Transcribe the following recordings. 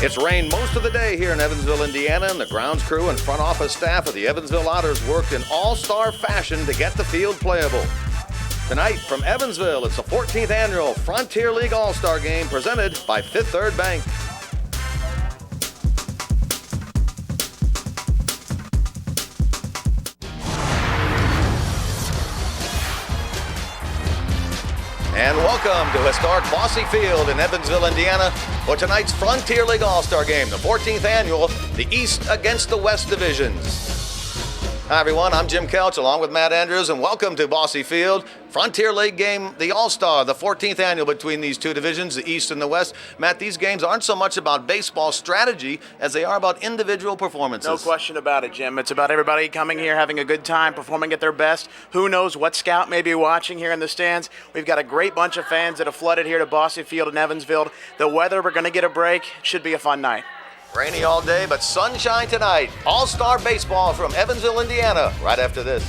It's rained most of the day here in Evansville, Indiana, and the grounds crew and front office staff of the Evansville Otters worked in all-star fashion to get the field playable. Tonight from Evansville, it's the 14th annual Frontier League All-Star Game presented by Fifth Third Bank. And welcome to historic Bosse Field in Evansville, Indiana, for tonight's Frontier League All-Star Game, the 14th annual, the East against the West divisions. Hi everyone, I'm Jim Couch along with Matt Andrews, and welcome to Bosse Field. Frontier League game, the All-Star, the 14th annual between these two divisions, the East and the West. Matt, these games aren't so much about baseball strategy as they are about individual performances. No question about it, Jim. It's about everybody coming here, having a good time, performing at their best. Who knows what scout may be watching here in the stands. We've got a great bunch of fans that have flooded here to Bosse Field in Evansville. The weather, we're going to get a break. Should be a fun night. Rainy all day, but sunshine tonight. All-Star Baseball from Evansville, Indiana, right after this.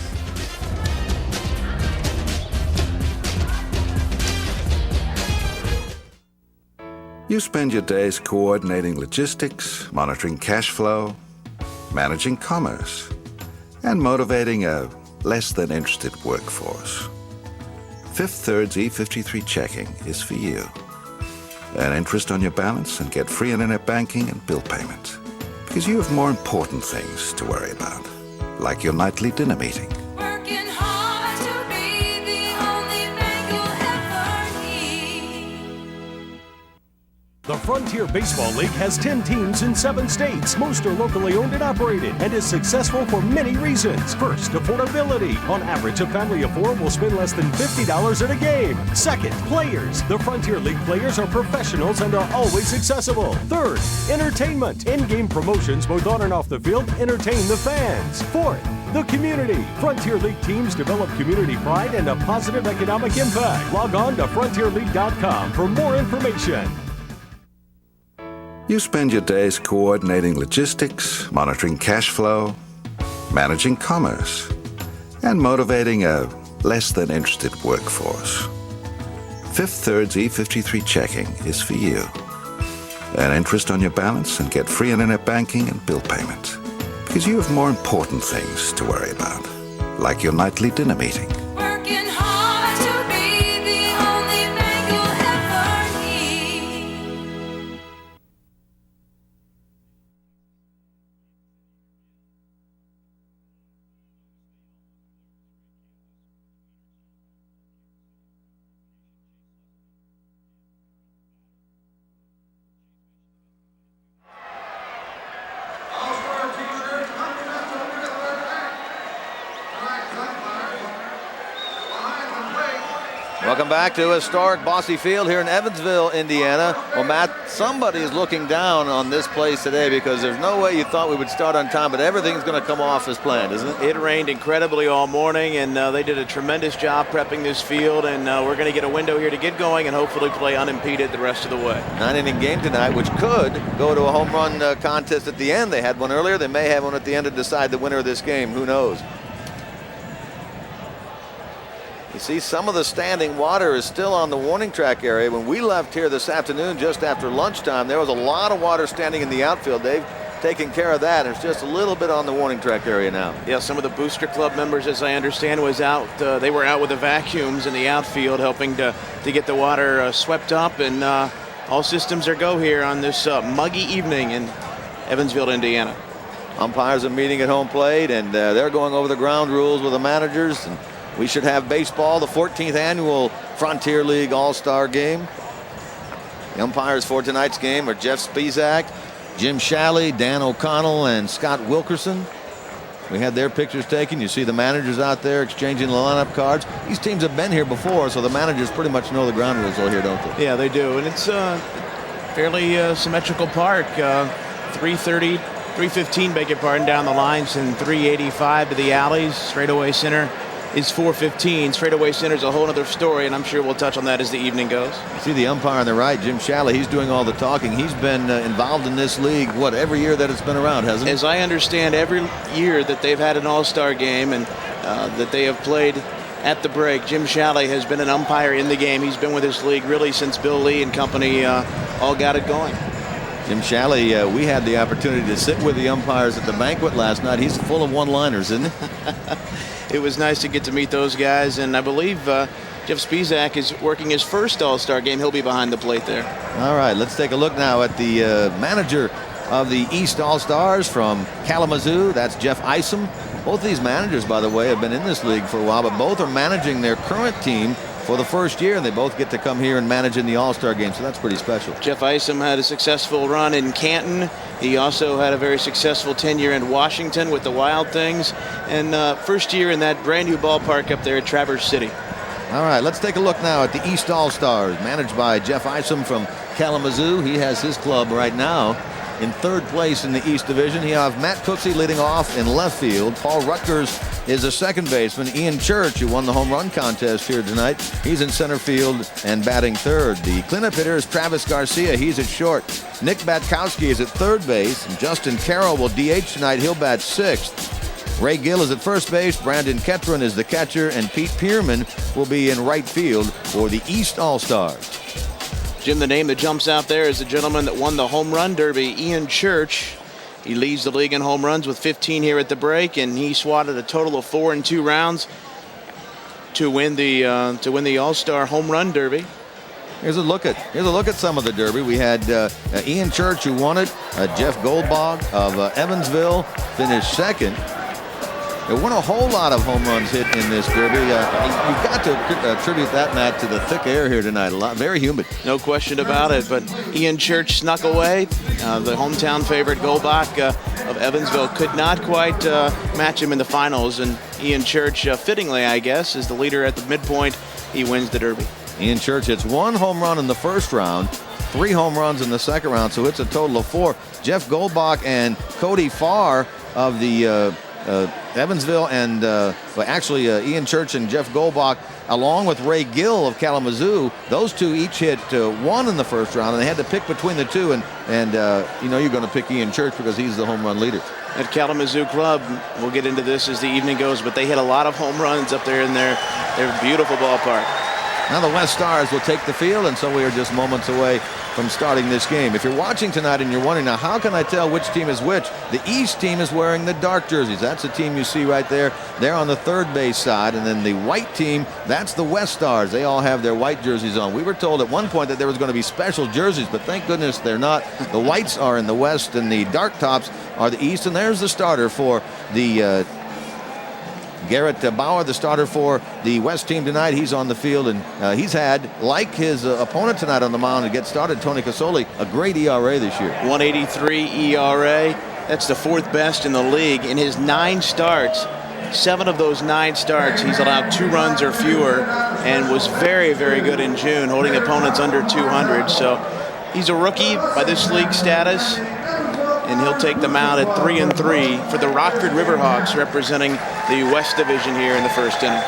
You spend your days coordinating logistics, monitoring cash flow, managing commerce, and motivating a less-than-interested workforce. Fifth Third's E53 checking is for you. Earn interest on your balance and get free internet banking and bill payments. Because you have more important things to worry about, like your nightly dinner meeting. Working hard to be the only bank you'll ever need. The Frontier Baseball League has 10 teams in 7 states. Most are locally owned and operated and is successful for many reasons. First, affordability. On average, a family of 4 will spend less than $50 at a game. Second, players. The Frontier League players are professionals and are always accessible. Third, entertainment. In-game promotions both on and off the field entertain the fans. Fourth, the community. Frontier League teams develop community pride and a positive economic impact. Log on to frontierleague.com for more information. You spend your days coordinating logistics, monitoring cash flow, managing commerce, and motivating a less-than-interested workforce. Fifth Third's E53 checking is for you. Earn interest on your balance and get free internet banking and bill payments. Because you have more important things to worry about, like your nightly dinner meeting. Working hard to be the only bank you'll ever need. Welcome back to historic Bosse Field here in Evansville, Indiana. Well, Matt, somebody is looking down on this place today because there's no way you thought we would start on time, but everything's going to come off as planned, isn't it? It rained incredibly all morning, and they did a tremendous job prepping this field, and we're going to get a window here to get going and hopefully play unimpeded the rest of the way. 9-inning game tonight, which could go to a home run contest at the end. They had one earlier. They may have one at the end to decide the winner of this game. Who knows? You see, some of the standing water is still on the warning track area. When we left here this afternoon, just after lunchtime, there was a lot of water standing in the outfield. They've taken care of that. It's just a little bit on the warning track area now. Yeah, some of the booster club members, as I understand, was out. They were out with the vacuums in the outfield, helping to get the water swept up. And all systems are go here on this muggy evening in Evansville, Indiana. Umpires are meeting at home plate, and they're going over the ground rules with the managers. And we should have baseball, the 14th annual Frontier League All-Star Game. The umpires for tonight's game are Jeff Spizak, Jim Shalley, Dan O'Connell, and Scott Wilkerson. We had their pictures taken. You see the managers out there exchanging the lineup cards. These teams have been here before, so the managers pretty much know the ground rules over here, don't they? Yeah, they do, and it's a fairly symmetrical park. 315, beg your pardon, down the lines, and 385 to the alleys. Straightaway center is 415. Straightaway center is a whole other story, and I'm sure we'll touch on that as the evening goes. You see the umpire on the right, Jim Shalley, he's doing all the talking. He's been involved in this league, every year that it's been around, hasn't he? As I understand, every year that they've had an all-star game and that they have played at the break, Jim Shalley has been an umpire in the game. He's been with this league really since Bill Lee and company all got it going. Jim Shalley, we had the opportunity to sit with the umpires at the banquet last night. He's full of one-liners, isn't he? It was nice to get to meet those guys, and I believe Jeff Spizak is working his first All-Star game. He'll be behind the plate there. All right, let's take a look now at the manager of the East All-Stars from Kalamazoo. That's Jeff Isom. Both these managers, by the way, have been in this league for a while, but both are managing their current team for the first year, and they both get to come here and manage in the All-Star game, so that's pretty special. Jeff Isom had a successful run in Canton. He also had a very successful tenure in Washington with the Wild Things, and first year in that brand new ballpark up there at Traverse City. All right, let's take a look now at the East All-Stars, managed by Jeff Isom from Kalamazoo. He has his club right now in third place in the East Division. He has Matt Cooksey leading off in left field. Paul Rutgers is a second baseman. Ian Church, who won the home run contest here tonight, he's in center field and batting third. The cleanup hitter is Travis Garcia. He's at short. Nick Batkowski is at third base. And Justin Carroll will DH tonight. He'll bat sixth. Ray Gill is at first base. Brandon Ketron is the catcher. And Pete Pierman will be in right field for the East All-Stars. Jim, the name that jumps out there is the gentleman that won the home run derby, Ian Church. He leads the league in home runs with 15 here at the break, and he swatted a total of 4 in 2 rounds to win the All-Star home run derby. Here's a look at some of the derby. We had Ian Church, who won it. Jeff Goldbach of Evansville finished second. There weren't a whole lot of home runs hit in this derby. You've got to attribute that, Matt, to the thick air here tonight. Very humid. No question about it. But Ian Church snuck away. The hometown favorite Goldbach of Evansville could not quite match him in the finals. And Ian Church, fittingly, I guess, is the leader at the midpoint. He wins the derby. Ian Church hits 1 home run in the first round, 3 home runs in the second round, so it's a total of 4. Jeff Goldbach and Cody Farr of the Evansville and Ian Church and Jeff Goldbach, along with Ray Gill of Kalamazoo, those two each hit 1 in the first round, and they had to pick between the two, and you're going to pick Ian Church because he's the home run leader. At Kalamazoo Club, we'll get into this as the evening goes, but they hit a lot of home runs up there in their beautiful ballpark. Now the West Stars will take the field, and so we are just moments away from starting this game. If you're watching tonight and you're wondering, now how can I tell which team is which? The East team is wearing the dark jerseys. That's the team you see right there. They're on the third base side, and then the white team, that's the West Stars. They all have their white jerseys on. We were told at one point that there was going to be special jerseys, but thank goodness they're not. The whites are in the West, and the dark tops are the East, and there's the starter for the Garrett Bauer, the starter for the West team tonight. He's on the field, and he's had, like his opponent tonight on the mound to get started, Tony Casoli, a great ERA this year. 183 ERA. That's the 4th best in the league. In his 9 starts, 7 of those 9 starts, he's allowed 2 runs or fewer, and was very, very good in June, holding opponents under 200. So he's a rookie by this league status, and he'll take the mound at 3-3 for the Rockford Riverhawks, representing the West Division here in the first inning.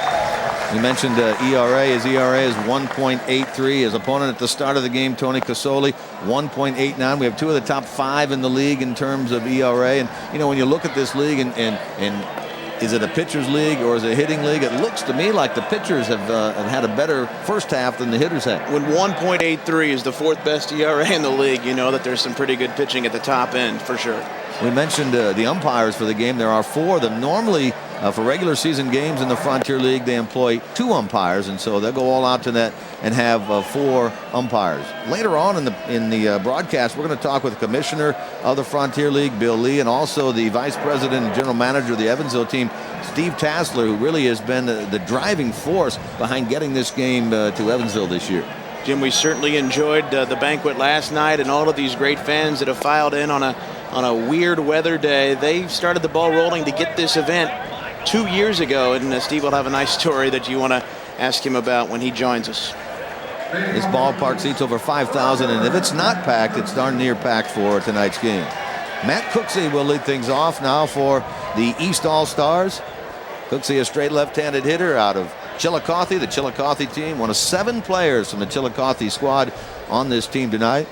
You mentioned ERA. His ERA is 1.83. His opponent at the start of the game, Tony Casoli, 1.89. We have 2 of the top 5 in the league in terms of ERA. And, when you look at this league and is it a pitcher's league or is it a hitting league? It looks to me like the pitchers have had a better first half than the hitters have. When 1.83 is the 4th best ERA in the league, you know that there's some pretty good pitching at the top end for sure. We mentioned the umpires for the game. There are 4 of them. Normally, for regular season games in the Frontier League, they employ 2 umpires, and so they'll go all out to that and have 4 umpires. Later on in the broadcast, we're going to talk with the commissioner of the Frontier League, Bill Lee, and also the vice president and general manager of the Evansville team, Steve Tassler, who really has been the driving force behind getting this game to Evansville this year. Jim, we certainly enjoyed the banquet last night, and all of these great fans that have filed in on a weird weather day. They started the ball rolling to get this event 2 years ago, and Steve will have a nice story that you want to ask him about when he joins us. This ballpark seats over 5,000, and if it's not packed, it's darn near packed for tonight's game. Matt Cooksey will lead things off now for the East All-Stars. Cooksey, a straight left-handed hitter out of Chillicothe. The Chillicothe team, one of 7 players from the Chillicothe squad on this team tonight,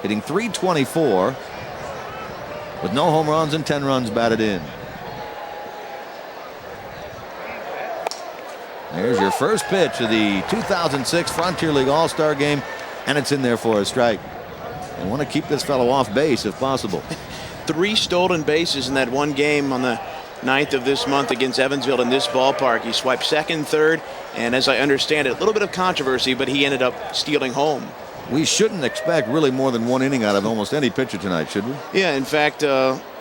hitting .324 with no home runs and 10 runs batted in. There's your first pitch of the 2006 Frontier League All-Star game, and it's in there for a strike. They want to keep this fellow off base if possible. 3 stolen bases in that one game on the 9th of this month against Evansville in this ballpark. He swiped second, third, and as I understand it, a little bit of controversy, but he ended up stealing home. We shouldn't expect really more than 1 inning out of almost any pitcher tonight, should we? Yeah, in fact,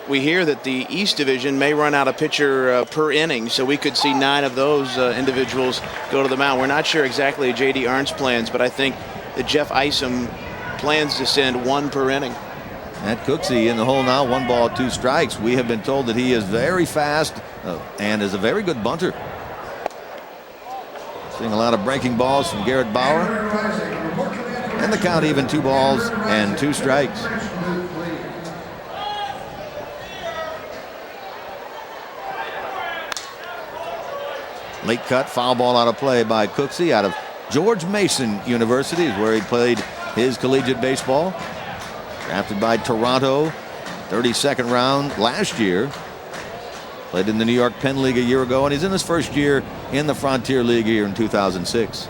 we hear that the East Division may run out a pitcher per inning, so we could see 9 of those individuals go to the mound. We're not sure exactly J.D. Arndt's plans, but I think that Jeff Isom plans to send 1 per inning. At Cooksey in the hole now, 1 ball, 2 strikes. We have been told that he is very fast and is a very good bunter. Seeing a lot of breaking balls from Garrett Bauer. And the count even, 2 balls and 2 strikes. Late cut, foul ball out of play by Cooksey out of George Mason University is where he played his collegiate baseball. Drafted by Toronto, 32nd round last year. Played in the New York Penn League a year ago, and he's in his first year in the Frontier League here in 2006.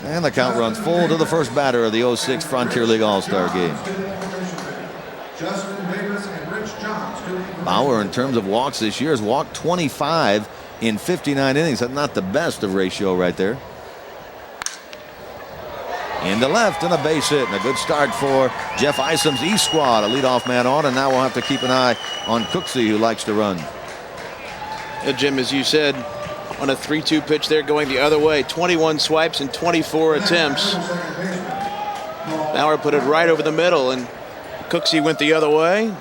And the count runs full to the first batter of the 06 Frontier League All-Star game. Bauer, in terms of walks this year, has walked 25 in 59 innings. That's not the best of ratio right there. Into left and a base hit, and a good start for Jeff Isom's East squad. A leadoff man on, and now we'll have to keep an eye on Cooksey, who likes to run. Jim, as you said, on a 3-2 pitch there going the other way. 21 swipes and 24 attempts. Bauer put it right over the middle, and Cooksey went the other way.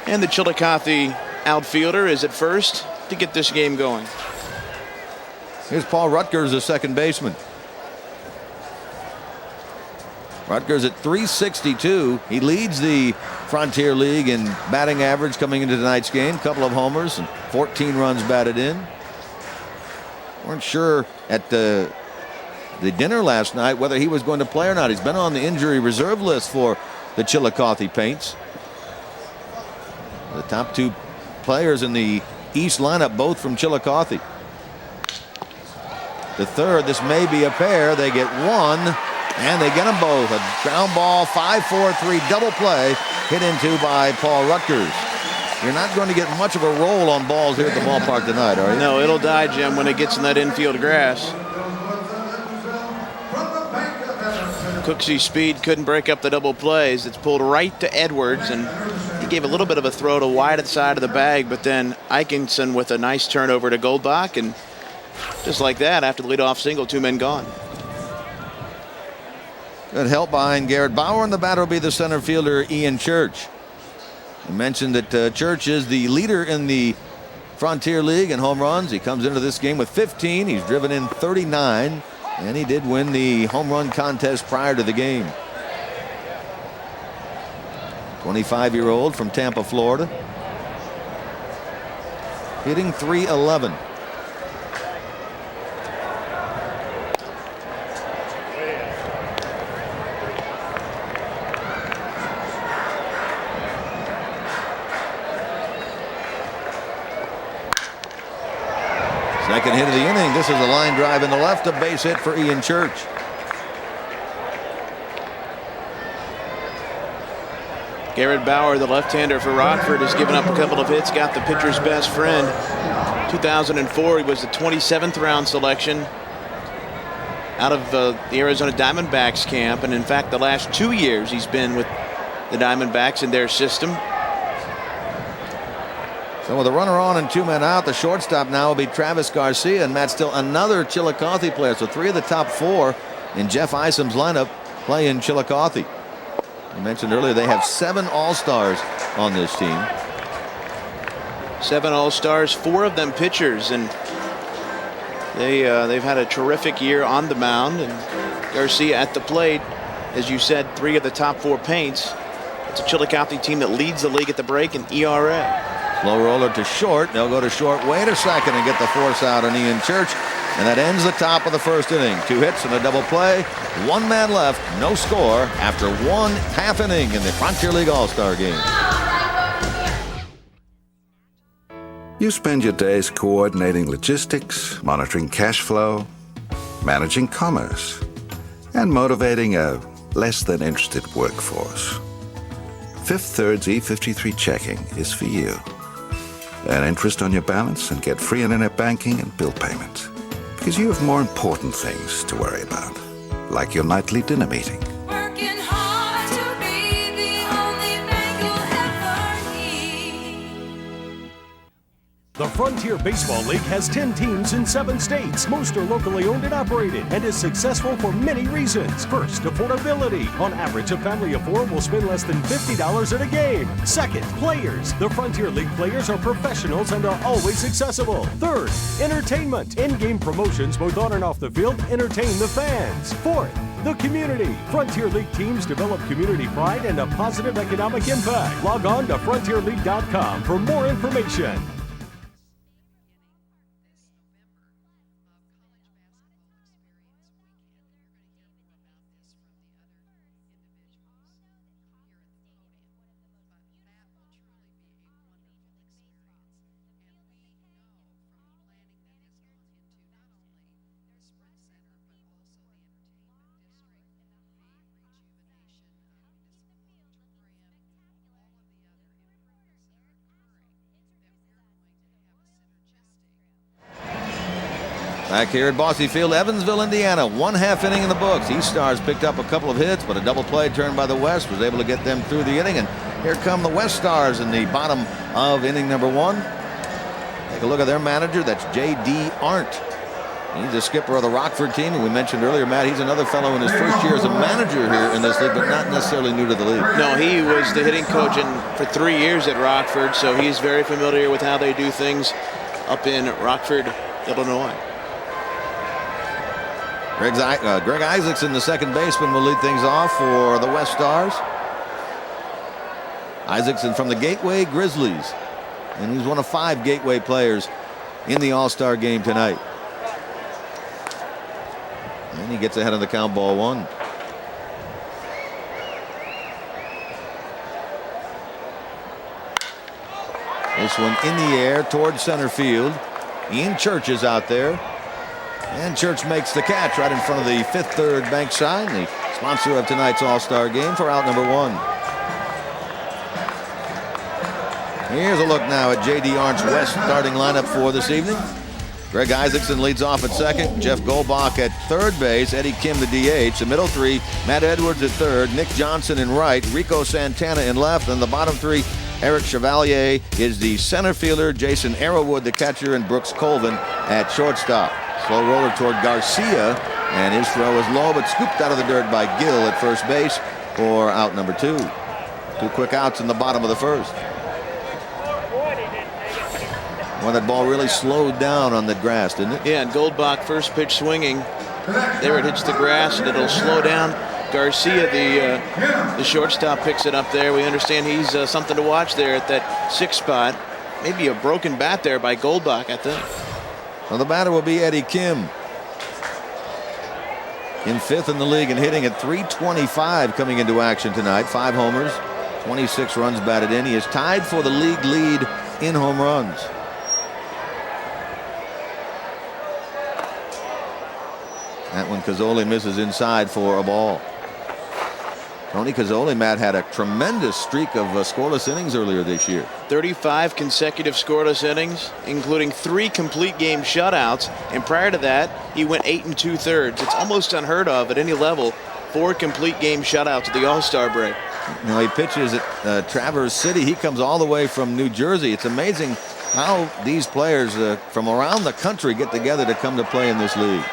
And the Chillicothe outfielder is at first to get this game going. Here's Paul Rutgers, the second baseman. Rutgers at .362. He leads the Frontier League in batting average coming into tonight's game. Couple of homers and 14 runs batted in. Weren't sure at the dinner last night whether he was going to play or not. He's been on the injury reserve list for the Chillicothe Paints. The top 2 players in the East lineup, both from Chillicothe. The third, this may be a pair. They get 1. And they get them both. A ground ball, 5-4-3 double play hit into by Paul Rutgers. You're not going to get much of a roll on balls here at the ballpark tonight, are you? No, it'll die, Jim, when it gets in that infield grass. Cooksey's speed couldn't break up the double plays. It's pulled right to Edwards, and he gave a little bit of a throw to wide side of the bag, but then Eikenson with a nice turnover to Goldbach, and just like that, after the leadoff single, 2 men gone. Good help behind Garrett Bauer, and the batter will be the center fielder, Ian Church. You mentioned that Church is the leader in the Frontier League in home runs. He comes into this game with 15. He's driven in 39, and he did win the home run contest prior to the game. 25-year-old from Tampa, Florida. Hitting .311. Second hit of the inning. This is a line drive in the left, a base hit for Ian Church. Garrett Bauer, the left-hander for Rockford, has given up a couple of hits, got the pitcher's best friend. 2004, he was the 27th round selection out of the Arizona Diamondbacks camp, and in fact, the last 2 years he's been with the Diamondbacks in their system. So with a runner on and 2 men out, the shortstop now will be Travis Garcia, and Matt Still, another Chillicothe player. So 3 of the top 4 in Jeff Isom's lineup play in Chillicothe. I mentioned earlier they have 7 All-Stars on this team. 7 All-Stars, 4 of them pitchers, and they've had a terrific year on the mound. And Garcia at the plate, as you said, 3 of the top 4 paints. It's a Chillicothe team that leads the league at the break in ERA. Slow roller to short. They'll go to short, wait a second, and get the force out on Ian Church. And that ends the top of the first inning. 2 hits and a double play. 1 man left, no score after 1 half inning in the Frontier League All-Star game. You spend your days coordinating logistics, monitoring cash flow, managing commerce, and motivating a less than interested workforce. Fifth Third's E53 checking is for you. Earn interest on your balance and get free internet banking and bill payments. Because you have more important things to worry about, like your nightly dinner meeting. Working hard to be the only bank you'll ever need. The Frontier Baseball League has 10 teams in 7 states. Most are locally owned and operated and is successful for many reasons. First, affordability. On average, a family of 4 will spend less than $50 at a game. Second, players. The Frontier League players are professionals and are always accessible. Third, entertainment. In-game promotions both on and off the field entertain the fans. Fourth, the community. Frontier League teams develop community pride and a positive economic impact. Log on to frontierleague.com for more information. Back here at Bosse Field, Evansville, Indiana. 1/2 inning in the books. East Stars picked up a couple of hits, but a double play turned by the West was able to get them through the inning. And here come the West Stars in the bottom of inning number 1. Take a look at their manager. That's J.D. Arndt. He's the skipper of the Rockford team. And we mentioned earlier, Matt, he's another fellow in his first year as a manager here in this league, but not necessarily new to the league. No, he was the hitting coach for 3 years at Rockford, so he's very familiar with how they do things up in Rockford, Illinois. Greg Isaacson, the second baseman, will lead things off for the West Stars. Isaacson from the Gateway Grizzlies, and he's one of 5 Gateway players in the All-Star game tonight. And he gets ahead of the count, ball 1. This one in the air towards center field. Ian Church is out there. And Church makes the catch right in front of the Fifth Third bank sign, the sponsor of tonight's All-Star game, for out number 1. Here's a look now at J.D. Arndt's West starting lineup for this evening. Greg Isaacson leads off at second. Jeff Goldbach at third base. Eddie Kim the DH. The middle 3, Matt Edwards at third. Nick Johnson in right. Rico Santana in left. And the bottom 3, Eric Chevalier is the center fielder. Jason Arrowood, the catcher. And Brooks Colvin at shortstop. Slow roller toward Garcia. And his throw is low, but scooped out of the dirt by Gill at first base for out number 2. 2 quick outs in the bottom of the first. Well, that ball really slowed down on the grass, didn't it? Yeah, and Goldbach first pitch swinging. There it hits the grass, and it'll slow down. Garcia, the shortstop, picks it up there. We understand he's something to watch there at that 6th spot. Maybe a broken bat there by Goldbach, I think. Well, the batter will be Eddie Kim. In 5th in the league and hitting at .325 coming into action tonight. 5 homers, 26 runs batted in. He is tied for the league lead in home runs. That one, Casoli misses inside for a ball. Tony Casoli, Matt, had a tremendous streak of scoreless innings earlier this year. 35 consecutive scoreless innings, including 3 complete game shutouts. And prior to that, he went 8 2/3. It's almost unheard of at any level. 4 complete game shutouts at the All-Star break. You know, he pitches at Traverse City. He comes all the way from New Jersey. It's amazing how these players from around the country get together to come to play in this league.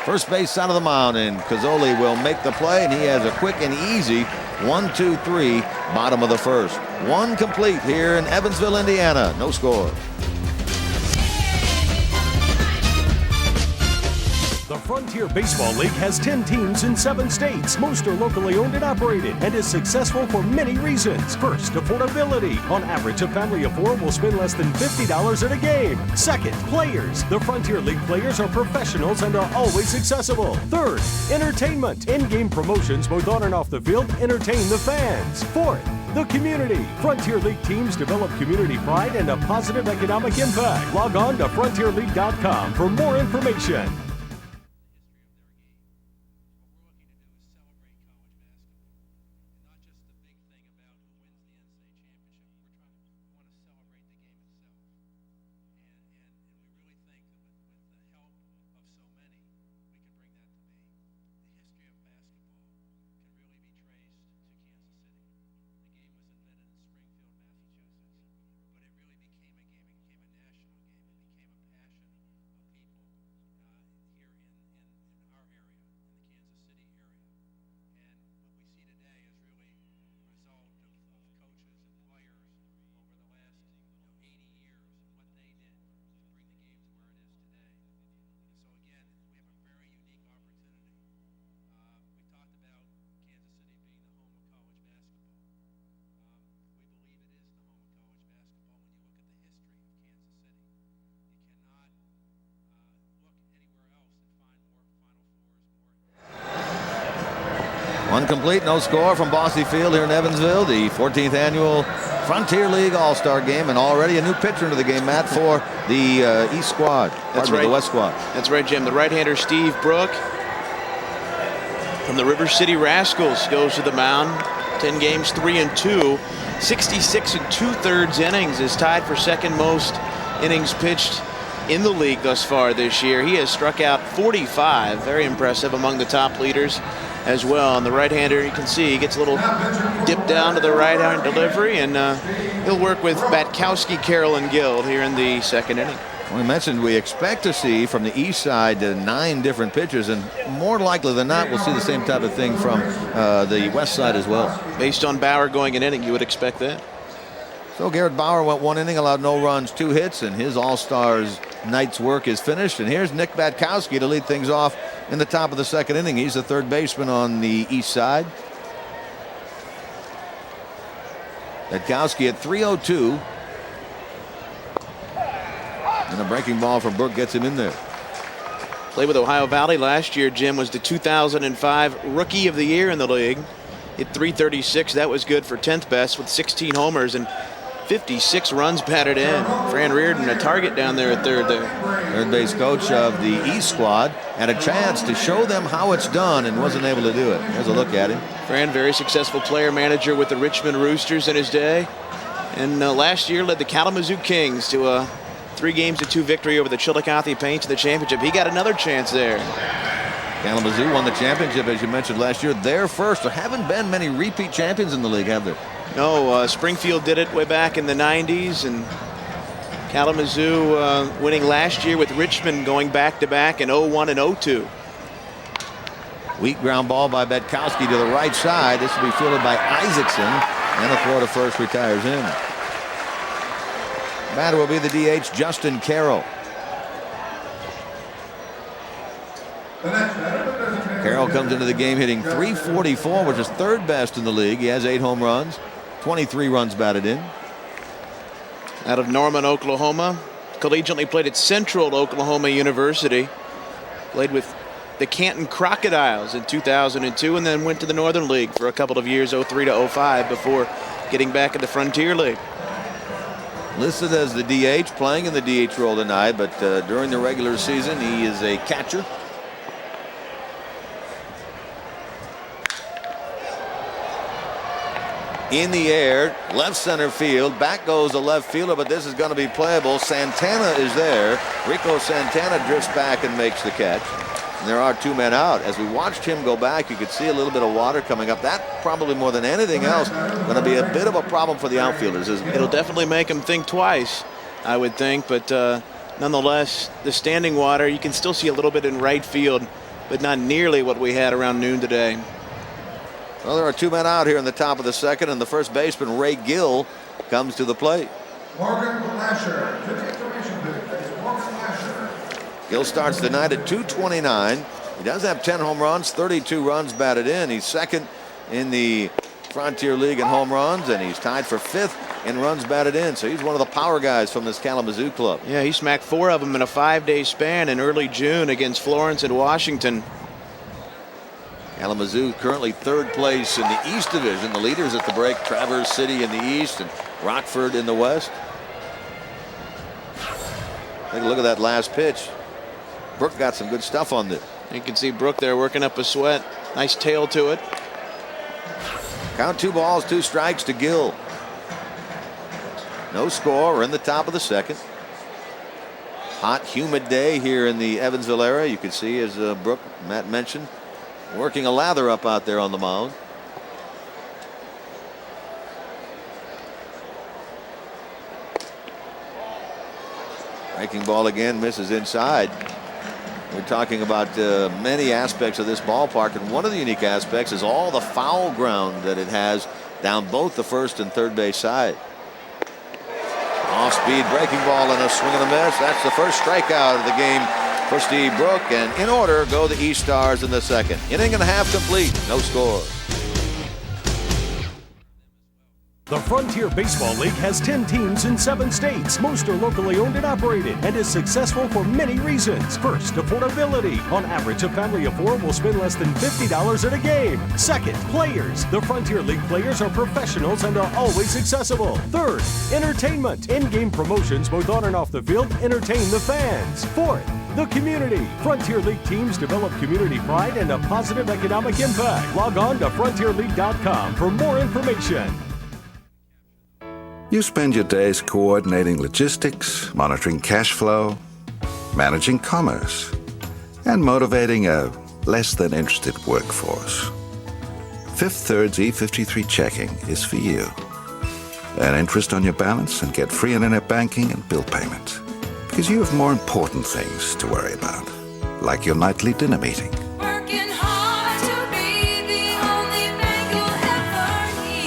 First base side of the mound, and Casoli will make the play, and he has a quick and easy 1-2-3 bottom of the first. 1 complete here in Evansville, Indiana. No score. The Frontier Baseball League has 10 teams in 7 states. Most are locally owned and operated and is successful for many reasons. First, affordability. On average, a family of 4 will spend less than $50 at a game. Second, players. The Frontier League players are professionals and are always accessible. Third, entertainment. In-game promotions both on and off the field entertain the fans. Fourth, the community. Frontier League teams develop community pride and a positive economic impact. Log on to frontierleague.com for more information. One complete, no score from Bosse Field here in Evansville, the 14th annual Frontier League All-Star Game, and already a new pitcher into the game, Matt, for the East squad. That's right. The West squad. That's right, Jim. The right-hander Steve Brook from the River City Rascals goes to the mound. 10 games, 3-2, 66 2/3 innings, is tied for second most innings pitched in the league thus far this year. He has struck out 45, very impressive, among the top leaders as well. And the right-hander, you can see, he gets a little dip down to the right-hand delivery, and he'll work with Batkowski, Carroll, and Gill here in the second inning. We mentioned we expect to see from the east side 9 different pitchers, and more likely than not, we'll see the same type of thing from the west side as well. Based on Bauer going an inning, you would expect that. So Garrett Bauer went 1 inning, allowed no runs, 2 hits, and his All-Stars night's work is finished. And here's Nick Batkowski to lead things off in the top of the second inning. He's the third baseman on the east side. Batkowski at 3:02. And a breaking ball from Brook gets him in there. Played with Ohio Valley last year. Jim was the 2005 Rookie of the Year in the league. Hit .336. That was good for 10th best with 16 homers and 56 runs batted in. Fran Reardon, a target down there at third there. Third base coach of the East squad had a chance to show them how it's done and wasn't able to do it. Here's a look at him. Fran, very successful player manager with the Richmond Roosters in his day. And last year led the Kalamazoo Kings to a 3-2 victory over the Chillicothe Paints in the championship. He got another chance there. Kalamazoo won the championship, as you mentioned, last year. They're first. There haven't been many repeat champions in the league, have there? No, Springfield did it way back in the 90s, and Kalamazoo winning last year with Richmond going back-to-back in 01 and 02. Weak ground ball by Batkowski to the right side. This will be fielded by Isaacson, and a throw to first retires in. Batter will be the DH, Justin Carroll. Carroll comes into the game hitting .344, which is third best in the league. He has 8 home runs, 23 runs batted in. Out of Norman, Oklahoma. Collegiately played at Central Oklahoma University. Played with the Canton Crocodiles in 2002, and then went to the Northern League for a couple of years, 03 to 05, before getting back in the Frontier League. Listed as the DH, playing in the DH role tonight, but during the regular season, he is a catcher. In the air, left center field. Back goes the left fielder, but this is going to be playable. Santana is there. Rico Santana drifts back and makes the catch. And there are 2 men out. As we watched him go back, you could see a little bit of water coming up. That probably more than anything else going to be a bit of a problem for the outfielders, isn't it? It'll definitely make them think twice, I would think. But nonetheless, the standing water, you can still see a little bit in right field, but not nearly what we had around noon today. Well, there are 2 men out here in the top of the second, and the first baseman, Ray Gill, comes to the plate. Morgan Lasher. Morgan Lasher. Gill starts the night at .229. He does have 10 home runs, 32 runs batted in. He's second in the Frontier League in home runs, and he's tied for 5th in runs batted in. So he's one of the power guys from this Kalamazoo club. Yeah, he smacked 4 of them in a 5-day span in early June against Florence and Washington. Kalamazoo currently 3rd place in the East Division. The leaders at the break, Traverse City in the East and Rockford in the West. Take a look at that last pitch. Brook got some good stuff on this. You can see Brook there working up a sweat. Nice tail to it. Count 2 balls, 2 strikes to Gill. No score. We're in the top of the second. Hot, humid day here in the Evansville area. You can see, as Brook, Matt mentioned, working a lather up out there on the mound. Breaking ball again, misses inside. We're talking about many aspects of this ballpark, and one of the unique aspects is all the foul ground that it has down both the first and third base side. Off-speed breaking ball and a swing and a miss. That's the first strikeout of the game for Steve Brook, and in order go the East Stars in the second. Inning and a half complete, no score. The Frontier Baseball League has 10 teams in 7 states. Most are locally owned and operated and is successful for many reasons. First, affordability. On average, a family of 4 will spend less than $50 at a game. Second, players. The Frontier League players are professionals and are always accessible. Third, entertainment. In-game promotions both on and off the field entertain the fans. Fourth, the community. Frontier League teams develop community pride and a positive economic impact. Log on to frontierleague.com for more information. You spend your days coordinating logistics, monitoring cash flow, managing commerce, and motivating a less than interested workforce. Fifth Third's E53 checking is for you. Earn interest on your balance and get free internet banking and bill payment. Because you have more important things to worry about, like your nightly dinner meeting. Working hard to be the only bank you'll ever need.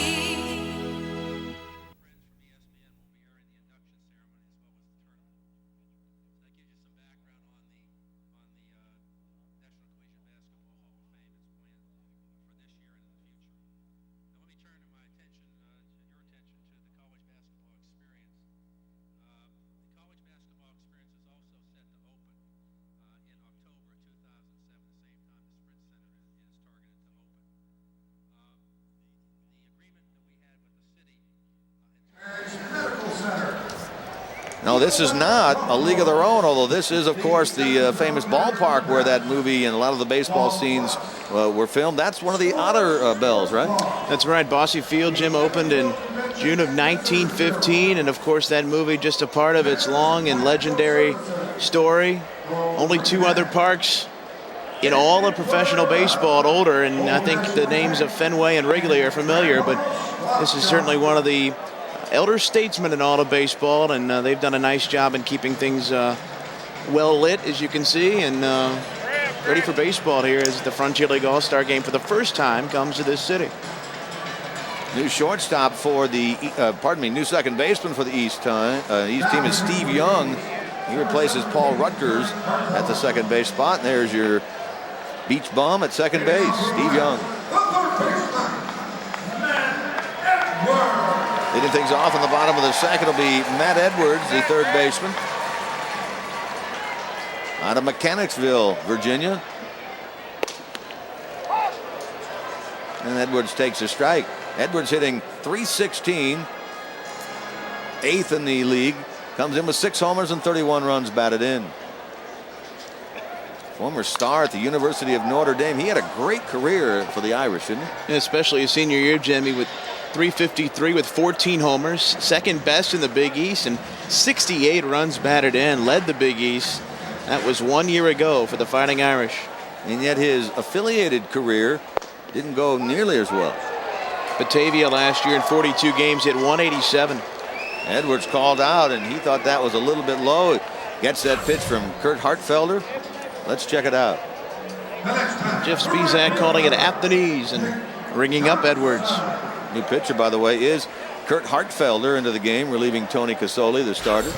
No, this is not a league of their own, although this is, of course, the famous ballpark where that movie and a lot of the baseball scenes were filmed. That's one of the Otter bells, right? That's right. Bosse Field, Jim, opened in June of 1915, and of course that movie just a part of its long and legendary story. Only 2 other parks in all of professional baseball at older, and I think the names of Fenway and Wrigley are familiar, but this is certainly one of the elder statesmen in all of baseball, and they've done a nice job in keeping things well lit, as you can see, and ready for baseball here as the Frontier League All-Star Game for the first time comes to this city. New shortstop for the, new second baseman for the East team is Steve Young. He replaces Paul Rutgers at the second base spot, and there's your beach bum at second base, Steve Young. Leading things off in the bottom of the second will be Matt Edwards, the third baseman. Out of Mechanicsville, Virginia. And Edwards takes a strike. Edwards hitting .316, 8th in the league. Comes in with 6 homers and 31 runs batted in. Former star at the University of Notre Dame. He had a great career for the Irish, didn't he? Yeah, especially his senior year, Jimmy, with .353 with 14 homers, second best in the Big East, and 68 runs batted in, led the Big East. That was 1 year ago for the Fighting Irish. And yet his affiliated career didn't go nearly as well. Batavia last year in 42 games hit .187. Edwards called out, and he thought that was a little bit low. Gets that pitch from Kurt Hartfelder. Let's check it out. Jeff Spizak calling it at the knees and ringing up Edwards. New pitcher, by the way, is Kurt Hartfelder into the game, relieving Tony Casoli, the starter.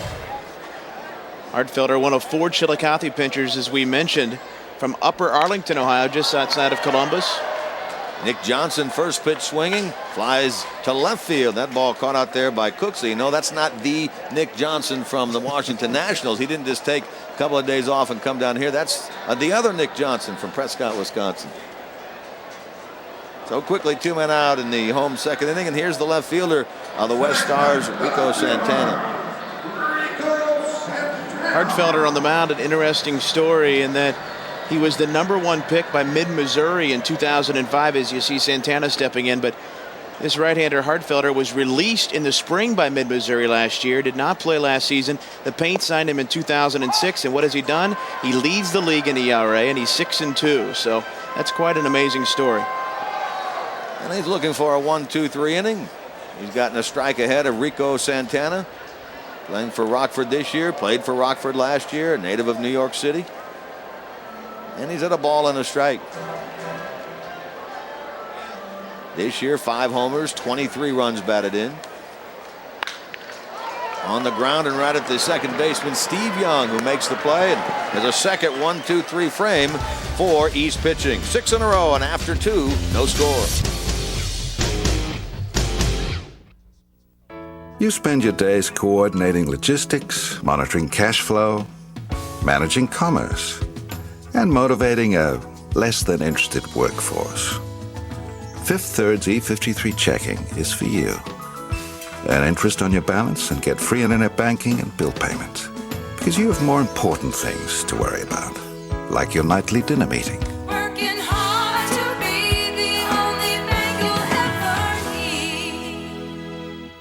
Hartfelder, one of 4 Chillicothe pitchers, as we mentioned, from Upper Arlington, Ohio, just outside of Columbus. Nick Johnson, first pitch swinging, flies to left field. That ball caught out there by Cooksey. No, that's not the Nick Johnson from the Washington Nationals. He didn't just take a couple of days off and come down here. That's the other Nick Johnson from Prescott, Wisconsin. So quickly, 2 men out in the home second inning, and here's the left fielder of the West Stars, Rico Santana. Hartfelder on the mound, an interesting story in that he was the #1 pick by Mid-Missouri in 2005, as you see Santana stepping in, but this right-hander Hartfelder was released in the spring by Mid-Missouri last year, did not play last season. The Paint signed him in 2006, and what has he done? He leads the league in ERA, and he's 6-2, so that's quite an amazing story. And he's looking for a 1-2-3 inning. He's gotten a strike ahead of Rico Santana, playing for Rockford this year, played for Rockford last year, a native of New York City. And he's at a ball and a strike. This year, 5 homers, 23 runs batted in. On the ground and right at the second baseman, Steve Young, who makes the play, and has a second 1-2-3 frame for East pitching. 6 in a row, and after 2, no score. You spend your days coordinating logistics, monitoring cash flow, managing commerce, and motivating a less than interested workforce. Fifth Third's E53 checking is for you. Earn interest on your balance and get free internet banking and bill payments. Because you have more important things to worry about, like your nightly dinner meeting. Working hard to be the only bank you'll ever need.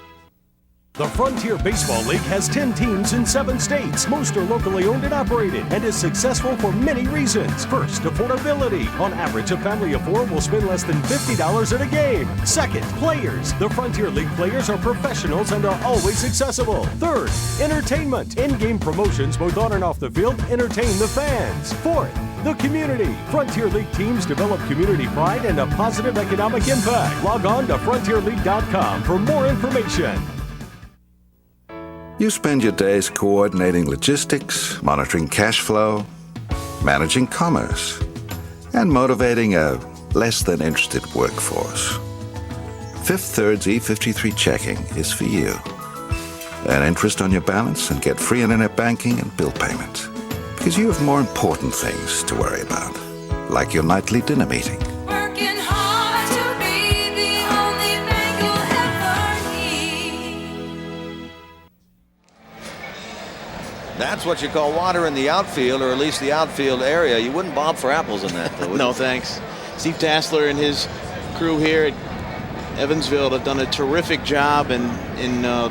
The Frontier Baseball League has 10 teams in 7 states. Most are locally owned and operated and is successful for many reasons. First, affordability. On average, a family of 4 will spend less than $50 at a game. Second, players. The Frontier League players are professionals and are always accessible. Third, entertainment. In-game promotions both on and off the field entertain the fans. Fourth, the community. Frontier League teams develop community pride and a positive economic impact. Log on to frontierleague.com for more information. You spend your days coordinating logistics, monitoring cash flow, managing commerce, and motivating a less than interested workforce. Fifth Third's E53 checking is for you. Earn interest on your balance and get free internet banking and bill payments. Because you have more important things to worry about, like your nightly dinner meeting. Working hard to be the only bank you'll ever need. That's what you call water in the outfield, or at least the outfield area. You wouldn't bob for apples in that, though, would No, you? thanks. Steve Tassler and his crew here at Evansville have done a terrific job in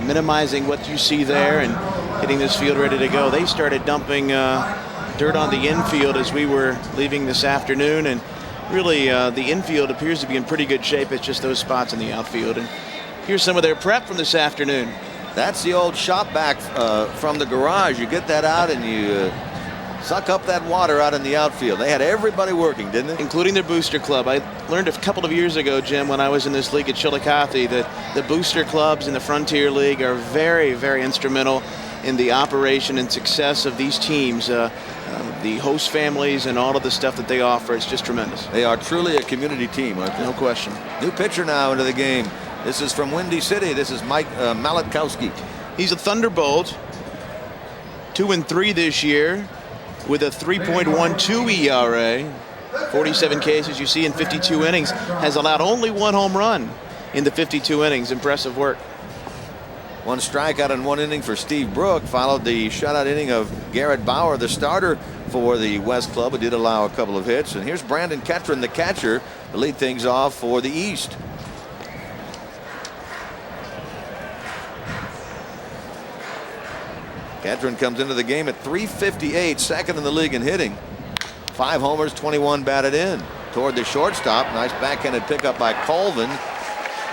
minimizing what you see there and getting this field ready to go. They started dumping dirt on the infield as we were leaving this afternoon, and really the infield appears to be in pretty good shape. It's just those spots in the outfield. And here's some of their prep from this afternoon. That's the old shop vac from the garage. You get that out and you suck up that water out in the outfield. They had everybody working, didn't they? Including their booster club. I learned a couple of years ago, Jim, when I was in this league at Chillicothe, that the booster clubs in the Frontier League are very, very instrumental in the operation and success of these teams. The host families and all of the stuff that they offer, it's just tremendous. They are truly a community team, aren't they? No question. New pitcher now into the game. This is from Windy City. This is Mike Batkowski. He's a Thunderbolt, 2-3 this year with a 3.12 ERA, 47 Ks, you see, in 52 innings, has allowed only 1 home run in the 52 innings. Impressive work. 1 strikeout in 1 inning for Steve Brook, followed the shutout inning of Garrett Bauer, the starter for the West Club, who did allow a couple of hits. And here's Brandon Ketron, the catcher, to lead things off for the East. Ketron comes into the game at .358, second in the league in hitting. 5 homers, 21 batted in. Toward the shortstop, nice backhanded pickup by Colvin.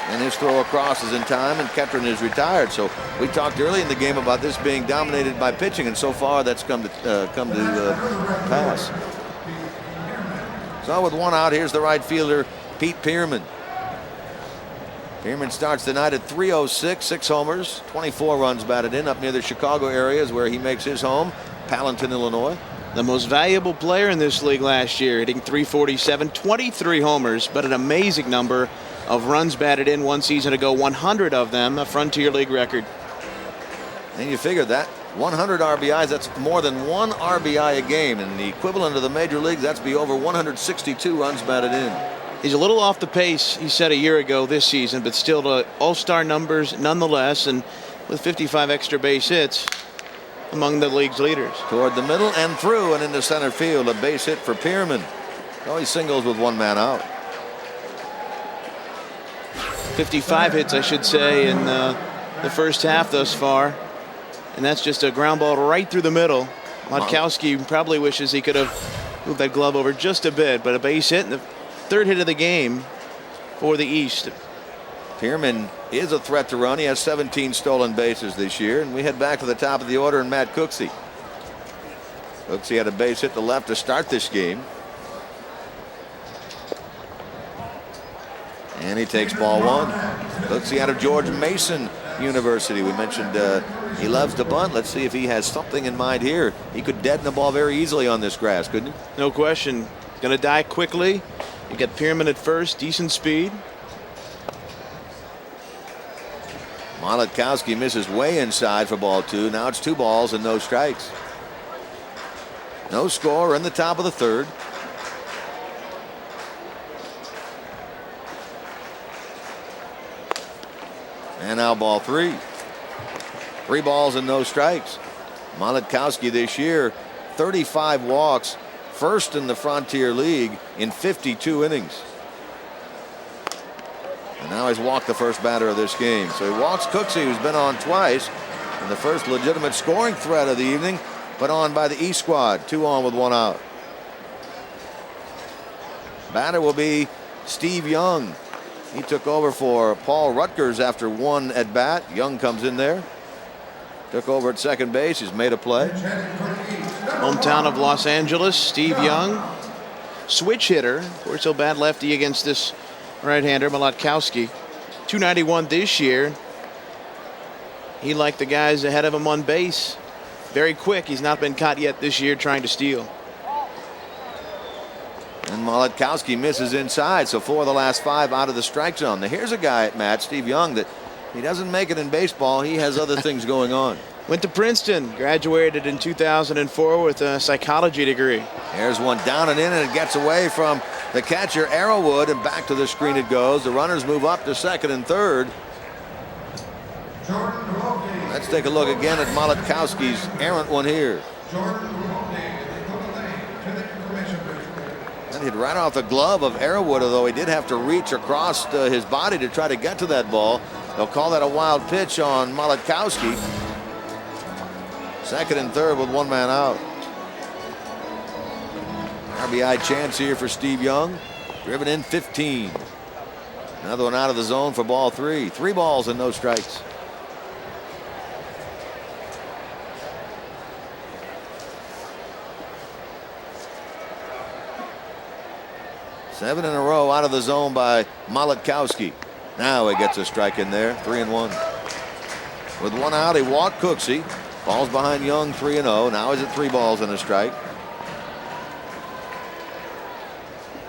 And his throw across is in time, and Ketron is retired. So we talked early in the game about this being dominated by pitching, and so far that's come to pass. So with 1 out, here's the right fielder, Pete Pierman. Pierman starts the night at .306, 6 homers, 24 runs batted in, up near the Chicago area is where he makes his home, Palenton, Illinois. The most valuable player in this league last year, hitting .347, 23 homers, but an amazing number of runs batted in 1 season ago, 100 of them, a Frontier League record. And you figure that 100 RBIs, that's more than 1 RBI a game, and the equivalent of the major leagues, that's be over 162 runs batted in. He's a little off the pace, he said a year ago this season, but still the all-star numbers nonetheless, and with 55 extra base hits, among the league's leaders. Toward the middle and through and into center field, a base hit for Pierman. Oh, he singles with 1 man out. 55 hits, I should say, in the first half thus far, and that's just a ground ball right through the middle. Batkowski probably wishes he could have moved that glove over just a bit, but a base hit and the 3rd hit of the game for the East. Pierman is a threat to run. He has 17 stolen bases this year, and we head back to the top of the order and Matt Cooksey. Cooksey had a base hit to left to start this game. And he takes ball 1. Cooksey out of George Mason University. We mentioned he loves to bunt. Let's see if he has something in mind here. He could deaden the ball very easily on this grass, couldn't he? No question. Going to die quickly. You got Pierman at first, decent speed. Batkowski misses way inside for ball 2. Now it's 2 balls and no strikes. No score in the top of the 3rd. And now ball 3. 3 balls and no strikes. Batkowski this year, 35 walks, first in the Frontier League in 52 innings. And now he's walked the first batter of this game. So he walks Cooksey, who's been on twice. And the first legitimate scoring threat of the evening, put on by the East squad. 2 on with 1 out. Batter will be Steve Young. He took over for Paul Rutgers after 1 at bat. Young comes in there. Took over at second base. He's made a play. Hometown of Los Angeles, Steve Young. Switch hitter. Of course, he'll bat lefty against this right-hander, Batkowski. 291 this year. He, like the guys ahead of him on base, very quick. He's not been caught yet this year trying to steal. And Batkowski misses inside, so 4 of the last 5 out of the strike zone. Now here's a guy at Matt, Steve Young, that he doesn't make it in baseball. He has other things going on. Went to Princeton, graduated in 2004 with a psychology degree. Here's one down and in, and it gets away from the catcher Arrowood, and back to the screen it goes. The runners move up to second and third. Let's take a look again at Batkowski's errant one here. That hit right off the glove of Arrowood, although he did have to reach across his body to try to get to that ball. They'll call that a wild pitch on Batkowski. Second and third with 1 man out. RBI chance here for Steve Young. Driven in 15. Another one out of the zone for ball 3. 3 balls and no strikes. Seven in a row out of the zone by Batkowski. Now he gets a strike in there. 3-1. With 1 out, he walked Cooksey. Falls behind Young, 3-0. Now he's at 3 balls and a strike.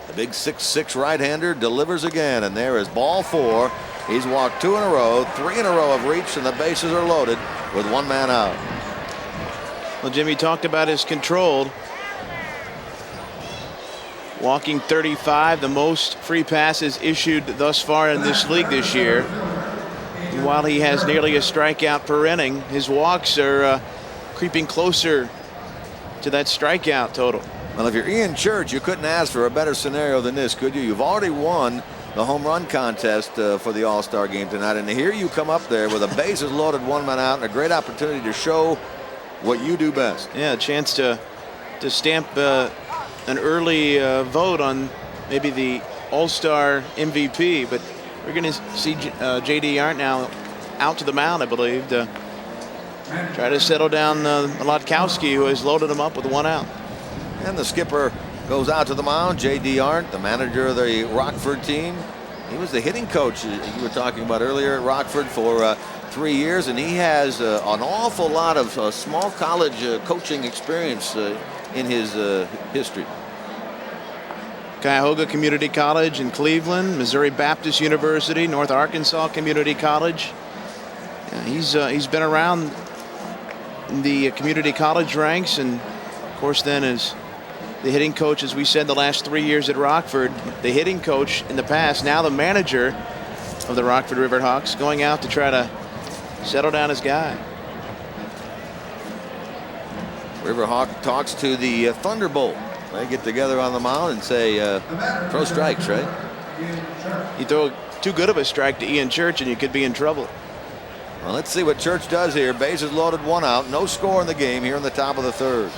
The big 6'6" right-hander delivers again, and there is ball 4. He's walked 2 in a row, 3 in a row have reached, and the bases are loaded with 1 man out. Well, Jimmy talked about his control. Walking 35, the most free passes issued thus far in this league this year. And while he has nearly a strikeout per inning, his walks are creeping closer to that strikeout total. Well, if you're Ian Church, you couldn't ask for a better scenario than this, could you? You've already won the home run contest for the All-Star game tonight, and here you come up there with a bases loaded 1 man out and a great opportunity to show what you do best. Yeah, a chance to stamp an early vote on maybe the All-Star MVP, but we're going to see J.D. Arndt now out to the mound, I believe, to try to settle down Batkowski, who has loaded him up with 1 out. And the skipper goes out to the mound. J.D. Arndt, the manager of the Rockford team. He was the hitting coach you were talking about earlier at Rockford for 3 years, and he has an awful lot of small college coaching experience in his history. Cuyahoga Community College in Cleveland, Missouri Baptist University, North Arkansas Community College. Yeah, he's been around in the community college ranks, and of course then as the hitting coach, as we said, the last 3 years at Rockford, the hitting coach in the past, now the manager of the Rockford Riverhawks, going out to try to settle down his guy. Riverhawk talks to the Thunderbolt. They get together on the mound and say, throw strikes, right? You throw too good of a strike to Ian Church and you could be in trouble. Well, let's see what Church does here. Bases loaded, 1 out. No score in the game here in the top of the 3rd.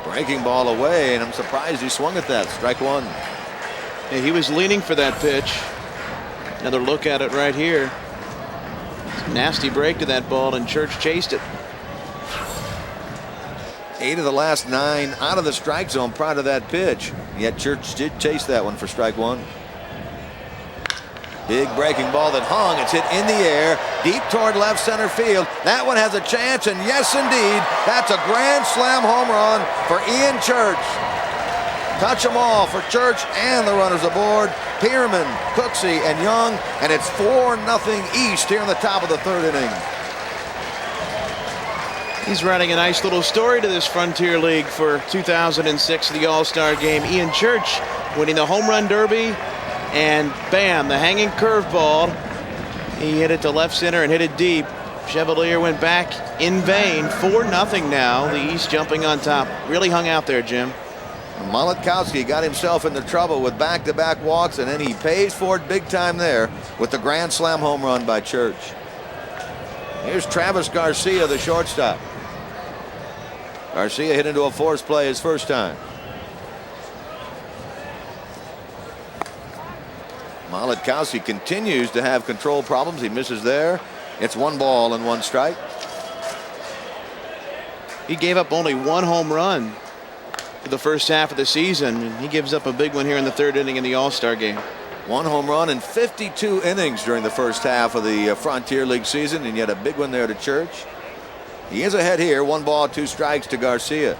Breaking ball away, and I'm surprised he swung at that. Strike 1. Yeah, he was leaning for that pitch. Another look at it right here. Nasty break to that ball, and Church chased it. 8 of the last 9 out of the strike zone prior to that pitch. Yet Church did chase that one for strike 1. Big breaking ball that hung. It's hit in the air, deep toward left center field. That one has a chance, and yes, indeed, that's a grand slam home run for Ian Church. touch them all for Church and the runners aboard. Pierman, Cooksey, and Young, and it's 4-0 East here in the top of the third inning. He's writing a nice little story to this Frontier League for 2006, the All-Star game. Ian Church winning the home run derby, and bam, the hanging curveball. He hit it to left center and hit it deep. Chevalier went back in vain. 4-0 now. The East jumping on top. Really hung out there, Jim. Batkowski got himself into trouble with back-to-back walks, and then he pays for it big time there with the grand slam home run by Church. Here's Travis Garcia, the shortstop. Garcia hit into a force play his first time. Batkowski continues to have control problems. He misses there. It's 1 ball and 1 strike. He gave up only 1 home run for the first half of the season, and he gives up a big one here in the third inning in the All-Star game. 1 home run in 52 innings during the first half of the Frontier League season, and yet a big one there to Church. He is ahead here. 1 ball, 2 strikes to Garcia.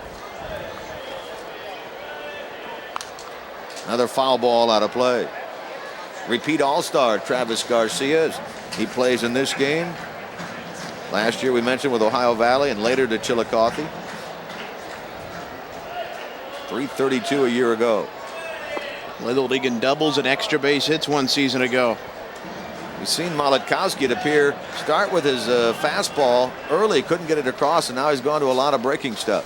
Another foul ball out of play. Repeat All-Star Travis Garcia. He plays in this game. Last year we mentioned with Ohio Valley and later to Chillicothe. .332 a year ago. Led the league in doubles and extra base hits 1 season ago. We've seen Batkowski, it appear, start with his fastball early, couldn't get it across, and now he's gone to a lot of breaking stuff.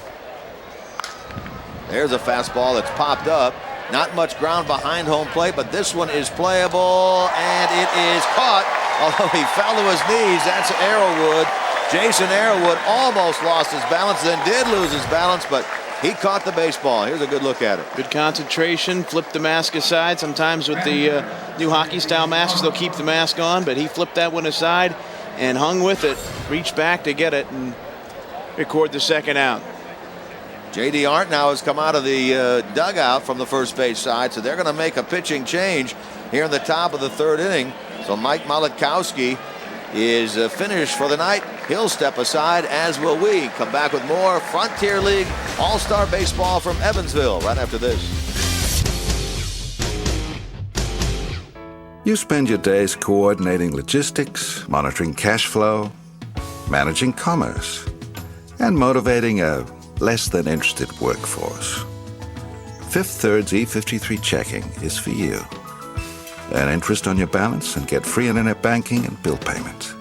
There's a fastball that's popped up. Not much ground behind home plate, but this one is playable, and it is caught. Although he fell to his knees, that's Arrowood. Jason Arrowood almost lost his balance, then did lose his balance, but he caught the baseball. Here's a good look at it. Good concentration, flipped the mask aside. Sometimes with the new hockey style masks, they'll keep the mask on, but he flipped that one aside and hung with it, reached back to get it and record the second out. J.D. Arndt now has come out of the dugout from the first base side, so they're going to make a pitching change here in the top of the third inning. So Mike Batkowski is finished for the night. He'll step aside, as will we. Come back with more Frontier League All-Star Baseball from Evansville right after this. You spend your days coordinating logistics, monitoring cash flow, managing commerce, and motivating a less than interested workforce. Fifth Third's E53 checking is for you. Earn interest on your balance and get free internet banking and bill payments.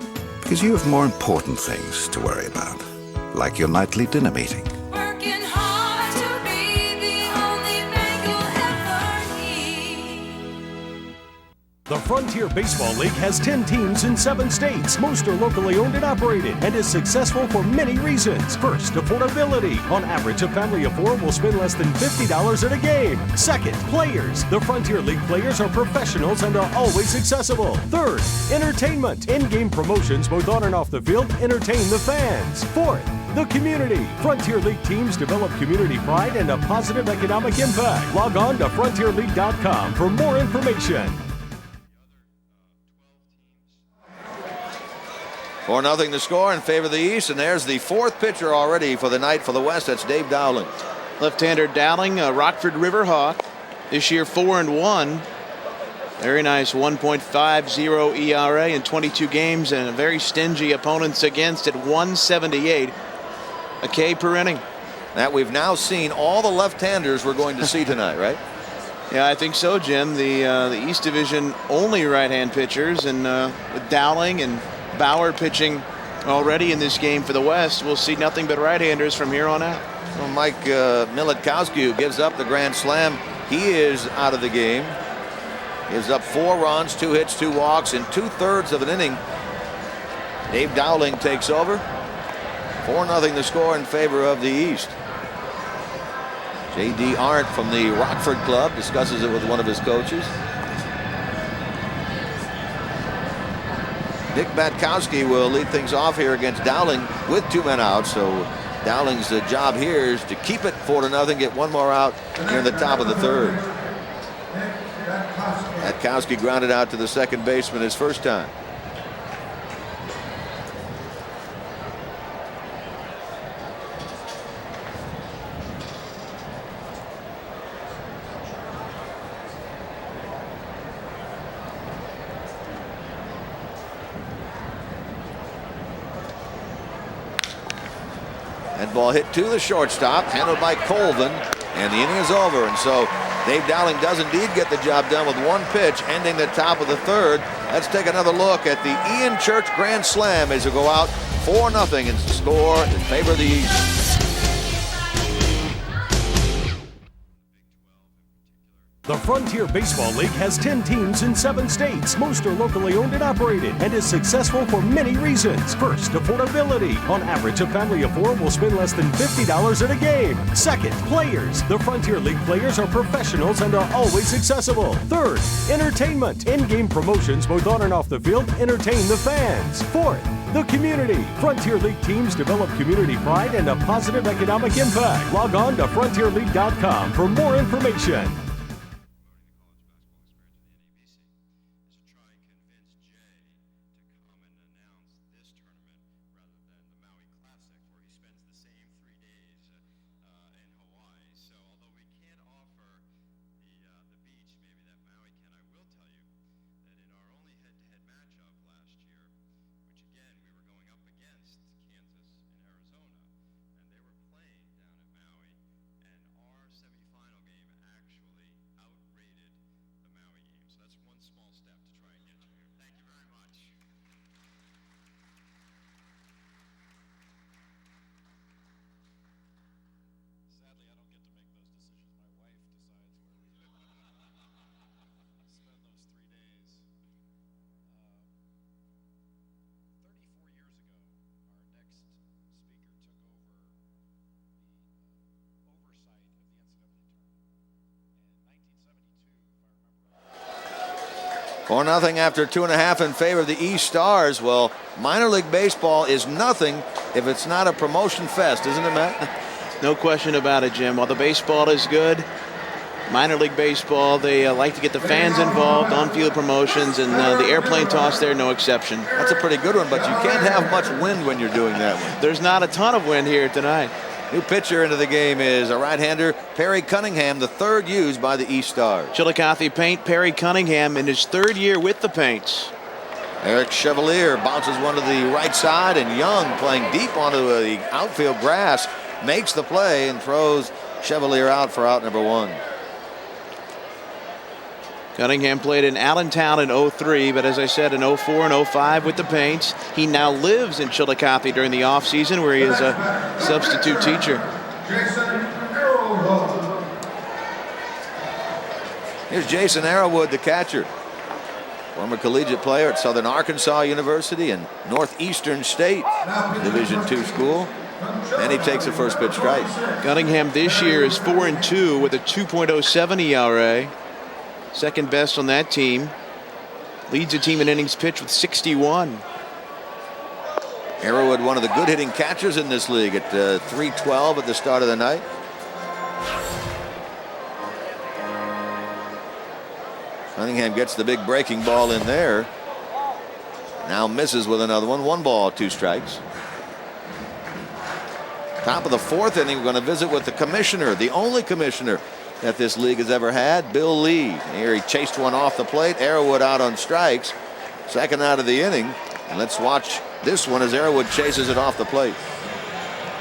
Because you have more important things to worry about, like your nightly dinner meeting. Working hard to be the only bank you'll ever need. The Frontier Baseball League has 10 teams in 7 states. Most are locally owned and operated and is successful for many reasons. First, affordability. On average, a family of 4 will spend less than $50 at a game. Second, players. The Frontier League players are professionals and are always accessible. Third, entertainment. In-game promotions both on and off the field entertain the fans. Fourth, the community. Frontier League teams develop community pride and a positive economic impact. Log on to frontierleague.com for more information. 4-0 the score in favor of the East, and there's the 4th pitcher already for the night for the West. That's Dave Dowling. Left-hander Dowling, a Rockford Riverhawk. This year 4-1. Very nice 1.50 ERA in 22 games, and a very stingy opponents against at 178. A K per inning. That we've now seen all the left-handers we're going to see tonight, right? Yeah, I think so, Jim. The East Division only right-hand pitchers, and with Dowling and Bauer pitching already in this game for the West, we'll see nothing but right-handers from here on out. Well, Mike Batkowski, who gives up the grand slam, he is out of the game. Gives up 4 runs, 2 hits, 2 walks in 2/3 of an inning. Dave Dowling takes over. 4-0 the score in favor of the East. J.D. Arndt from the Rockford Club discusses it with one of his coaches. Dick Batkowski will lead things off here against Dowling with 2 men out. So Dowling's job here is to keep it 4-0, get 1 more out here in the top of the 3rd. Batkowski grounded out to the second baseman his first time. That ball hit to the shortstop, handled by Colvin, and the inning is over. And so Dave Dowling does indeed get the job done with one pitch, ending the top of the third. Let's take another look at the Ian Church Grand Slam as we go out 4-0 and score in favor of the East. The Frontier Baseball League has 10 teams in 7 states. Most are locally owned and operated and is successful for many reasons. First, affordability. On average, a family of 4 will spend less than $50 at a game. Second, players. The Frontier League players are professionals and are always accessible. Third, entertainment. In-game promotions both on and off the field entertain the fans. Fourth, the community. Frontier League teams develop community pride and a positive economic impact. Log on to frontierleague.com for more information. Or nothing after 2.5 in favor of the East Stars. Well, minor league baseball is nothing if it's not a promotion fest, isn't it, Matt? No question about it, Jim. While the baseball is good, minor league baseball, they like to get the fans involved, on-field promotions, and the airplane toss there, no exception. That's a pretty good one, but you can't have much wind when you're doing that one. There's not a ton of wind here tonight. New pitcher into the game is a right-hander, Perry Cunningham, the third used by the East Stars. Chillicothe Paint, Perry Cunningham in his 3rd year with the Paints. Eric Chevalier bounces one to the right side, and Young, playing deep onto the outfield grass, makes the play and throws Chevalier out for out number 1. Cunningham played in Allentown in 03, but as I said, in 04 and 05 with the Paints. He now lives in Chillicothe during the offseason, where he is a substitute teacher. Here's Jason Arrowood, the catcher. Former collegiate player at Southern Arkansas University and Northeastern State Division II school. And he takes the first pitch strike. Cunningham this year is 4-2 with a 2.07 ERA. Second best on that team. Leads the team in innings pitched with 61. Arrowood, one of the good hitting catchers in this league, at .312 at the start of the night. Cunningham gets the big breaking ball in there. Now misses with another one. 1 ball, 2 strikes. Top of the 4th inning, we're going to visit with the commissioner, the only commissioner that this league has ever had, Bill Lee. Here he chased one off the plate. Arrowood out on strikes. Second out of the inning. And let's watch this one as Arrowood chases it off the plate.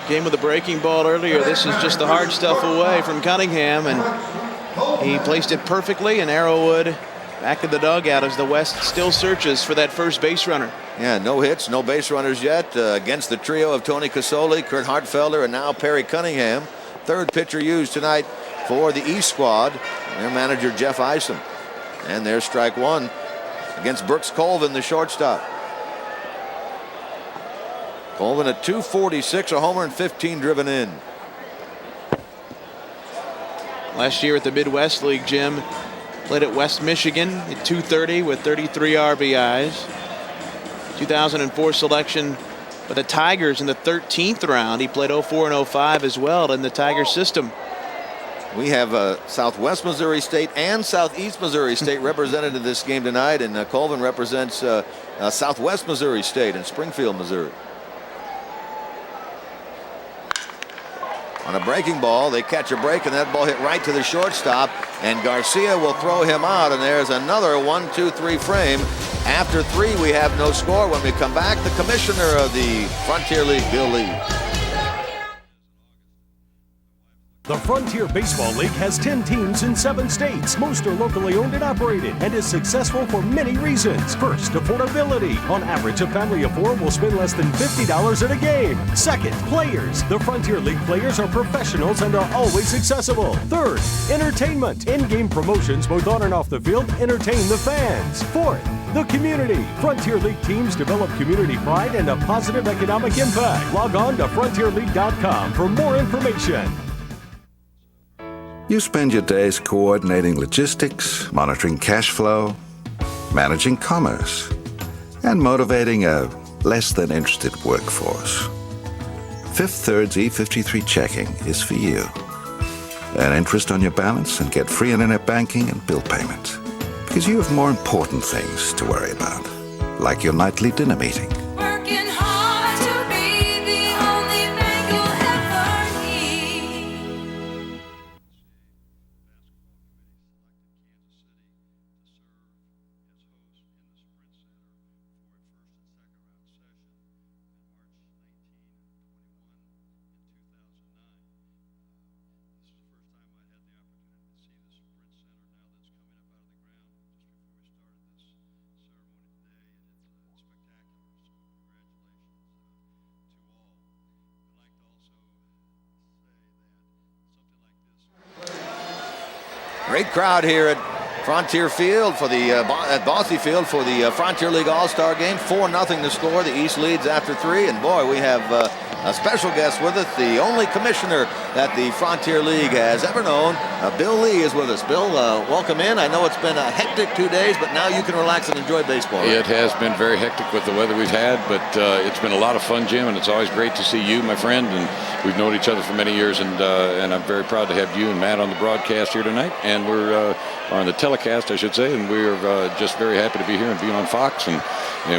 Game with the breaking ball earlier. This is just the hard stuff away from Cunningham, and he placed it perfectly, and Arrowood back in the dugout as the West still searches for that first base runner. Yeah, no hits, no base runners yet against the trio of Tony Casoli, Kurt Hartfelder, and now Perry Cunningham. Third pitcher used tonight for the East squad, their manager Jeff Isom. And there's strike 1 against Brooks Colvin, the shortstop. Colvin at .246, a homer and 15 driven in. Last year at the Midwest League, Jim played at West Michigan at .230 with 33 RBIs. 2004 selection for the Tigers in the 13th round. He played 04 and 05 as well in the Tiger system. We have Southwest Missouri State and Southeast Missouri State represented in this game tonight, and Colvin represents Southwest Missouri State in Springfield, Missouri. On a breaking ball, they catch a break, and that ball hit right to the shortstop, and Garcia will throw him out, and there's another 1-2-3 frame. After 3, we have no score. When we come back, the commissioner of the Frontier League, Bill Lee. The Frontier Baseball League has 10 teams in 7 states. Most are locally owned and operated and is successful for many reasons. First, affordability. On average, a family of 4 will spend less than $50 at a game. Second, players. The Frontier League players are professionals and are always accessible. Third, entertainment. In-game promotions both on and off the field entertain the fans. Fourth, the community. Frontier League teams develop community pride and a positive economic impact. Log on to frontierleague.com for more information. You spend your days coordinating logistics, monitoring cash flow, managing commerce, and motivating a less than interested workforce. Fifth Third's E53 checking is for you. Earn interest on your balance and get free internet banking and bill payments. Because you have more important things to worry about, like your nightly dinner meeting. Working hard to be the only bank you'll ever need. Great crowd here at Frontier Field for the at Bosse Field for the Frontier League All-Star Game. 4-0 the score. The East leads after 3, and boy, we have a special guest with us, the only commissioner that the Frontier League has ever known. Bill Lee is with us. Bill, welcome in. I know it's been a hectic 2 days, but now you can relax and enjoy baseball. Right? It has been very hectic with the weather we've had, but it's been a lot of fun, Jim, and it's always great to see you, my friend, and we've known each other for many years, and I'm very proud to have you and Matt on the broadcast here tonight, and we're on the telecast, I should say, and we're just very happy to be here and be on Fox, and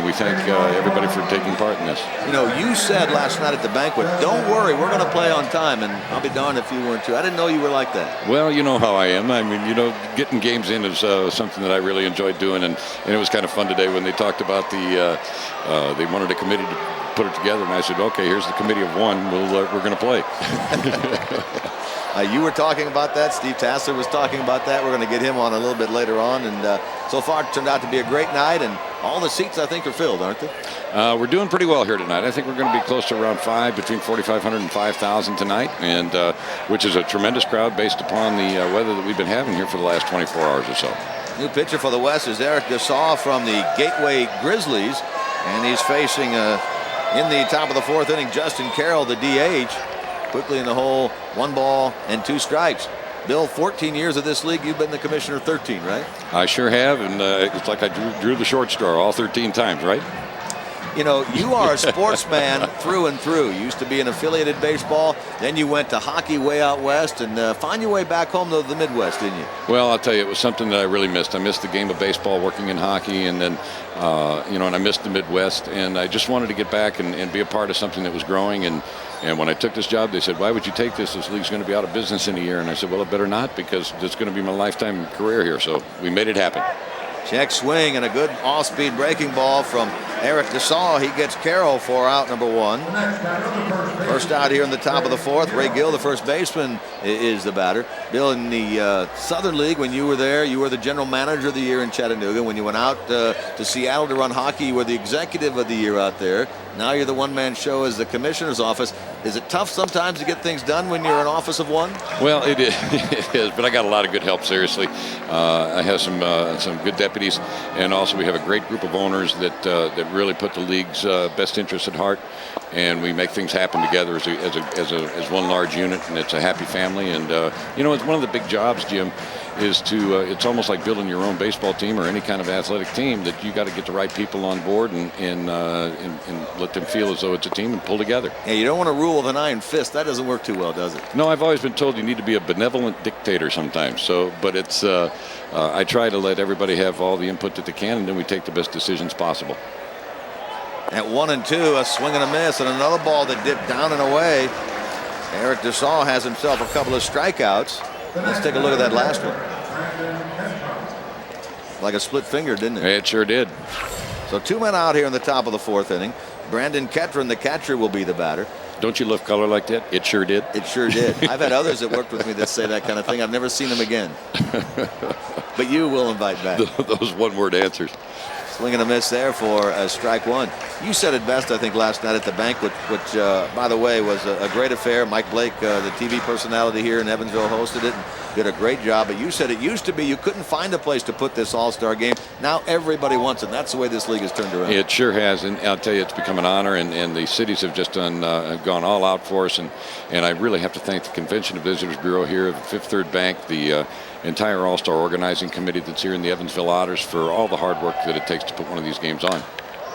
we thank everybody for taking part in this. You know, you said last night at the banquet, don't worry, we're going to play on time, and I'll be darned if you weren't too. I didn't know you were like that. Well, you know how I am. I mean, you know, getting games in is something that I really enjoyed doing, and it was kind of fun today when they talked about they wanted a committee to put it together, and I said, okay, here's the committee of 1. We're going to play. You were talking about that. Steve Tassler was talking about that. We're going to get him on a little bit later on. And so far, it turned out to be a great night. And all the seats, I think, are filled, aren't they? We're doing pretty well here tonight. I think we're going to be close to around 5, between 4,500 and 5,000 tonight, and which is a tremendous crowd based upon the weather that we've been having here for the last 24 hours or so. New pitcher for the West is Eric Gasol from the Gateway Grizzlies. And he's facing, in the top of the 4th inning, Justin Carroll, the DH. Quickly in the hole, 1 ball and 2 strikes. Bill, 14 years of this league, you've been the commissioner 13, right? I sure have, and it's like I drew the short straw all 13 times, right? You know, you are a sportsman through and through. You used to be in affiliated baseball, then you went to hockey way out west, and find your way back home to the Midwest, didn't you? Well, I'll tell you, it was something that I really missed. I missed the game of baseball working in hockey, and then, you know, and I missed the Midwest, and I just wanted to get back and be a part of something that was growing. And when I took this job, they said, why would you take this? This league's going to be out of business in a year. And I said, well, it better not, because it's going to be my lifetime career here. So we made it happen. Check swing and a good off-speed breaking ball from Eric Gasol. He gets Carroll for out number 1. First out here in the top of the 4th. Ray Gill, the first baseman, is the batter. Bill, in the Southern League, when you were there, you were the general manager of the year in Chattanooga. When you went out to Seattle to run hockey, you were the executive of the year out there. Now you're the one-man show as the commissioner's office. Is it tough sometimes to get things done when you're an office of 1? Well, it is, but I got a lot of good help, seriously. I have some good deputies, and also we have a great group of owners that really put the league's best interests at heart, and we make things happen together as one large unit, and it's a happy family. And you know, it's one of the big jobs, Jim, is to it's almost like building your own baseball team or any kind of athletic team, that you got to get the right people on board and let them feel as though it's a team and pull together. Yeah, you don't want to rule with an iron fist. That doesn't work too well, does it? No, I've always been told you need to be a benevolent dictator sometimes. So, but it's I try to let everybody have all the input that they can, and then we take the best decisions possible. At 1-2, a swing and a miss, and another ball that dipped down and away. Eric Gasol has himself a couple of strikeouts. Let's take a look at that last one. Like a split finger, didn't it? It sure did. So 2 men out here in the top of the 4th inning. Brandon Ketron, the catcher, will be the batter. Don't you love color like that? It sure did. It sure did. I've had others that worked with me that say that kind of thing. I've never seen them again. But you will invite back. Those one-word answers. Swing and a miss there for strike one. You said it best, I think, last night at the banquet, which, by the way, was a great affair. Mike Blake, the TV personality here in Evansville, hosted it and did a great job. But you said it used to be you couldn't find a place to put this all-star game. Now everybody wants it. And that's the way this league has turned around. It sure has, and I'll tell you, it's become an honor, and the cities have just gone all out for us. And I really have to thank the Convention and Visitors Bureau here, the Fifth Third Bank, the entire All-Star Organizing Committee that's here in the Evansville Otters for all the hard work that it takes to put one of these games on.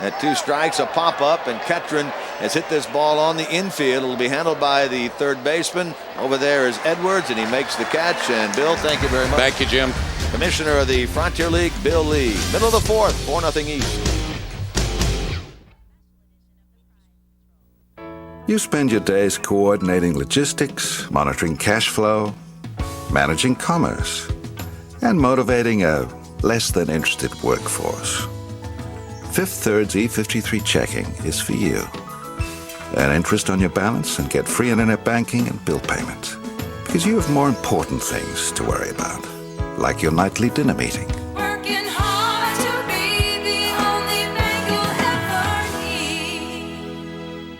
At 2 strikes, a pop-up, and Ketron has hit this ball on the infield. It'll be handled by the third baseman. Over there is Edwards, and he makes the catch. And Bill, thank you very much. Thank you, Jim. Commissioner of the Frontier League, Bill Lee. Middle of the fourth, 4-0 East. You spend your days coordinating logistics, monitoring cash flow, managing commerce, and motivating a less than interested workforce. Fifth Third's E53 checking is for you. Earn interest on your balance and get free internet banking and bill payments. Because you have more important things to worry about, like your nightly dinner meeting. Working hard to be the only bank you'll ever need.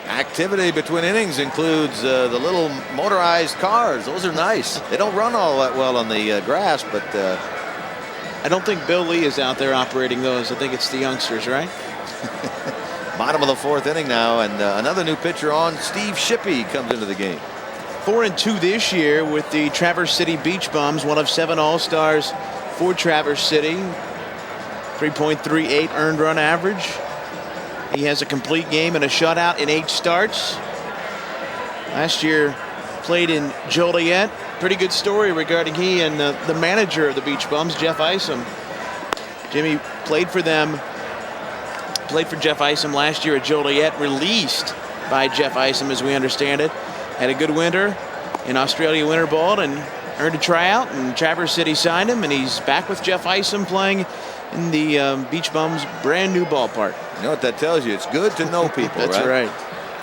Activity between innings includes the little motorized cars. Those are nice. They don't run all that well on the grass, but I don't think Bill Lee is out there operating those. I think it's the youngsters, right? bottom of the fourth inning now, and another new pitcher on. Steve Shippey comes into the game. 4-2 this year with the Traverse City Beach Bums, one of 7 All-Stars for Traverse City. 3.38 earned run average. He has a complete game and a shutout in 8 starts. Last year played in Joliet. Pretty good story regarding he and the manager of the Beach Bums, Jeff Isom. Jimmy played for them, played for Jeff Isom last year at Joliet, released by Jeff Isom as we understand it. Had a good winter in Australia winter ball and earned a tryout, and Traverse City signed him, and he's back with Jeff Isom playing in the Beach Bums brand new ballpark. You know what that tells you? It's good to know people. That's right.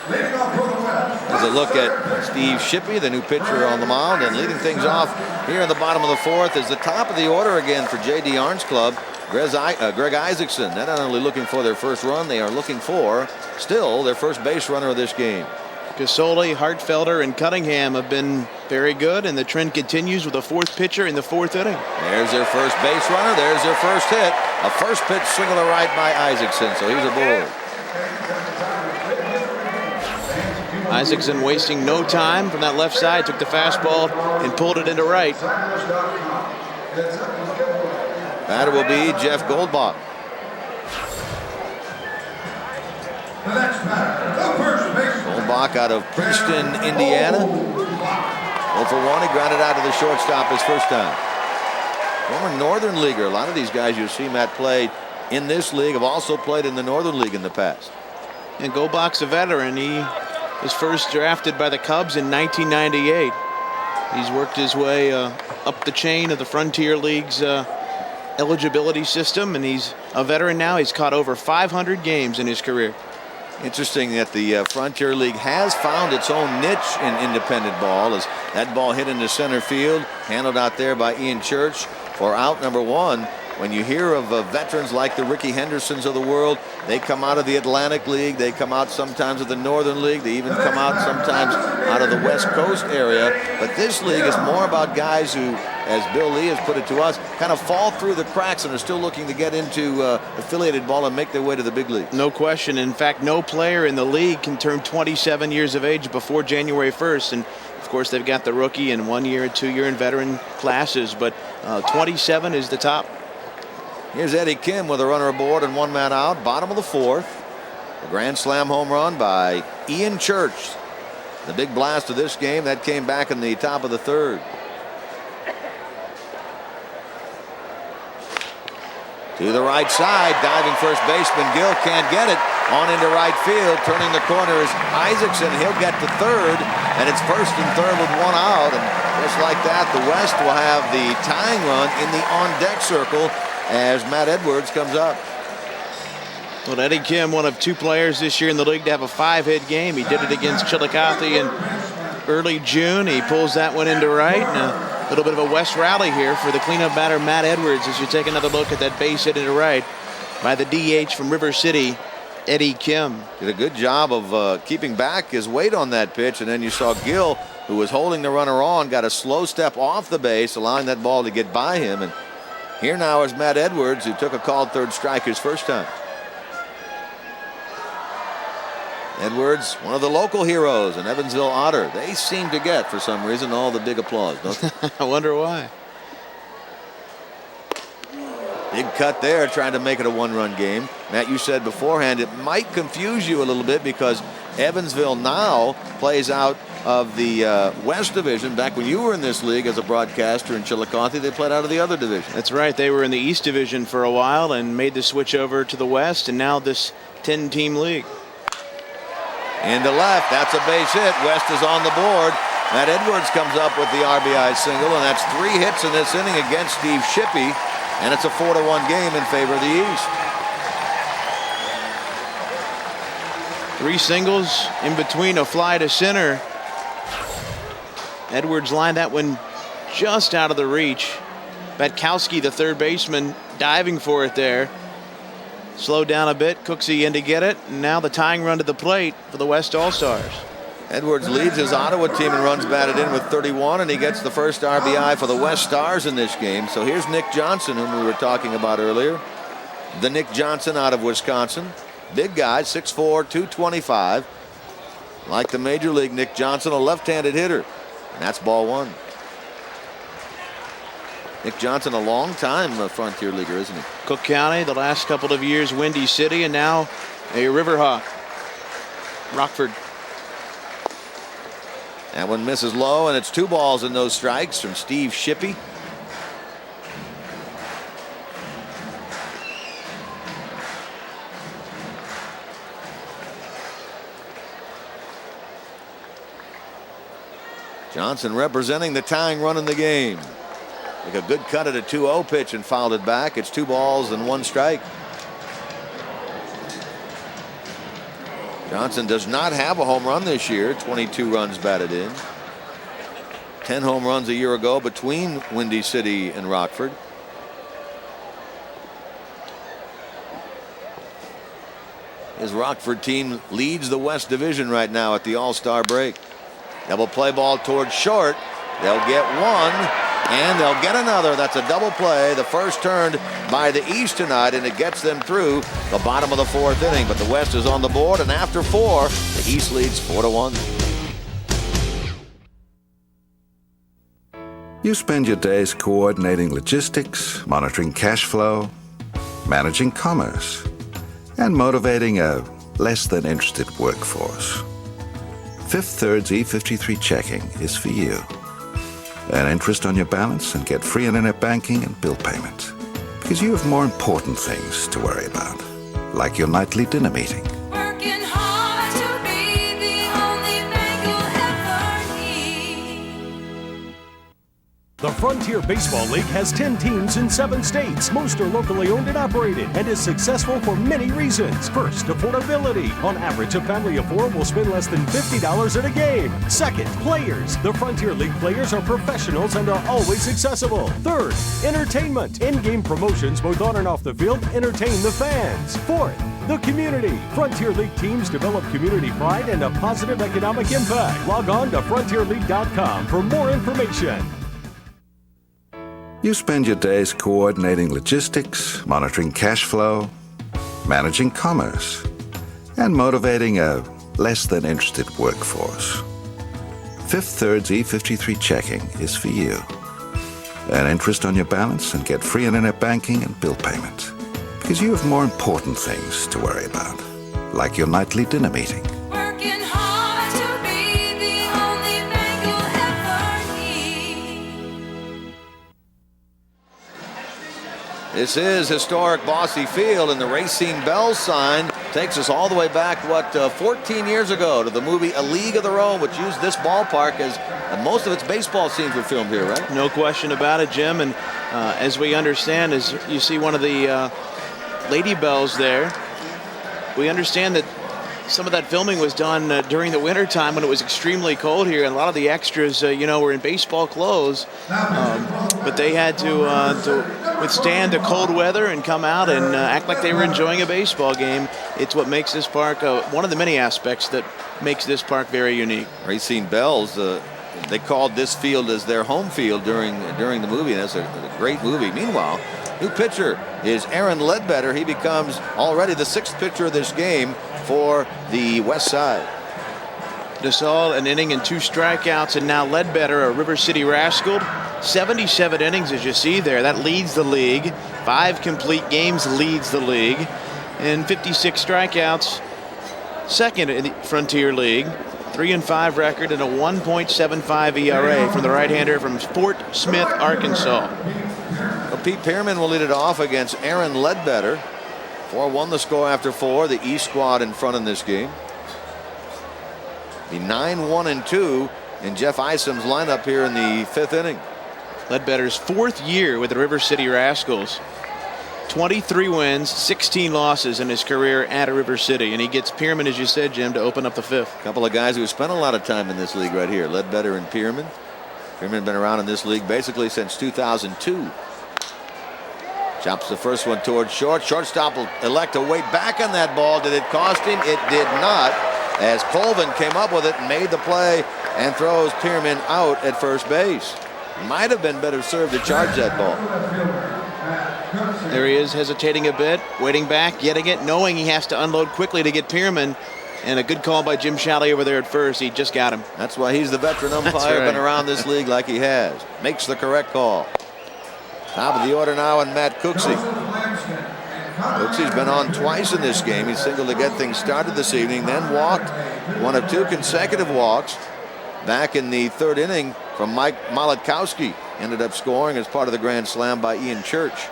As a look at Steve Shippey, the new pitcher on the mound, and leading things off here in the bottom of the fourth is the top of the order again for J.D. Arns Club, Greg Isaacson. They're not only looking for their first run, they are looking for still their first base runner of this game. Casoli, Hartfelder, and Cunningham have been very good, and the trend continues with a 4th pitcher in the 4th inning. There's their first base runner. There's their first hit. A first pitch swing of the right by Isaacson, so he's aboard. Isaacson wasting no time from that left side, took the fastball and pulled it into right. Batter will be Jeff Goldbach. Goldbach out of Princeton, Indiana. 0 for 1. He grounded out to the shortstop his first time. Former Northern Leaguer. A lot of these guys you'll see Matt play in this league have also played in the Northern League in the past. And Goldbach's a veteran. He was first drafted by the Cubs in 1998. He's worked his way up the chain of the Frontier League's eligibility system, and he's a veteran now. He's caught over 500 games in his career. Interesting that the Frontier League has found its own niche in independent ball, as that ball hit into center field, handled out there by Ian Church for out number 1. when you hear of veterans like the Ricky Hendersons of the world, they come out of the Atlantic League. They come out sometimes of the Northern League. They even come out sometimes out of the West Coast area. But this league is more about guys who, as Bill Lee has put it to us, kind of fall through the cracks and are still looking to get into affiliated ball and make their way to the big league. No question. In fact, no player in the league can turn 27 years of age before January 1st. And of course, they've got the rookie and 1 year, 2 year, and veteran classes. But 27 is the top. Here's Eddie Kim with a runner aboard and 1 man out. Bottom of the 4th. A grand slam home run by Ian Church. The big blast of this game, that came back in the top of the 3rd. To the right side, diving first baseman Gill can't get it. On into right field, turning the corner is Isaacson. He'll get to 3rd, and it's 1st and 3rd with 1 out. And just like that, the West will have the tying run in the on-deck circle as Matt Edwards comes up. Well, Eddie Kim, one of 2 players this year in the league to have a 5-hit game. He did it against Chillicothe in early June. He pulls that one into right. And a little bit of a West rally here for the cleanup batter, Matt Edwards, as you take another look at that base hit into right by the DH from River City, Eddie Kim. Did a good job of keeping back his weight on that pitch, and then you saw Gill, who was holding the runner on, got a slow step off the base, allowing that ball to get by him. And here now is Matt Edwards, who took a called 3rd strike his first time. Edwards, one of the local heroes, an Evansville Otter. They seem to get, for some reason, all the big applause, don't they? I wonder why. Big cut there, trying to make it a 1-run game. Matt, you said beforehand it might confuse you a little bit because Evansville now plays out of the West Division. Back when you were in this league as a broadcaster in Chillicothe, they played out of the other division. That's right. They were in the East Division for a while and made the switch over to the West, and now this 10-team league. Into left, that's a base hit. West is on the board. Matt Edwards comes up with the RBI single, and that's 3 hits in this inning against Steve Shippey, and it's a 4-1 game in favor of the East. 3 singles in between a fly to center. Edwards lined that one just out of the reach. Batkowski, the 3rd baseman, diving for it there. Slowed down a bit, Cooksey in to get it, and now the tying run to the plate for the West All-Stars. Edwards leads his Ottawa team and runs batted in with 31, and he gets the first RBI for the West Stars in this game. So here's Nick Johnson, whom we were talking about earlier. The Nick Johnson out of Wisconsin. Big guy, 6'4", 225. Like the Major League Nick Johnson, a left-handed hitter. And that's ball 1. Nick Johnson, a long time Frontier Leaguer, isn't he? Cook County, the last couple of years, Windy City, and now a Riverhawk. Rockford. That one misses low, and it's 2 balls and no strikes from Steve Shippey. Johnson representing the tying run in the game. Like a good cut at a 2-0 pitch and fouled it back. It's 2 balls and 1 strike. Johnson does not have a home run this year. 22 runs batted in. 10 home runs a year ago between Windy City and Rockford. His Rockford team leads the West Division right now at the All-Star break. Double play ball towards short. They'll get 1. And they'll get another. That's a double play. The first turned by the East tonight, and it gets them through the bottom of the 4th inning. But the West is on the board, and after 4, the East leads 4-1. You spend your days coordinating logistics, monitoring cash flow, managing commerce, and motivating a less than interested workforce. Fifth Third's E53 checking is for you. Earn interest on your balance and get free internet banking and bill payments. Because you have more important things to worry about, like your nightly dinner meeting. Working hard to be the only bank you'll ever need. The Frontier Baseball League has 10 teams in 7 states. Most are locally owned and operated and is successful for many reasons. First, affordability. On average, a family of 4 will spend less than $50 at a game. Second, players. The Frontier League players are professionals and are always accessible. Third, entertainment. In-game promotions both on and off the field entertain the fans. Fourth, the community. Frontier League teams develop community pride and a positive economic impact. Log on to frontierleague.com for more information. You spend your days coordinating logistics, monitoring cash flow, managing commerce, and motivating a less than interested workforce. Fifth Third's E53 checking is for you. Earn interest on your balance and get free internet banking and bill payments. Because you have more important things to worry about, like your nightly dinner meeting. Working hard to be the only bank you'll ever need. This is historic Bosse Field, and the Racine Bells sign takes us all the way back, 14 years ago to the movie A League of Their Own, which used this ballpark as most of its baseball scenes were filmed here, right? No question about it, Jim. And as we understand, as you see one of the Lady Bells there, we understand that some of that filming was done during the winter time when it was extremely cold here, and a lot of the extras, were in baseball clothes, but they had to withstand the cold weather and come out and act like they were enjoying a baseball game. It's what makes this park one of the many aspects that makes this park very unique. Racine Bells, they called this field as their home field during the movie, and that's a great movie. Meanwhile, new pitcher is Aaron Ledbetter. He becomes already the 6th pitcher of this game for the West Side. Gasol, an inning and 2 strikeouts, and now Ledbetter, a River City Rascal. 77 innings, as you see there. That leads the league. 5 complete games leads the league. And 56 strikeouts. Second in the Frontier League. 3-5 record and a 1.75 ERA from the right-hander from Fort Smith, Arkansas. Well, Pete Pierman will lead it off against Aaron Ledbetter. 4-1 the score after 4. The East squad in front in this game. The 9-1-2 in Jeff Isom's lineup here in the 5th inning. Ledbetter's 4th year with the River City Rascals. 23 wins, 16 losses in his career at River City. And he gets Pierman, as you said, Jim, to open up the 5th. A couple of guys who spent a lot of time in this league right here. Ledbetter and Pierman. Pierman been around in this league basically since 2002. Chops the first one towards short. Shortstop will elect to wait back on that ball. Did it cost him? It did not, as Colvin came up with it and made the play and throws Pierman out at first base. Might have been better served to charge that ball. There he is, hesitating a bit, waiting back, getting it, knowing he has to unload quickly to get Pierman. And a good call by Jim Shalley over there at first. He just got him. That's why he's the veteran umpire. That's right. Been around this league like he has. Makes the correct call. Top of the order now, and Matt Cooksey. Cooksey's been on twice in this game. He singled to get things started this evening, then walked one of 2 consecutive walks. Back in the 3rd inning from Mike Batkowski. Ended up scoring as part of the grand slam by Ian Church.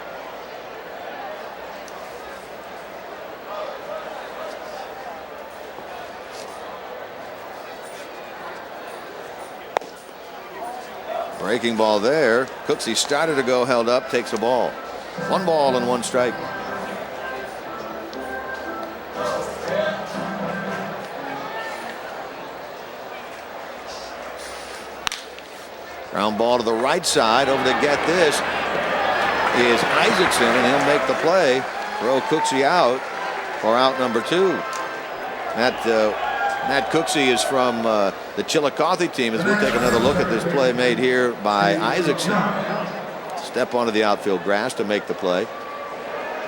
Breaking ball there. Cooksey started to go, held up, takes a ball. 1 ball and 1 strike. Ground ball to the right side. Over to get this is Isaacson, and he'll make the play. Throw Cooksey out for out number 2. Matt Cooksey is from the Chillicothe team, as we'll take another look at this play made here by Isaacson. Step onto the outfield grass to make the play.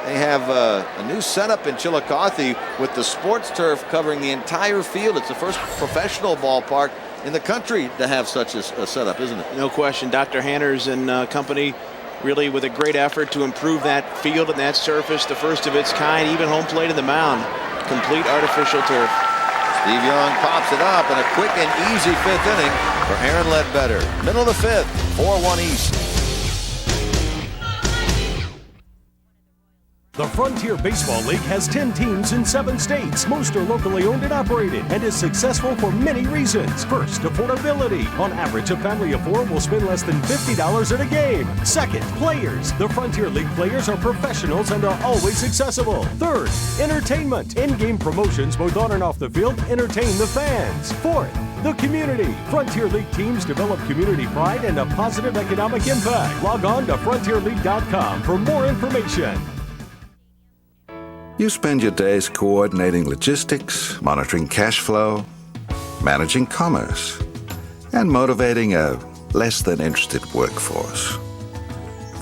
They have a new setup in Chillicothe with the sports turf covering the entire field. It's the first professional ballpark in the country to have such a setup, isn't it? No question. Dr. Hanners and company really with a great effort to improve that field and that surface, the first of its kind, even home plate in the mound. Complete artificial turf. Steve Young pops it up in a quick and easy 5th inning for Aaron Ledbetter. Middle of the 5th, 4-1 East. The Frontier Baseball League has 10 teams in 7 states. Most are locally owned and operated and is successful for many reasons. First, affordability. On average, a family of 4 will spend less than $50 at a game. Second, players. The Frontier League players are professionals and are always accessible. Third, entertainment. In-game promotions both on and off the field entertain the fans. Fourth, the community. Frontier League teams develop community pride and a positive economic impact. Log on to frontierleague.com for more information. You spend your days coordinating logistics, monitoring cash flow, managing commerce, and motivating a less than interested workforce.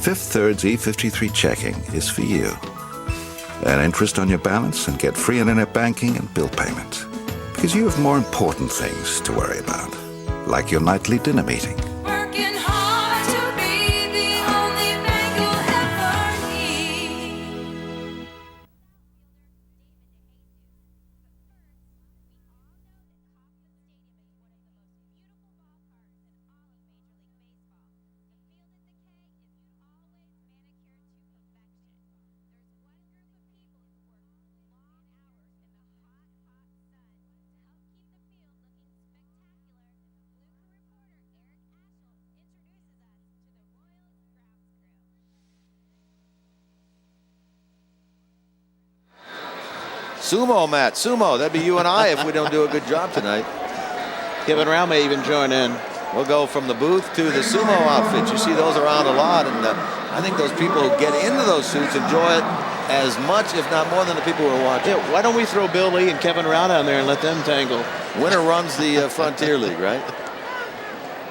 Fifth Third's E53 checking is for you. Earn interest on your balance and get free internet banking and bill payments. Because you have more important things to worry about, like your nightly dinner meeting. Working hard to be the only bank you'll ever need. Sumo, Matt. Sumo. That'd be you and I if we don't do a good job tonight. Kevin Rao may even join in. We'll go from the booth to the sumo outfits. You see those around a lot, and I think those people who get into those suits enjoy it as much, if not more, than the people who are watching. Yeah, why don't we throw Bill Lee and Kevin Rao down there and let them tangle? Winner runs the Frontier League, right?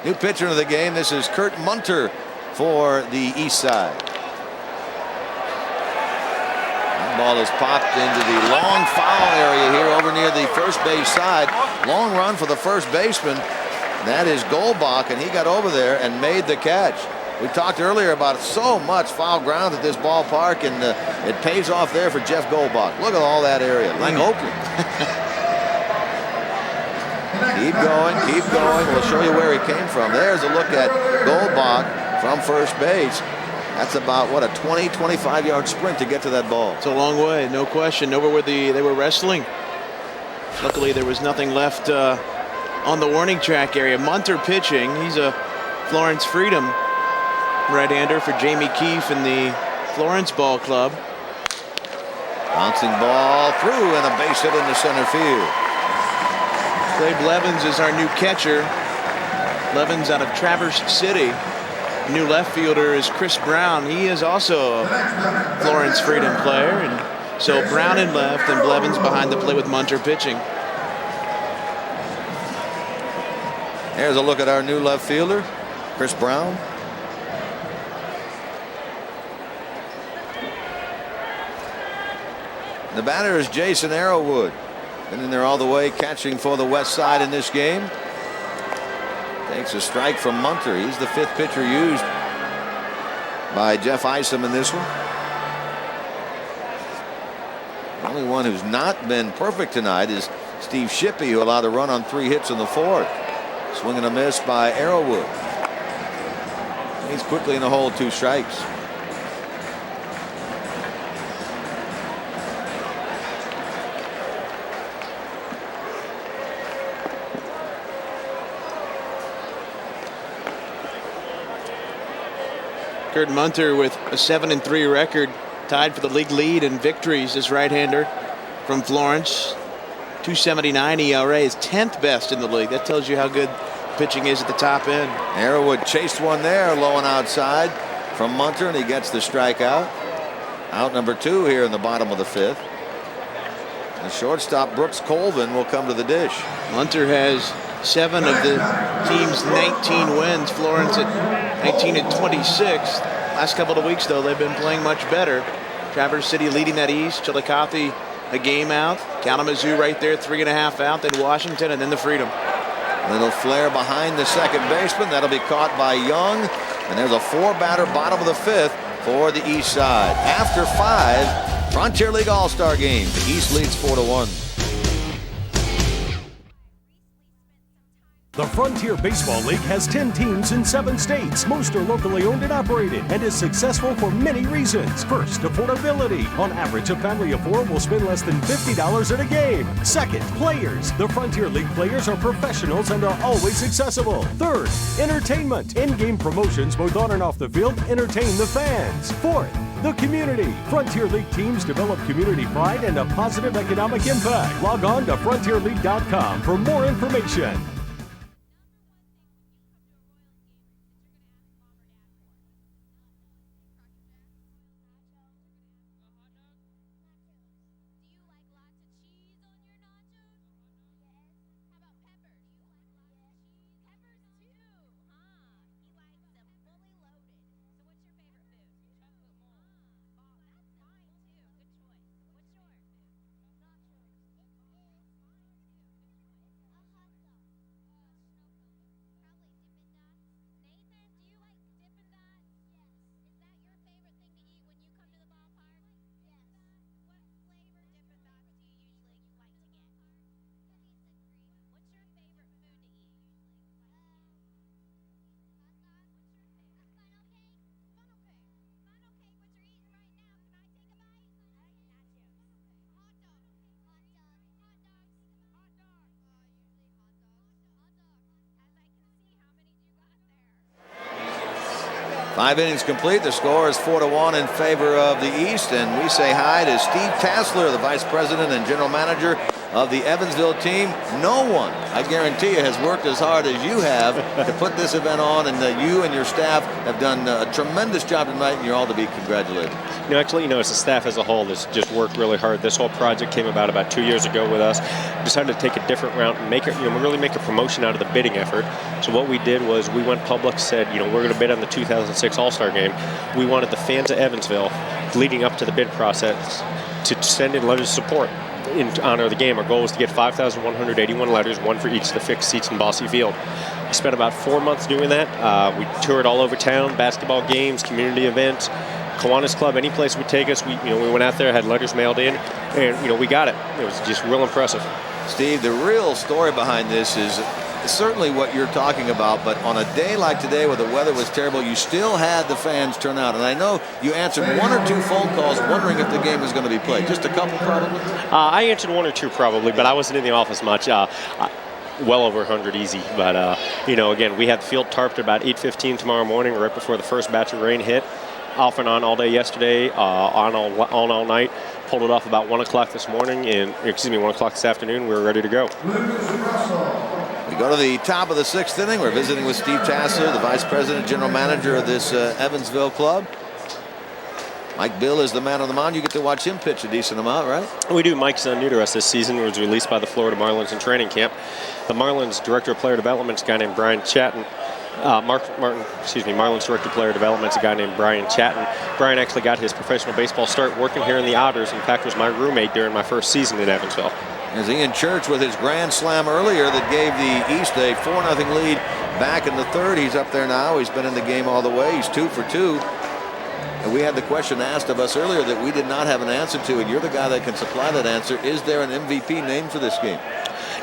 New pitcher of the game. This is Kurt Munter for the East Side. Ball is popped into the long foul area here over near the first base side. Long run for the first baseman. That is Goldbach, and he got over there and made the catch. We talked earlier about so much foul ground at this ballpark, and it pays off there for Jeff Goldbach. Look at all that area, like Oakland. Keep going, keep going. We'll show you where he came from. There's a look at Goldbach from first base. That's about, what, a 20, 25-yard sprint to get to that ball. It's a long way, no question. Over where they were wrestling. Luckily, there was nothing left on the warning track area. Munter pitching. He's a Florence Freedom right-hander for Jamie Keefe in the Florence Ball Club. Bouncing ball through and a base hit into center field. Clay Blevins is our new catcher. Blevins out of Traverse City. New left fielder is Chris Brown. He is also a Florence Freedom player. And so Brown in left and Blevins behind the plate with Munter pitching. There's a look at our new left fielder, Chris Brown. The batter is Jason Arrowood. Been in there all the way, catching for the West Side in this game. Takes a strike from Munter. He's the 5th pitcher used by Jeff Isom in this one. The only one who's not been perfect tonight is Steve Shippey, who allowed a run on 3 hits in the 4th. Swing and a miss by Arrowood. He's quickly in the hole, 2 strikes. Kurt Munter with a 7-3 record, tied for the league lead in victories. This right-hander from Florence, 2.79 ERA, is 10th best in the league. That tells you how good pitching is at the top end. Arrowood chased one there, low and outside from Munter, and he gets the strikeout. Out number 2 here in the bottom of the 5th. The shortstop Brooks Colvin will come to the dish. Munter has 7 of the team's 19 wins. Florence at 19-26. Last couple of weeks, though, they've been playing much better. Traverse City leading that East. Chillicothe a game out. Kalamazoo right there, 3.5 out. Then Washington, and then the Freedom. Little flare behind the second baseman. That'll be caught by Young. And there's a 4-batter bottom of the 5th for the East Side. After 5, Frontier League All-Star game. The East leads 4-1. The Frontier Baseball League has 10 teams in 7 states. Most are locally owned and operated and is successful for many reasons. First, affordability. On average, a family of 4 will spend less than $50 at a game. Second, players. The Frontier League players are professionals and are always accessible. Third, entertainment. In-game promotions both on and off the field entertain the fans. Fourth, the community. Frontier League teams develop community pride and a positive economic impact. Log on to frontierleague.com for more information. Five innings complete. The score is 4-1 in favor of the East. And we say hi to Steve Tassler, the Vice President and General Manager of the Evansville team. No one, I guarantee you, has worked as hard as you have to put this event on, and you and your staff have done a tremendous job tonight, and you're all to be congratulated. Actually, as the staff as a whole has just worked really hard. This whole project came about 2 years ago with us. We decided to take a different route and make it, really make a promotion out of the bidding effort. So what we did was we went public, said, we're going to bid on the 2006 All-Star Game. We wanted the fans of Evansville, leading up to the bid process, to send in letters of support in honor of the game. Our goal was to get 5,181 letters, one for each of the fixed seats in Bosse Field. We spent about 4 months doing that. We toured all over town, basketball games, community events, Kiwanis Club, any place would take us. We went out there, had letters mailed in, and we got it. It was just real impressive. Steve, the real story behind this is certainly what you're talking about, but on a day like today where the weather was terrible, you still had the fans turn out. And I know you answered 1 or 2 phone calls wondering if the game was going to be played. Just a couple, probably? I answered 1 or 2 probably, but I wasn't in the office much. Well over 100 easy. But, again, we had the field tarped about 8:15 tomorrow morning, right before the first batch of rain hit. Off and on all day yesterday, on all night. Pulled it off about 1 o'clock this morning, 1 o'clock this afternoon. We were ready to go. We go to the top of the 6th inning. We're visiting with Steve Tassler, the Vice President, General Manager of this Evansville club. Mike Bill is the man on the mound. You get to watch him pitch a decent amount, right? We do. Mike's new to us this season. He was released by the Florida Marlins in training camp. The Marlins Director of Player Development is a guy named Brian Chatton. Marlins Director of Player Development is a guy named Brian Chatton. Brian actually got his professional baseball start working here in the Otters. In fact, was my roommate during my first season in Evansville. As Ian Church with his grand slam earlier that gave the East a 4-0 lead back in the 3rd. He's up there now. He's been in the game all the way. He's 2 for 2. And we had the question asked of us earlier that we did not have an answer to, and you're the guy that can supply that answer. Is there an MVP named for this game?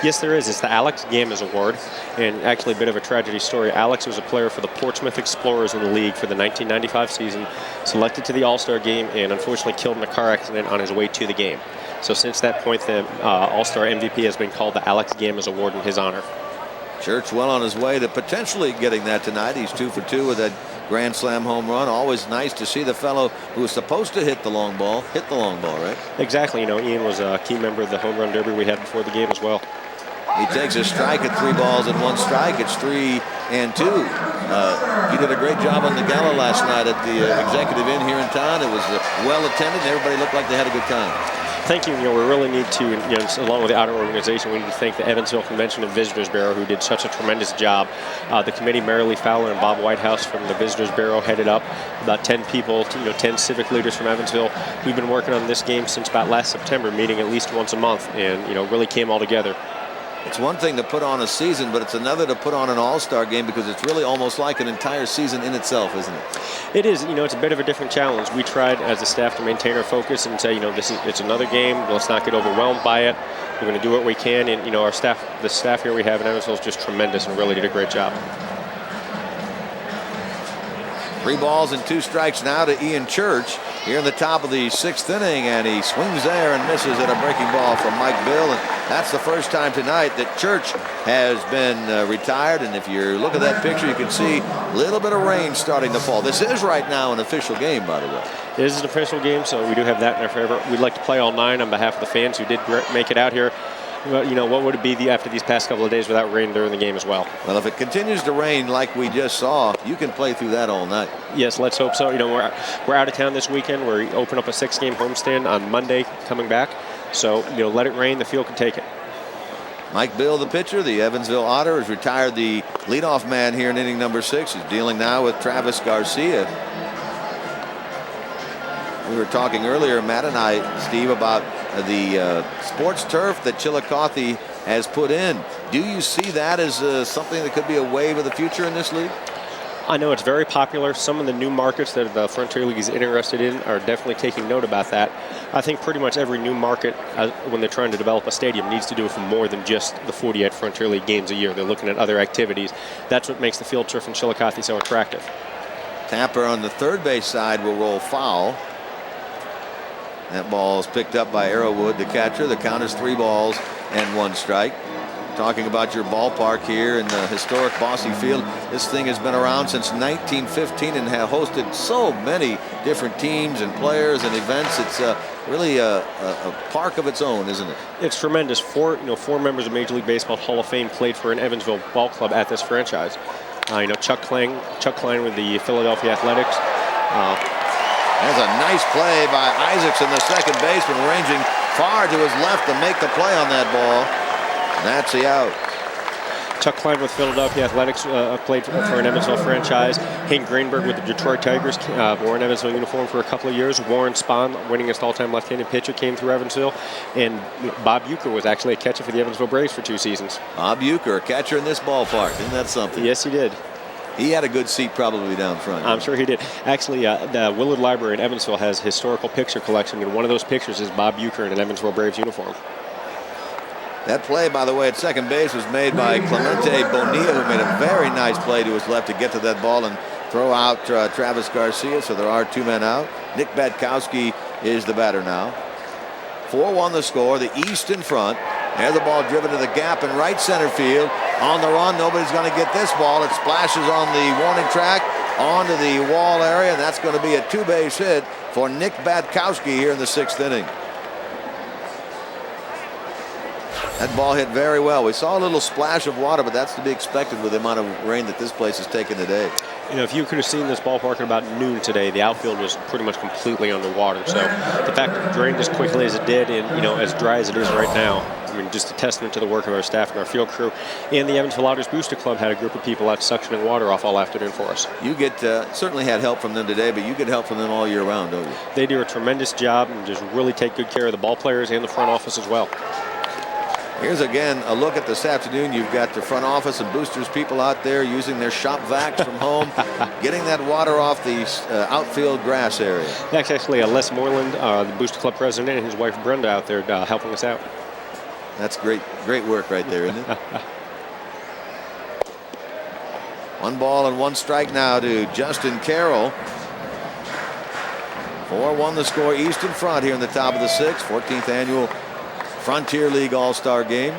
Yes, there is. It's the Alex Gammas Award, and actually a bit of a tragedy story. Alex was a player for the Portsmouth Explorers in the league for the 1995 season, selected to the All-Star game, and unfortunately killed in a car accident on his way to the game. So since that point, the All-Star MVP has been called the Alex Gammas Award in his honor. Church well on his way to potentially getting that tonight. He's 2 for 2 with that grand slam home run. Always nice to see the fellow who was supposed to hit the long ball, right? Exactly. Ian was a key member of the home run derby we had before the game as well. He takes a strike at 3 balls and 1 strike. It's 3-2. He did a great job on the gala last night at the Executive Inn here in town. It was well attended, and everybody looked like they had a good time. Thank you. We really need to, along with the Otter organization, we need to thank the Evansville Convention and Visitors Bureau, who did such a tremendous job. The committee, Mary Lee Fowler and Bob Whitehouse from the Visitors Bureau headed up. About 10 people, 10 civic leaders from Evansville. We've been working on this game since about last September, meeting at least once a month, and really came all together. It's one thing to put on a season, but it's another to put on an all-star game because it's really almost like an entire season in itself, isn't it? It is. It's a bit of a different challenge. We tried as a staff to maintain our focus and say, it's another game. Let's not get overwhelmed by it. We're going to do what we can. And, the staff here we have in Evansville is just tremendous and really did a great job. 3 balls and 2 strikes now to Ian Church here in the top of the 6th inning, and he swings there and misses at a breaking ball from Mike Bill, and that's the first time tonight that Church has been retired. And if you look at that picture, you can see a little bit of rain starting to fall. This is right now an official game, by the way. It is an official game, so we do have that in our favor. We'd like to play all 9 on behalf of the fans who did make it out here. Well, what would it be after these past couple of days without rain during the game as well? Well, if it continues to rain like we just saw, you can play through that all night. Yes, let's hope so. We're out of town this weekend. We open up a 6-game homestand on Monday coming back. So, let it rain. The field can take it. Mike Bill, the pitcher, the Evansville Otters, retired the leadoff man here in inning number 6. He's dealing now with Travis Garcia. We were talking earlier, Matt and I, Steve, about the sports turf that Chillicothe has put in. Do you see that as something that could be a wave of the future in this league? I know it's very popular. Some of the new markets that the Frontier League is interested in are definitely taking note about that. I think pretty much every new market, when they're trying to develop a stadium, needs to do it for more than just the 48 Frontier League games a year. They're looking at other activities. That's what makes the field turf in Chillicothe so attractive. Tapper on the third base side will roll foul. That ball is picked up by Arrowood, the catcher. The count is 3 balls and 1 strike. Talking about your ballpark here in the historic Bosse Field, this thing has been around since 1915 and has hosted so many different teams and players and events. It's really a park of its own, isn't it? It's tremendous. 4 members of Major League Baseball Hall of Fame played for an Evansville ball club at this franchise. Chuck Klein with the Philadelphia Athletics. There's a nice play by Isaacs in the second baseman, ranging far to his left to make the play on that ball. And that's the out. Chuck Klein with Philadelphia Athletics played for an Evansville franchise. Hank Greenberg with the Detroit Tigers wore an Evansville uniform for a couple of years. Warren Spahn, winningest all-time left-handed pitcher, came through Evansville. And Bob Uecker was actually a catcher for the Evansville Braves for 2 seasons. Bob Uecker, a catcher in this ballpark. Isn't that something? Yes, he did. He had a good seat probably down front. I'm sure he did. Actually, the Willard Library in Evansville has a historical picture collection, and one of those pictures is Bob Uecker in an Evansville Braves uniform. That play, by the way, at second base was made by Clemente Bonilla, who made a very nice play to his left to get to that ball and throw out Travis Garcia, so there are 2 men out. Nick Batkowski is the batter now. 4-1 the score, the East in front. There's the ball driven to the gap in right center field. On the run, nobody's going to get this ball. It splashes on the warning track onto the wall area, and that's going to be a 2-base hit for Nick Batkowski here in the 6th inning. That ball hit very well. We saw a little splash of water, but that's to be expected with the amount of rain that this place has taken today. If you could have seen this ballpark at about noon today, the outfield was pretty much completely underwater. So the fact that it drained as quickly as it did and, as dry as it is right now, just a testament to the work of our staff and our field crew. And the Evansville Otters Booster Club had a group of people out suctioning water off all afternoon for us. You get certainly had help from them today, but you get help from them all year round, don't you? They do a tremendous job and just really take good care of the ball players and the front office as well. Here's again a look at this afternoon. You've got the front office and boosters people out there using their shop vacs from home, getting that water off the outfield grass area. That's actually Les Moreland, the Booster Club president, and his wife Brenda out there helping us out. That's great work right there, isn't it? 1 ball and 1 strike now to Justin Carroll. 4-1 the score, East in front here in the top of the 6th, 14th annual Frontier League All-Star Game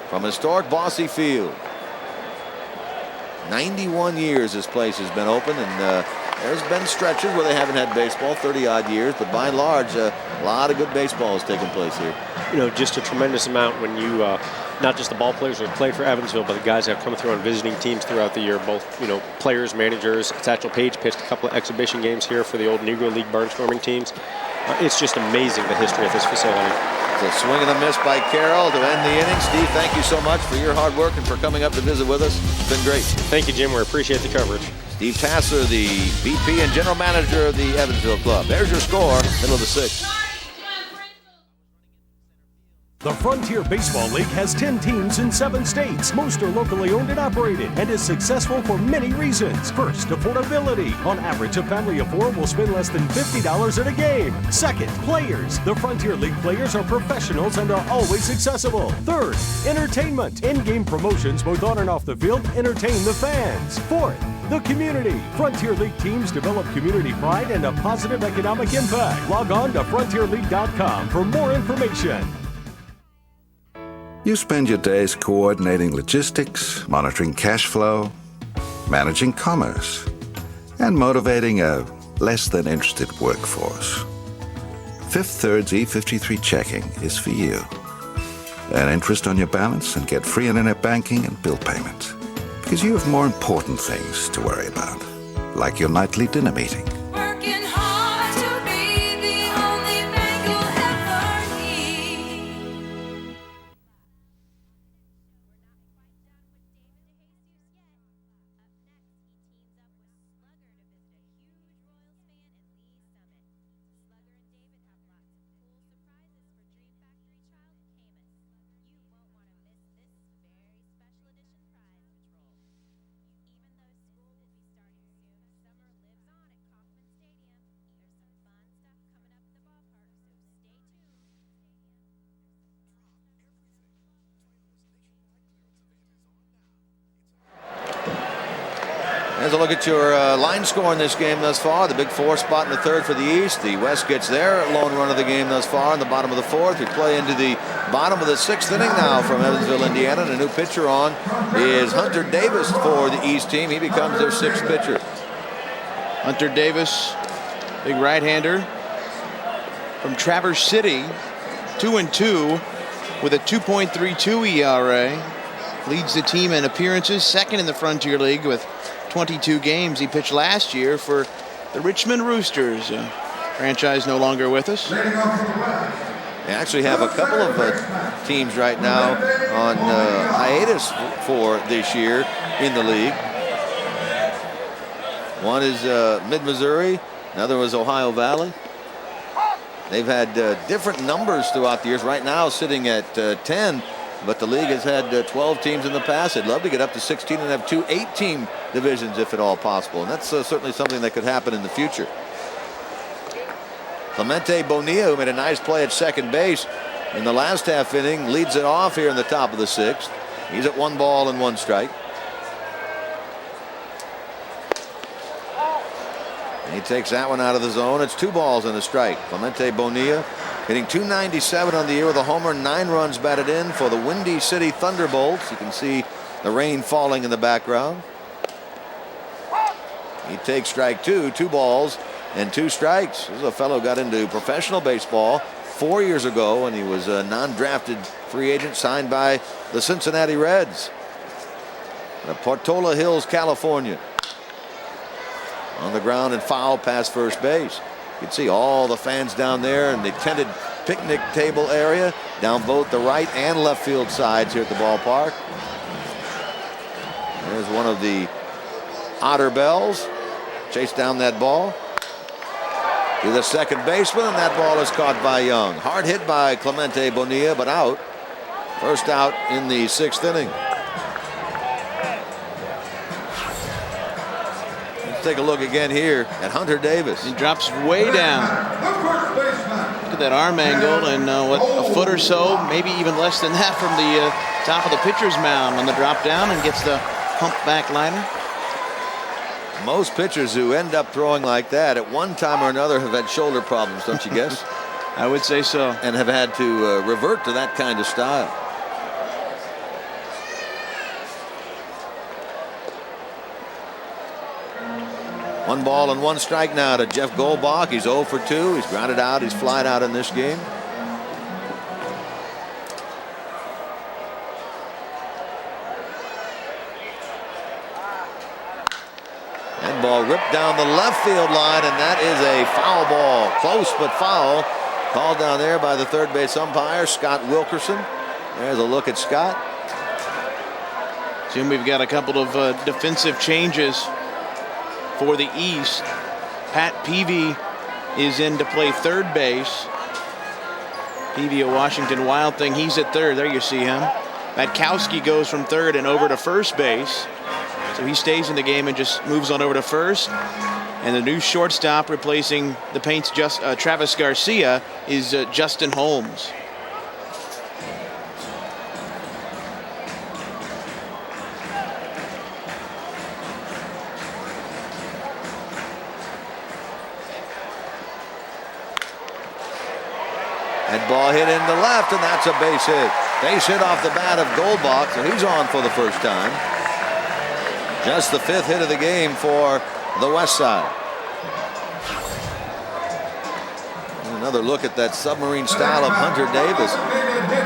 from historic Bosse Field. 91 years this place has been open, and there's been stretches where they haven't had baseball, 30-odd years, but by and large, a lot of good baseball has taken place here. Just a tremendous amount when you, not just the ball players who have played for Evansville, but the guys that have come through on visiting teams throughout the year, both, players, managers. Satchel Paige pitched a couple of exhibition games here for the old Negro League barnstorming teams. It's just amazing, the history of this facility. A swing and a miss by Carroll to end the inning. Steve, thank you so much for your hard work and for coming up to visit with us. It's been great. Thank you, Jim. We appreciate the coverage. Steve Tasser, the VP and General Manager of the Evansville Club. There's your score, middle of the 6th. The Frontier Baseball League has 10 teams in 7 states. Most are locally owned and operated and is successful for many reasons. First, affordability. On average, a family of 4 will spend less than $50 at a game. Second, players. The Frontier League players are professionals and are always accessible. Third, entertainment. In-game promotions both on and off the field entertain the fans. Fourth, the community. Frontier League teams develop community pride and a positive economic impact. Log on to frontierleague.com for more information. You spend your days coordinating logistics, monitoring cash flow, managing commerce, and motivating a less than interested workforce. Fifth Third's E53 checking is for you. Earn interest on your balance and get free internet banking and bill payments. Because you have more important things to worry about, like your nightly dinner meeting. Working hard to be the only bank you'll ever need. Here's a look at your line score in this game thus far. The big 4 spot in the 3rd for the East. The West gets their lone run of the game thus far in the bottom of the 4th. We play into the bottom of the 6th inning now from Evansville, Indiana. And a new pitcher on is Hunter Davis for the East team. He becomes their 6th pitcher. Hunter Davis, big right-hander from Traverse City, 2-2 with a 2.32 ERA. Leads the team in appearances, 2nd in the Frontier League with 22 games. He pitched last year for the Richmond Roosters, franchise no longer with us. They actually have a couple of teams right now on hiatus for this year in the league. One is Mid-Missouri, another was Ohio Valley. They've had different numbers throughout the years. Right now sitting at 10, but the league has had 12 teams in the past. They'd love to get up to 16 and have 2 8-team divisions if at all possible. And that's certainly something that could happen in the future. Clemente Bonilla, who made a nice play at second base in the last half inning, leads it off here in the top of the 6th. He's at 1 ball and 1 strike. And he takes that one out of the zone. It's 2 balls and a strike. Clemente Bonilla hitting .297 on the year with a homer, 9 runs batted in for the Windy City Thunderbolts. You can see the rain falling in the background. He takes strike 2, 2 balls and 2 strikes. This is a fellow who got into professional baseball 4 years ago, and he was a non-drafted free agent signed by the Cincinnati Reds. Portola Hills, California. On the ground and foul past first base. You can see all the fans down there in the tented picnic table area down both the right and left field sides here at the ballpark. There's one of the Otter Bells. Chase down that ball to the second baseman, and that ball is caught by Young. Hard hit by Clemente Bonilla, but out. First out in the 6th inning. Take a look again here at Hunter Davis. He drops way down. Look at that arm angle, and what, a foot or so, maybe even less than that from the top of the pitcher's mound on the drop down, and gets the humpback liner. Most pitchers who end up throwing like that at one time or another have had shoulder problems, don't you guess? I would say so. And have had to revert to that kind of style. One ball and 1 strike now to Jeff Goldbach. He's 0 for 2. He's grounded out. He's flied out in this game. That ball ripped down the left field line, and that is a foul ball. Close but foul. Called down there by the third base umpire, Scott Wilkerson. There's a look at Scott. Jim, we've got a couple of defensive changes for the East. Pat Peeby is in to play third base. Peeby, a Washington Wild thing. He's at third. There you see him. Batkowski goes from third and over to first base. So he stays in the game and just moves on over to first. And the new shortstop replacing the Paint's Travis Garcia is Justin Holmes. That ball hit into left, and that's a base hit. Base hit off the bat of Goldbach, so he's on for the first time. Just the 5th hit of the game for the West Side. Another look at that submarine style of Hunter Davis.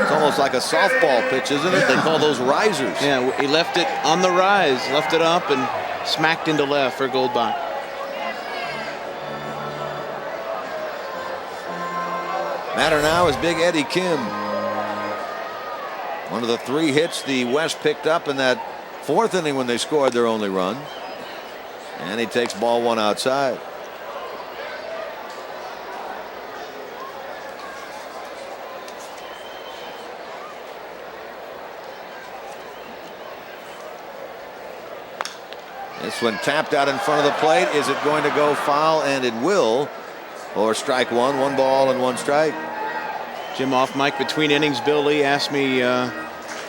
It's almost like a softball pitch, isn't it? They call those risers. Yeah, he left it on the rise, left it up and smacked into left for Goldbach. Batter now is Big Eddie Kim. One of the 3 hits the West picked up in that 4th inning when they scored their only run. And he takes ball 1 outside. This one tapped out in front of the plate. Is it going to go foul? And it will. Or strike 1, 1 ball and 1 strike. Jim off mic between innings. Bill Lee asked me to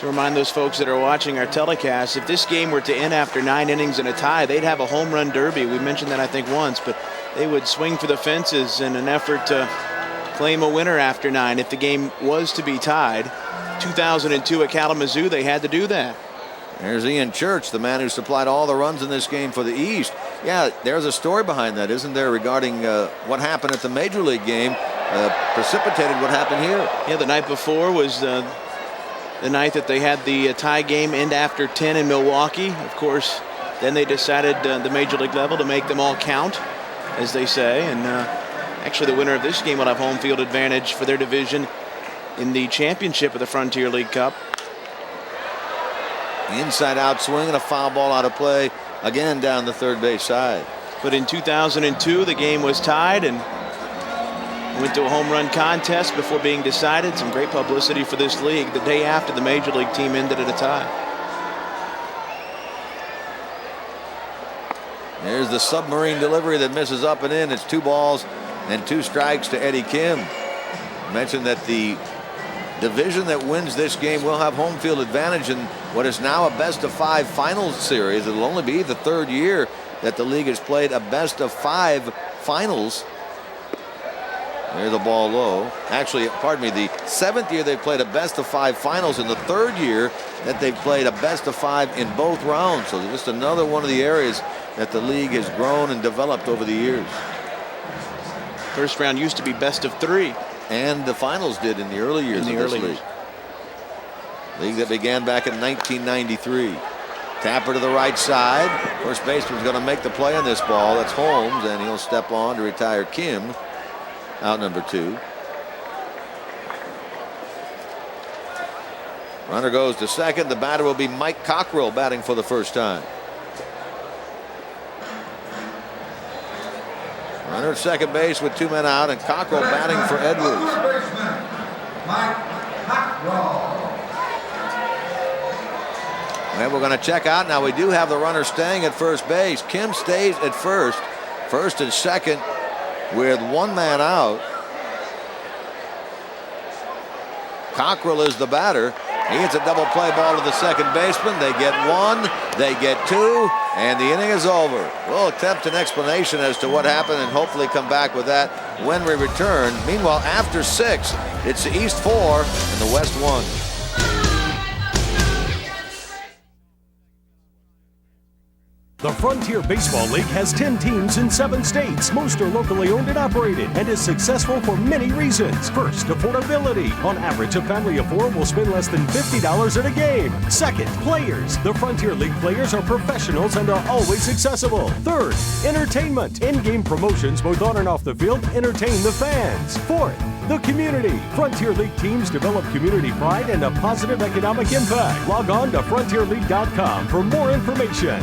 remind those folks that are watching our telecast, if this game were to end after 9 innings and a tie, they'd have a home run derby. We mentioned that I think once, but they would swing for the fences in an effort to claim a winner after 9 if the game was to be tied. 2002 at Kalamazoo, they had to do that. There's Ian Church, the man who supplied all the runs in this game for the East. Yeah, there's a story behind that, isn't there, regarding what happened at the Major League game precipitated what happened here. Yeah, the night before was the night that they had the tie game end after 10 in Milwaukee. Of course, then they decided the Major League level to make them all count, as they say. And actually, the winner of this game will have home field advantage for their division in the championship of the Frontier League Cup. Inside out swing and a foul ball out of play again down the third base side. But in 2002, the game was tied and went to a home run contest before being decided. Some great publicity for this league the day after the Major League team ended at a tie. There's the submarine delivery that misses up and in. It's 2 balls and 2 strikes to Eddie Kim. Mentioned that the division that wins this game will have home field advantage in what is now a best-of-5 finals series. It'll only be the 3rd year that the league has played a best-of-5 finals. There's the ball low. Actually, pardon me, the 7th year they've played a best-of-5 finals, and the 3rd year that they've played a best-of-5 in both rounds. So just another one of the areas that the league has grown and developed over the years. First round used to be best-of-3. And the finals did in the early years of this league. League that began back in 1993. Tapper to the right side. First baseman's going to make the play on this ball. That's Holmes, and he'll step on to retire Kim. Out number 2. Runner goes to second. The batter will be Mike Cockrell batting for the first time. Runner at second base with 2 men out, and Cockrell batting for Edwards. And we're going to check out now. We do have the runner staying at first base. Kim stays at first and second with 1 man out. Cockrell is the batter. He hits a double play ball to the second baseman. They get 1, they get 2, and the inning is over. We'll attempt an explanation as to what happened and hopefully come back with that when we return. Meanwhile, after 6, it's the East 4 and the West 1. The Frontier Baseball League has 10 teams in 7 states. Most are locally owned and operated and is successful for many reasons. First, affordability. On average, a family of 4 will spend less than $50 at a game. Second, players. The Frontier League players are professionals and are always accessible. Third, entertainment. In-game promotions both on and off the field entertain the fans. Fourth, the community. Frontier League teams develop community pride and a positive economic impact. Log on to frontierleague.com for more information.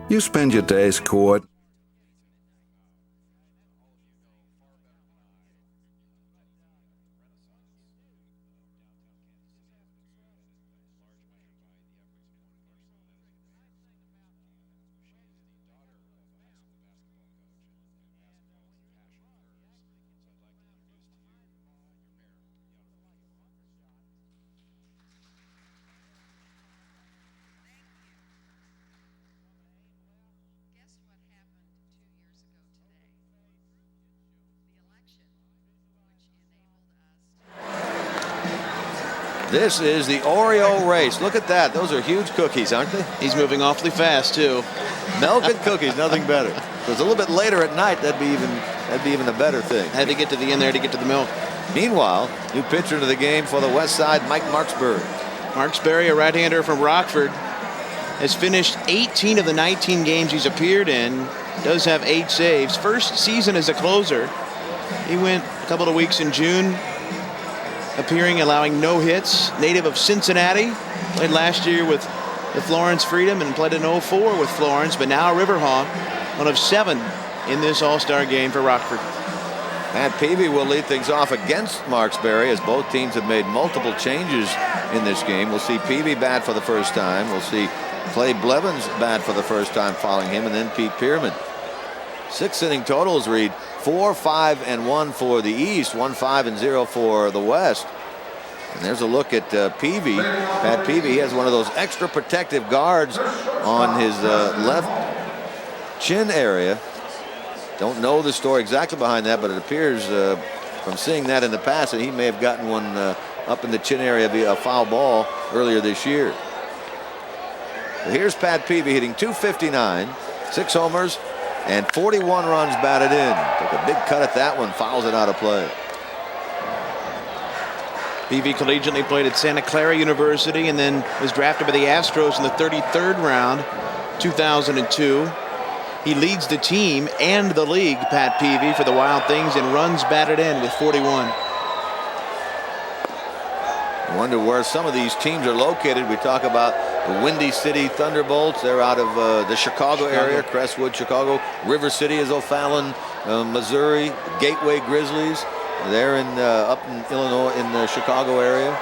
You spend your days coordinating. Guess what happened 2 years ago today? The election, which enabled us. This is the Oreo race. Look at that. Those are huge cookies, aren't they? He's moving awfully fast, too. Milk and cookies, nothing better. If it was a little bit later at night, that'd be even a better thing. Had to get to the end there to get to the milk. Meanwhile, new pitcher into the game for the West Side, Mike Marksbury. Marksbury, a right-hander from Rockford, has finished 18 of the 19 games he's appeared in. Does have 8 saves. First season as a closer. He went a couple of weeks in June, appearing, allowing no hits. Native of Cincinnati. Played last year with Florence Freedom and played in 04 with Florence, but now a Riverhawk, one of 7 in this All-Star game for Rockford. Matt Peeby will lead things off against Marksbury, as both teams have made multiple changes in this game. We'll see Peeby bat for the first time. We'll see Clay Blevins bat for the first time following him, and then Pete Pierman. 6 inning totals read 4-5-1 for the East, 1-5-0 for the West. And there's a look at Peeby. Pat Peeby, he has one of those extra protective guards on his left chin area. Don't know the story exactly behind that, but it appears from seeing that in the past that he may have gotten one up in the chin area via a foul ball earlier this year. But here's Pat Peeby hitting .259, 6 homers, and 41 runs batted in. Took a big cut at that one, fouls it out of play. Peeby collegiately played at Santa Clara University and then was drafted by the Astros in the 33rd round, 2002. He leads the team and the league, Pat Peeby, for the Wild Things in runs batted in with 41. I wonder where some of these teams are located. We talk about the Windy City Thunderbolts. They're out of the Chicago area, Crestwood, Chicago. River City is O'Fallon, Missouri. Gateway Grizzlies. They're in up in Illinois, in the Chicago area.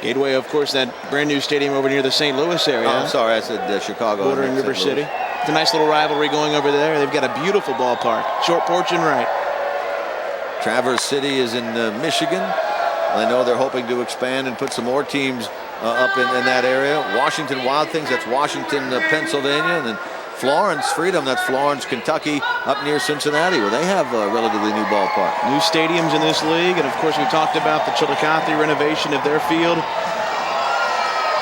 Gateway, of course, that brand new stadium over near the St. Louis area. Oh, I'm sorry, I said Chicago. Bordering River City. It's a nice little rivalry going over there. They've got a beautiful ballpark. Short porch and right. Traverse City is in Michigan. I know they're hoping to expand and put some more teams up in that area. Washington Wild Things, that's Washington, Pennsylvania. And then Florence Freedom, that's Florence, Kentucky, up near Cincinnati, where they have a relatively new ballpark. New stadiums in this league, and of course we talked about the Chillicothe renovation of their field.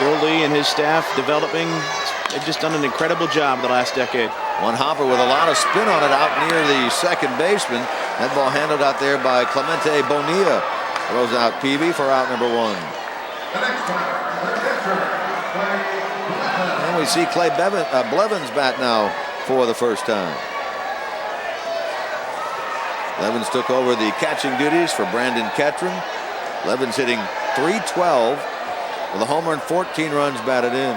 Bill Lee and his staff developing. They've just done an incredible job the last decade. One hopper with a lot of spin on it out near the second baseman. That ball handled out there by Clemente Bonilla. Throws out Peeby for out number 1. The next batter, the catcher, Clay Blevins. And we see Clay Blevins bat now for the first time. Blevins took over the catching duties for Brandon Ketron. Blevins hitting .312 with a homer and 14 runs batted in.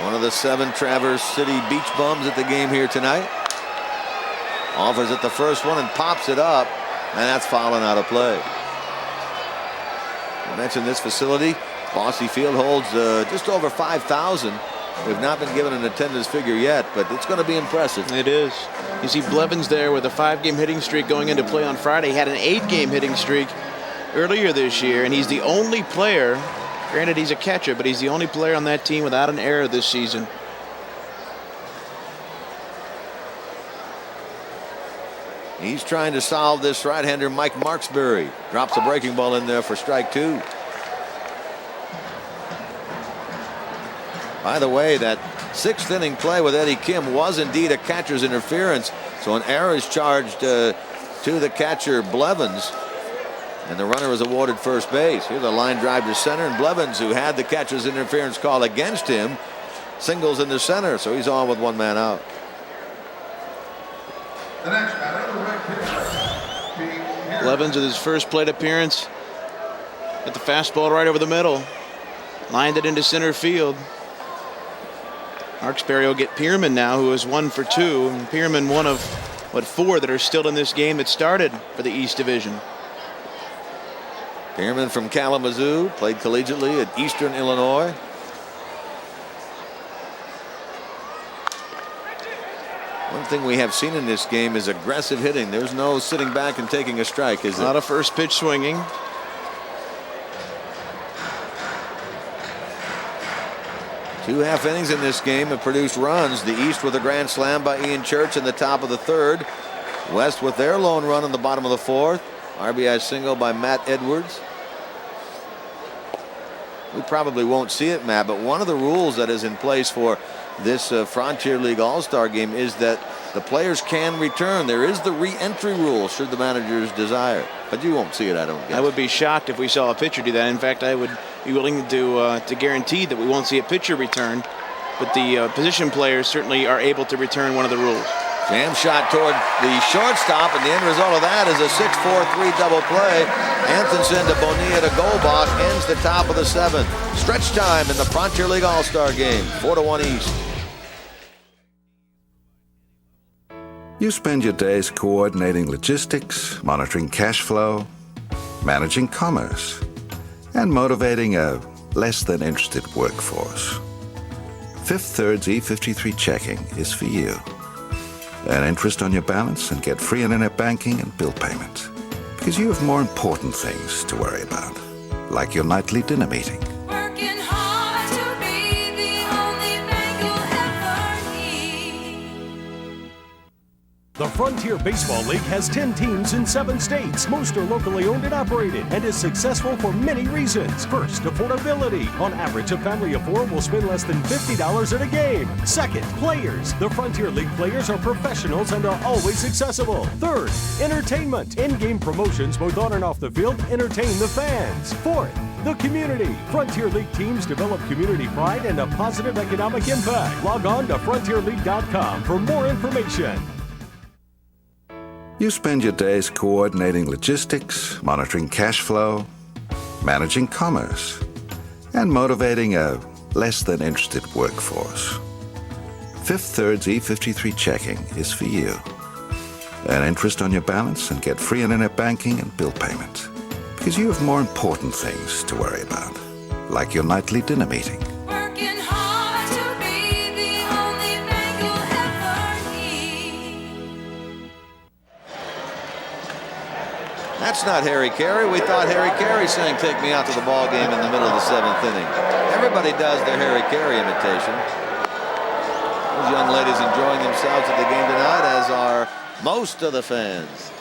One of the 7 Traverse City Beach Bums at the game here tonight. Offers it the first one and pops it up, and that's fouling out of play. I mentioned this facility. Bosse Field holds just over 5,000. We've not been given an attendance figure yet, but it's going to be impressive. It is. You see Blevins there with a 5-game hitting streak going into play on Friday. He had an 8-game hitting streak earlier this year, and he's the only player. Granted, he's a catcher, but he's the only player on that team without an error this season. He's trying to solve this right-hander Mike Marksbury. Drops a breaking ball in there for strike 2. By the way, that 6th inning play with Eddie Kim was indeed a catcher's interference. So an error is charged to the catcher Blevins. And the runner is awarded first base. Here's a line drive to center, and Blevins, who had the catcher's interference call against him, singles in the center, so he's on with 1 man out. The next batter, the right pitcher, Pete Blevins with his first plate appearance. Got the fastball right over the middle. Lined it into center field. Marksberry will get Pierman now, who is 1 for 2. And Pierman one of, 4 that are still in this game that started for the East Division. Pierman from Kalamazoo, played collegiately at Eastern Illinois. One thing we have seen in this game is aggressive hitting. There's no sitting back and taking a strike, is A there? lot of first pitch swinging. Two half innings in this game have produced runs. The East with a grand slam by Ian Church in the top of the 3rd. West with their lone run in the bottom of the 4th. RBI single by Matt Edwards. We probably won't see it, Matt, but one of the rules that is in place for this Frontier League All-Star game is that the players can return. There is the re-entry rule should the managers desire, but you won't see it, I don't guess. I would be shocked if we saw a pitcher do that. In fact, I would be willing to guarantee that we won't see a pitcher return, but the position players certainly are able to return one of the rules. Jam shot toward the shortstop, and the end result of that is a 6-4-3 double play. Antonsen to Bonilla to Goldbach ends the top of the 7th. Stretch time in the Frontier League All-Star game, 4-1 East. You spend your days coordinating logistics, monitoring cash flow, managing commerce, and motivating a less than interested workforce. Fifth Third's E53 checking is for you. Earn interest on your balance and get free internet banking and bill payments. Because you have more important things to worry about, like your nightly dinner meeting. Working hard to be the only bank you'll ever need. The Frontier Baseball League has 10 teams in 7 states. Most are locally owned and operated and is successful for many reasons. First, affordability. On average, a family of 4 will spend less than $50 at a game. Second, players. The Frontier League players are professionals and are always accessible. Third, entertainment. In-game promotions both on and off the field entertain the fans. Fourth, the community. Frontier League teams develop community pride and a positive economic impact. Log on to frontierleague.com for more information. You spend your days coordinating logistics, monitoring cash flow, managing commerce, and motivating a less than interested workforce. Fifth Third's E53 checking is for you. Earn interest on your balance and get free internet banking and bill payments. Because you have more important things to worry about, like your nightly dinner meeting. Working hard to be the only bank you'll ever need. That's not Harry Carey. We thought Harry Carey sang "Take Me Out to the Ball Game" in the middle of the 7th inning. Everybody does their Harry Carey imitation. Those young ladies enjoying themselves at the game tonight, as are most of the fans.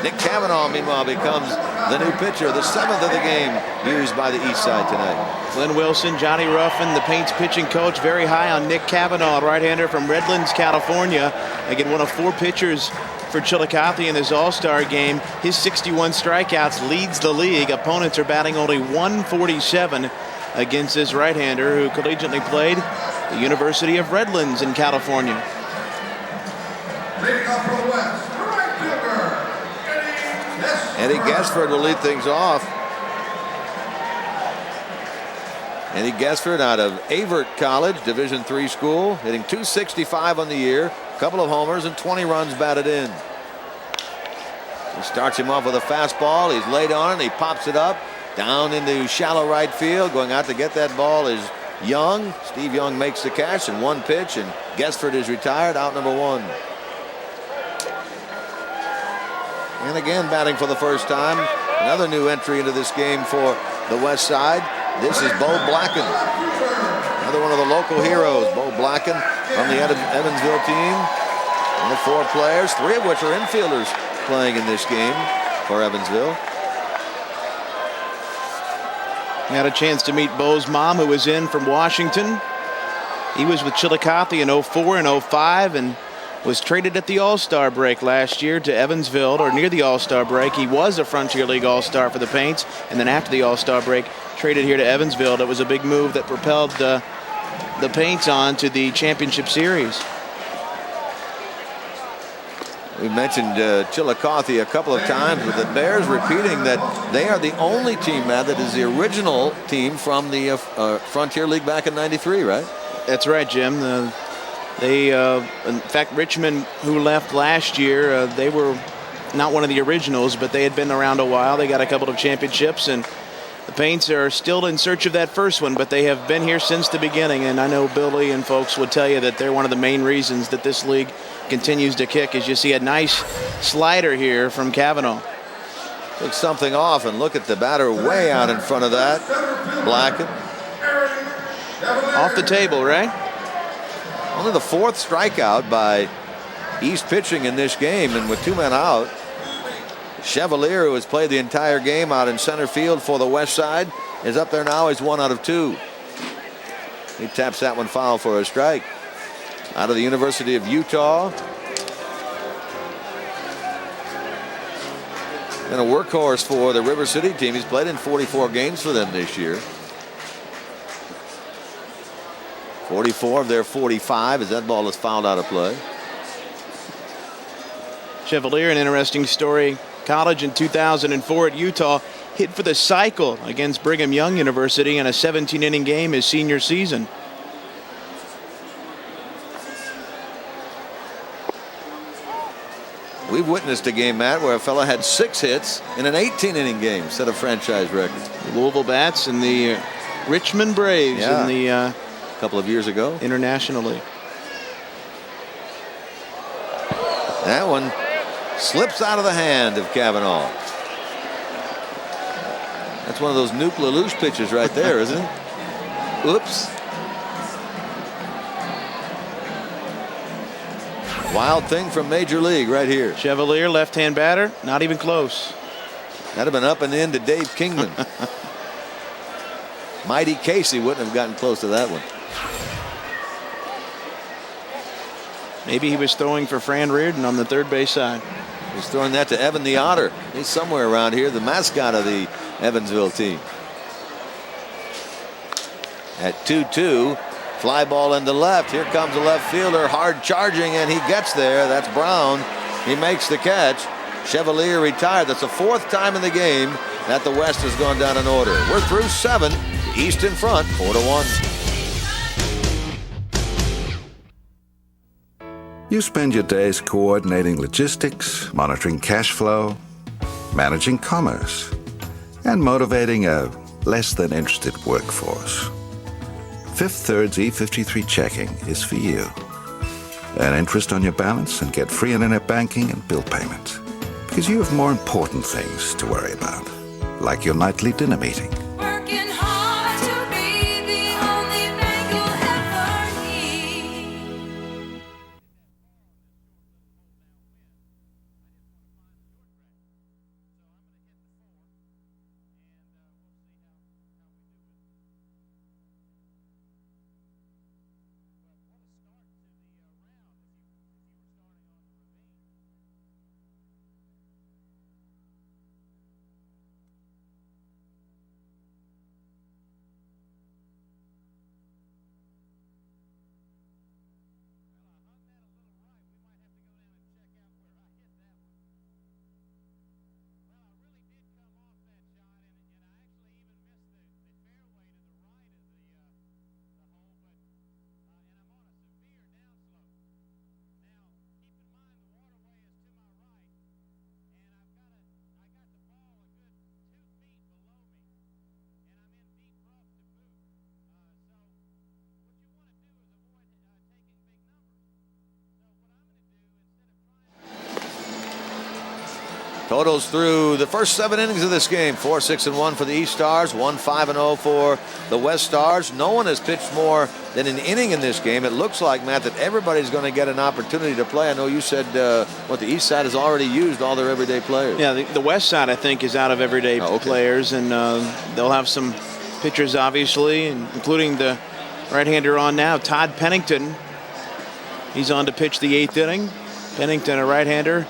Nick Cavanaugh, meanwhile, becomes the new pitcher, the 7th of the game used by the East Side tonight. Glenn Wilson, Johnny Ruffin, the Paints pitching coach, very high on Nick Cavanaugh, right-hander from Redlands, California. Again, one of 4 pitchers for Chillicothe in this All-Star game. His 61 strikeouts leads the league. Opponents are batting only 147 against this right-hander who collegiately played at the University of Redlands in California. Leading off from the west, right fielder, Eddie Gasford will lead things off. Eddie Gasford out of Avert College, Division III school, hitting .265 on the year, a couple of homers and 20 runs batted in. He starts him off with a fastball. He's laid on it. He pops it up down into shallow right field. Going out to get that ball is Young. Steve Young makes the catch in 1 pitch, and Gasford is retired, out number 1. And again, batting for the first time, another new entry into this game for the West Side. This is Beau Blacken, another one of the local heroes. Beau Blacken from the Evansville team. And the 4 players, 3 of which are infielders, playing in this game for Evansville. We had a chance to meet Beau's mom, who was in from Washington. He was with Chillicothe in 04 and 05 and was traded at the All-Star break last year to Evansville, or near the All-Star break. He was a Frontier League All-Star for the Paints, and then after the All-Star break, traded here to Evansville. That was a big move that propelled the Paints on to the championship series. We mentioned Chillicothe a couple of times, but the Bears repeating that they are the only team, Matt, that is the original team from the Frontier League back in '93, right? That's right, Jim. In fact, Richmond, who left last year, they were not one of the originals, but they had been around a while. They got a couple of championships, and the Paints are still in search of that first one, but they have been here since the beginning. And I know Billy and folks would tell you that they're one of the main reasons that this league continues to kick. As you see a nice slider here from Kavanaugh. Took something off, and look at the batter way out in front of that. Blacken. Off the table, right? Only the fourth strikeout by East pitching in this game, and with 2 men out, Chevalier, who has played the entire game out in center field for the West Side, is up there now. He's 1 out of 2. He taps that one foul for a strike. Out of the University of Utah. And a workhorse for the River City team. He's played in 44 games for them this year. 44 of their 45 as that ball is fouled out of play. Chevalier, an interesting story. College in 2004 at Utah, hit for the cycle against Brigham Young University in a 17-inning game his senior season. We've witnessed a game, Matt, where a fella had 6 hits in an 18-inning game, set a franchise record. The Louisville Bats and the Richmond Braves in the a couple of years ago. internationally. That one slips out of the hand of Kavanaugh. That's one of those Nuke LaLoosh pitches right there, isn't it? Oops. Wild thing from Major League right here. Chevalier, left-hand batter, not even close. That'd have been up and in to Dave Kingman. Mighty Casey wouldn't have gotten close to that one. Maybe he was throwing for Fran Reardon on the third base side. He's throwing that to Evan the Otter. He's somewhere around here, the mascot of the Evansville team. At 2-2, fly ball into left. Here comes the left fielder, hard charging, and he gets there. That's Brown. He makes the catch. Chevalier retired. That's the 4th time in the game that the West has gone down in order. We're through 7. The East in front, 4-1. You spend your days coordinating logistics, monitoring cash flow, managing commerce, and motivating a less than interested workforce. Fifth Third's E53 checking is for you. Earn interest on your balance and get free internet banking and bill payment. Because you have more important things to worry about, like your nightly dinner meeting. Working hard to be the only bank you'll ever need. Totals through the first 7 innings of this game. 4-6-1 for the East Stars, 1-5-0 for the West Stars. No one has pitched more than an inning in this game. It looks like, Matt, that everybody's going to get an opportunity to play. I know you said the East side has already used all their everyday players. Yeah, the West side, I think, is out of everyday players, and they'll have some pitchers, obviously, including the right-hander on now, Todd Pennington. He's on to pitch the 8th inning. Pennington, a right-hander.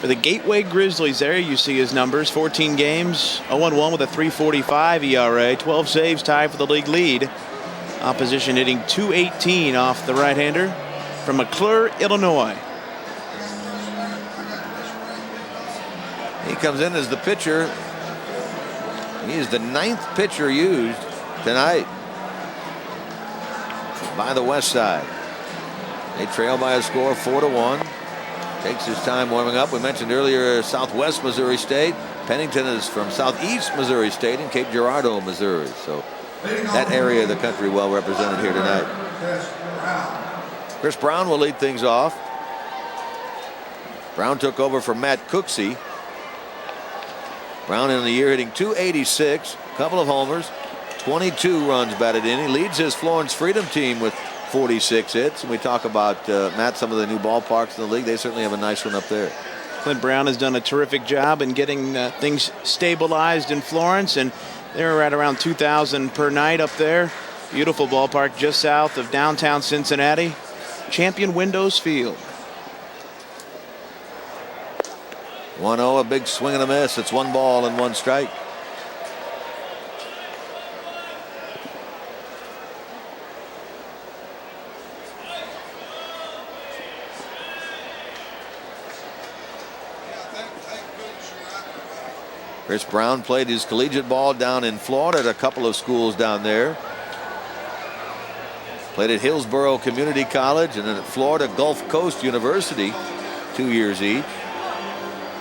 For the Gateway Grizzlies, there you see his numbers. 14 games, 0-1 with a 3.45 ERA, 12 saves, tied for the league lead. Opposition hitting .218 off the right-hander from McClure, Illinois. He comes in as the pitcher. He is the 9th pitcher used tonight by the West Side. They trail by a score of 4-1. Takes his time warming up. We mentioned earlier Southwest Missouri State. Pennington is from Southeast Missouri State in Cape Girardeau, Missouri. So that area of the country well represented here tonight. Chris Brown will lead things off. Brown took over for Matt Cooksey. Brown in the year hitting .286, a couple of homers, 22 runs batted in. He leads his Florence Freedom team with 46 hits. And we talk about, Matt, some of the new ballparks in the league. They certainly have a nice one up there. Clint Brown has done a terrific job in getting things stabilized in Florence, and they're at around 2,000 per night up there. Beautiful ballpark just south of downtown Cincinnati. Champion Windows Field. 1-0, a big swing and a miss. It's 1 ball and 1 strike. Chris Brown played his collegiate ball down in Florida at a couple of schools down there. Played at Hillsborough Community College and then at Florida Gulf Coast University, 2 years each.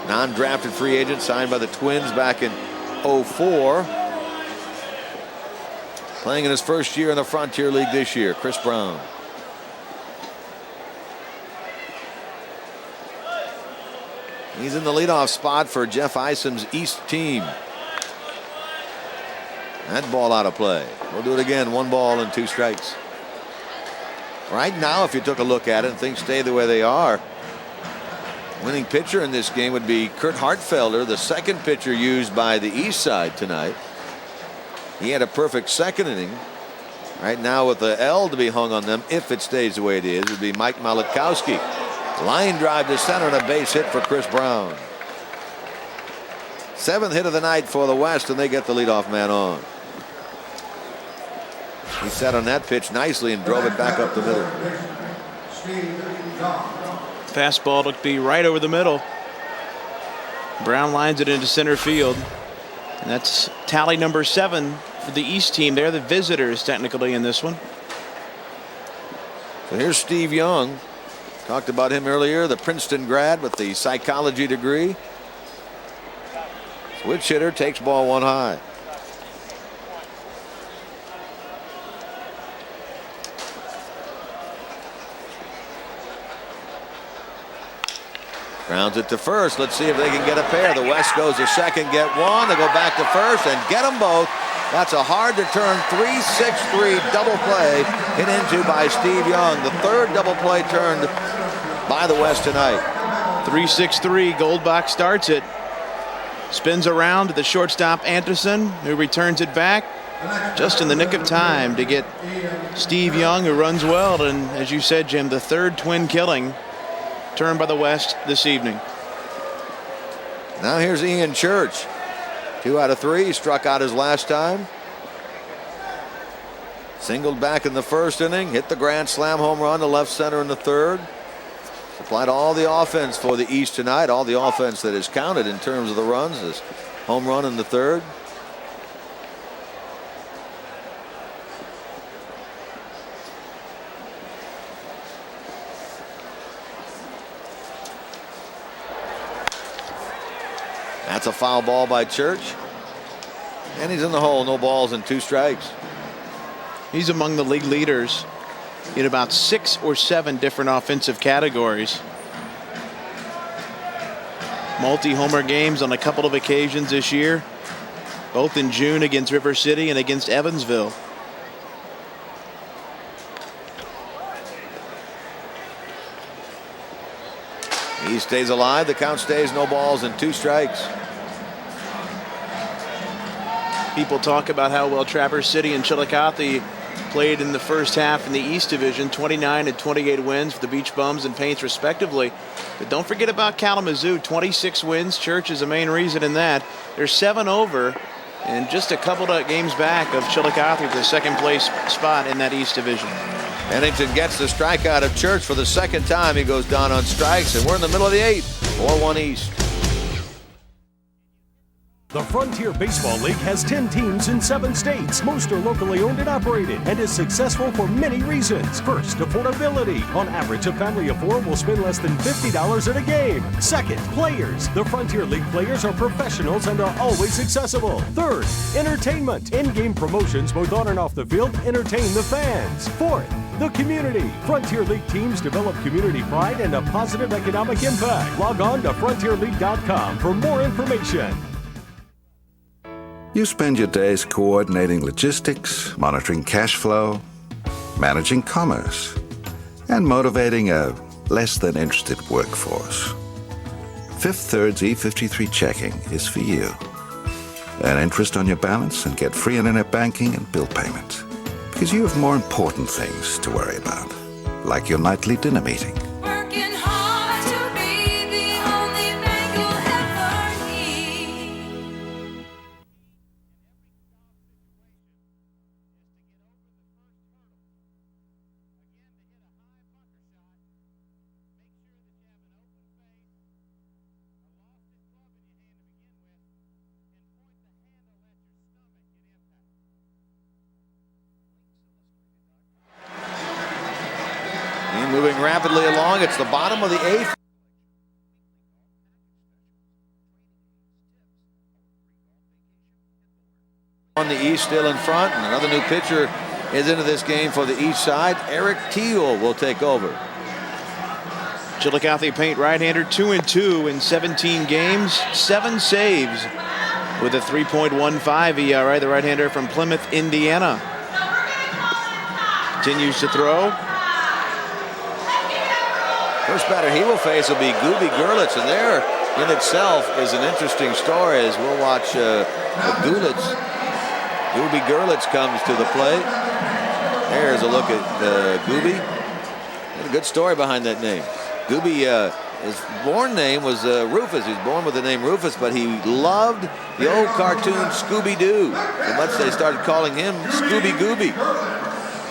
Non-drafted free agent signed by the Twins back in '04. Playing in his first year in the Frontier League this year, Chris Brown. He's in the leadoff spot for Jeff Isom's East team. That ball out of play. We'll do it again. 1 ball and 2 strikes. Right now, if you took a look at it and things stay the way they are, winning pitcher in this game would be Kurt Hartfelder, the 2nd pitcher used by the East Side tonight. He had a perfect 2nd inning. Right now, with the L to be hung on them, if it stays the way it is, would be Mike Malakowski. Line drive to center and a base hit for Chris Brown. 7th hit of the night for the West, and they get the leadoff man on. He sat on that pitch nicely and drove it back up the middle. Fastball looked to be right over the middle. Brown lines it into center field. And that's tally number 7 for the East team. They're the visitors technically in this one. So here's Steve Young. Talked about him earlier, the Princeton grad with the psychology degree. Switch hitter, takes ball 1 high. Grounds it to first. Let's see if they can get a pair. The West goes to second, get 1. They go back to first and get them both. That's a hard to turn 3-6-3 double play hit into by Steve Young. The 3rd double play turned by the West tonight. 3-6-3. Goldbach starts it. Spins around to the shortstop Anderson, who returns it back just in the nick of time to get Steve Young, who runs well. And as you said, Jim, the 3rd twin killing turned by the West this evening. Now here's Ian Church. 2 out of 3. He struck out his last time. Singled back in the 1st inning. Hit the grand slam home run to left center in the 3rd. Supplied all the offense for the East tonight. All the offense that is counted in terms of the runs. This home run in the 3rd. That's a foul ball by Church. And he's in the hole. No balls and 2 strikes. He's among the league leaders in about 6 or 7 different offensive categories. Multi-homer games on a couple of occasions this year, both in June against River City and against Evansville. He stays alive. The count stays no balls and 2 strikes. People talk about how well Traverse City and Chillicothe played in the first half in the East Division, 29 and 28 wins for the Beach Bums and Paints respectively. But don't forget about Kalamazoo, 26 wins. Church is the main reason in that. They're 7 over and just a couple of games back of Chillicothe for the 2nd place spot in that East Division. Pennington gets the strikeout of Church for the 2nd time. He goes down on strikes, and we're in the middle of the 8th. 4-1 East. The Frontier Baseball League has 10 teams in 7 states. Most are locally owned and operated and is successful for many reasons. First, affordability. On average, a family of 4 will spend less than $50 at a game. Second, players. The Frontier League players are professionals and are always accessible. Third, entertainment. In-game promotions both on and off the field entertain the fans. Fourth, the community. Frontier League teams develop community pride and a positive economic impact. Log on to frontierleague.com for more information. You spend your days coordinating logistics, monitoring cash flow, managing commerce, and motivating a less than interested workforce. Fifth Third's E53 checking is for you. Earn interest on your balance and get free internet banking and bill payments. Because you have more important things to worry about, like your nightly dinner meeting. Working hard to be the only bank you'll ever need. And moving rapidly along, it's the bottom of the 8th. On the East, still in front, and another new pitcher is into this game for the East side. Eric Teal will take over. Chillicothe Paint right-hander, 2-2 in 17 games, 7 saves with a 3.15 ERA. The right-hander from Plymouth, Indiana. Continues to throw. First batter he will face will be Gooby Gurlitz, and there in itself is an interesting story as we'll watch Gooby Gurlitz comes to the plate. There's a look at Gooby. And a good story behind that name. Gooby, his born name was Rufus. He was born with the name Rufus, but he loved the old cartoon Scooby-Doo. So much they started calling him Scooby Gooby.